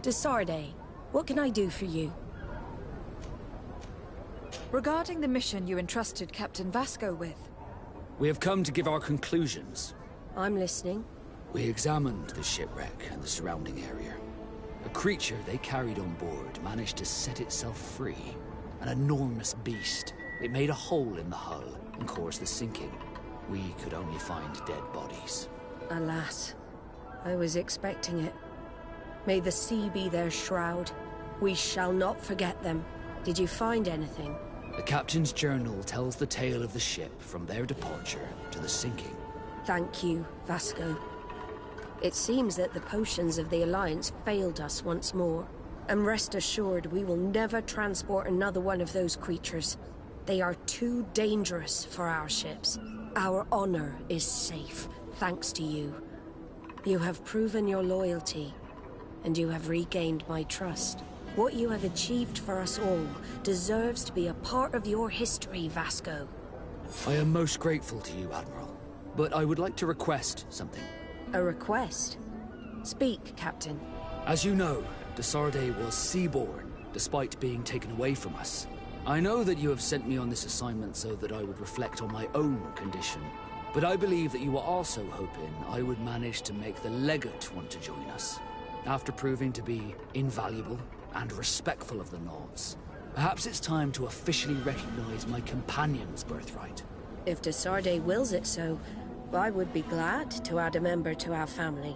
Desarde, what can I do for you? Regarding the mission you entrusted Captain Vasco with. We have come to give our conclusions. I'm listening. We examined the shipwreck and the surrounding area. A creature they carried on board managed to set itself free. An enormous beast. It made a hole in the hull and caused the sinking. We could only find dead bodies. Alas, I was expecting it. May the sea be their shroud. We shall not forget them. Did you find anything? The captain's journal tells the tale of the ship from their departure to the sinking. Thank you, Vasco. It seems that the potions of the Alliance failed us once more. And rest assured, we will never transport another one of those creatures. They are too dangerous for our ships. Our honor is safe, thanks to you. You have proven your loyalty, and you have regained my trust. What you have achieved for us all deserves to be a part of your history, Vasco. I am most grateful to you, Admiral. But I would like to request something. A request? Speak, Captain. As you know, Desarde was seaborn, despite being taken away from us. I know that you have sent me on this assignment so that I would reflect on my own condition, but I believe that you were also hoping I would manage to make the Legate want to join us. After proving to be invaluable and respectful of the Nords, perhaps it's time to officially recognize my companion's birthright. If Desarde wills it so, I would be glad to add a member to our family.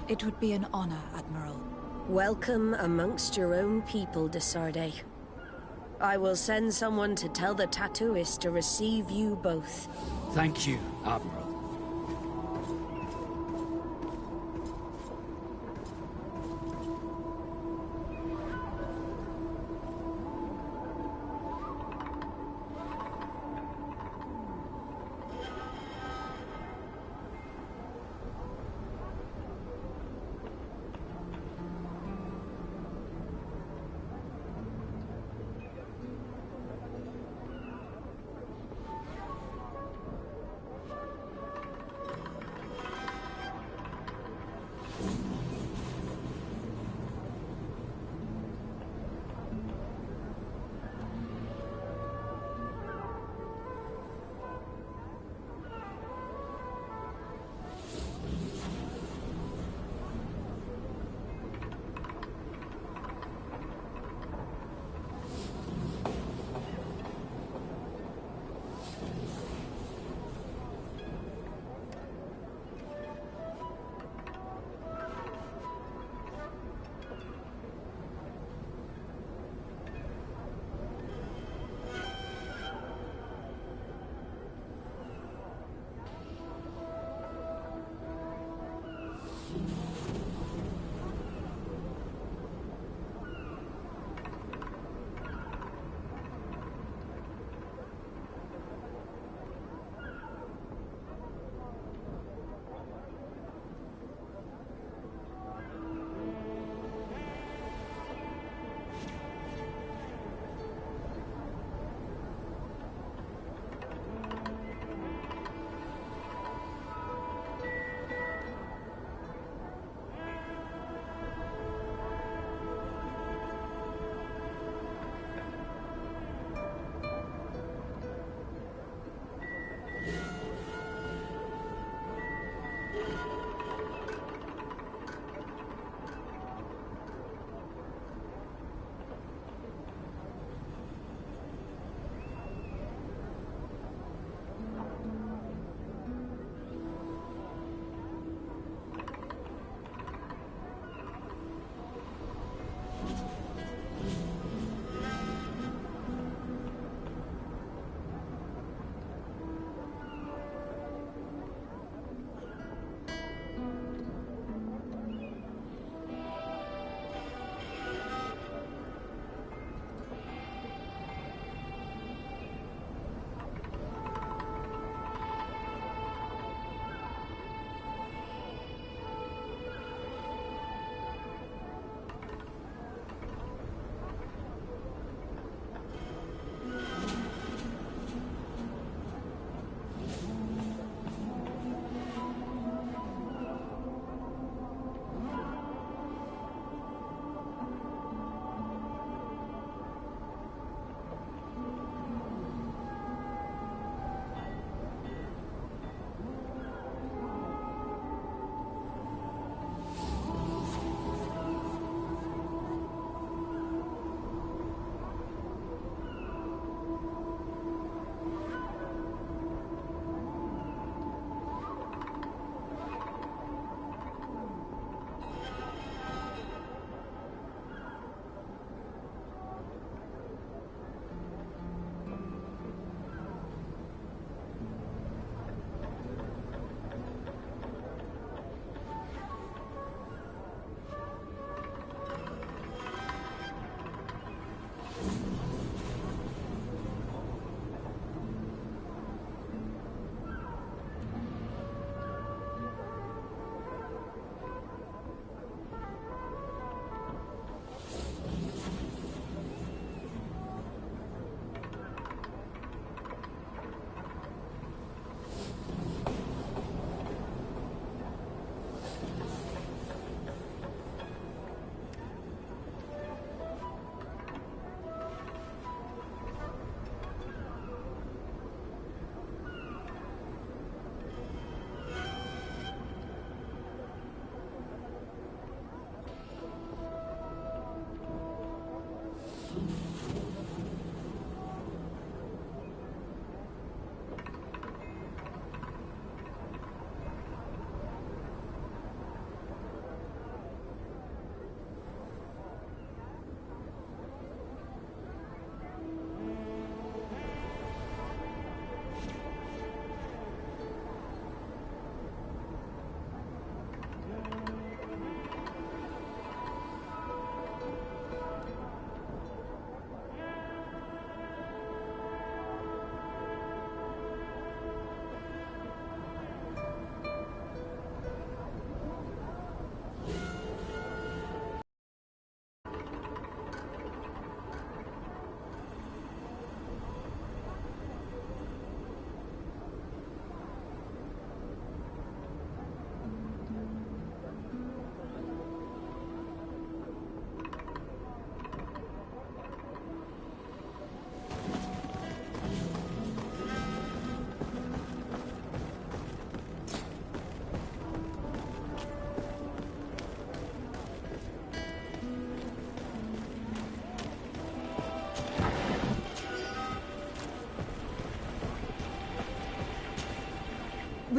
It would be an honor, Admiral. Welcome amongst your own people, Desarde. I will send someone to tell the tattooist to receive you both. Thank you, Admiral.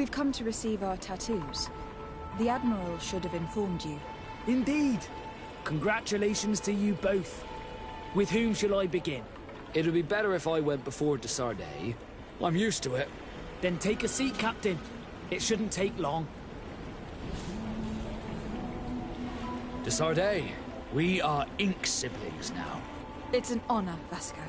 We've come to receive our tattoos. The Admiral should have informed you. Indeed. Congratulations to you both. With whom shall I begin? It'd be better if I went before de Sardet. I'm used to it. Then take a seat, Captain. It shouldn't take long. De Sardet, we are ink siblings now. It's an honor, Vasco.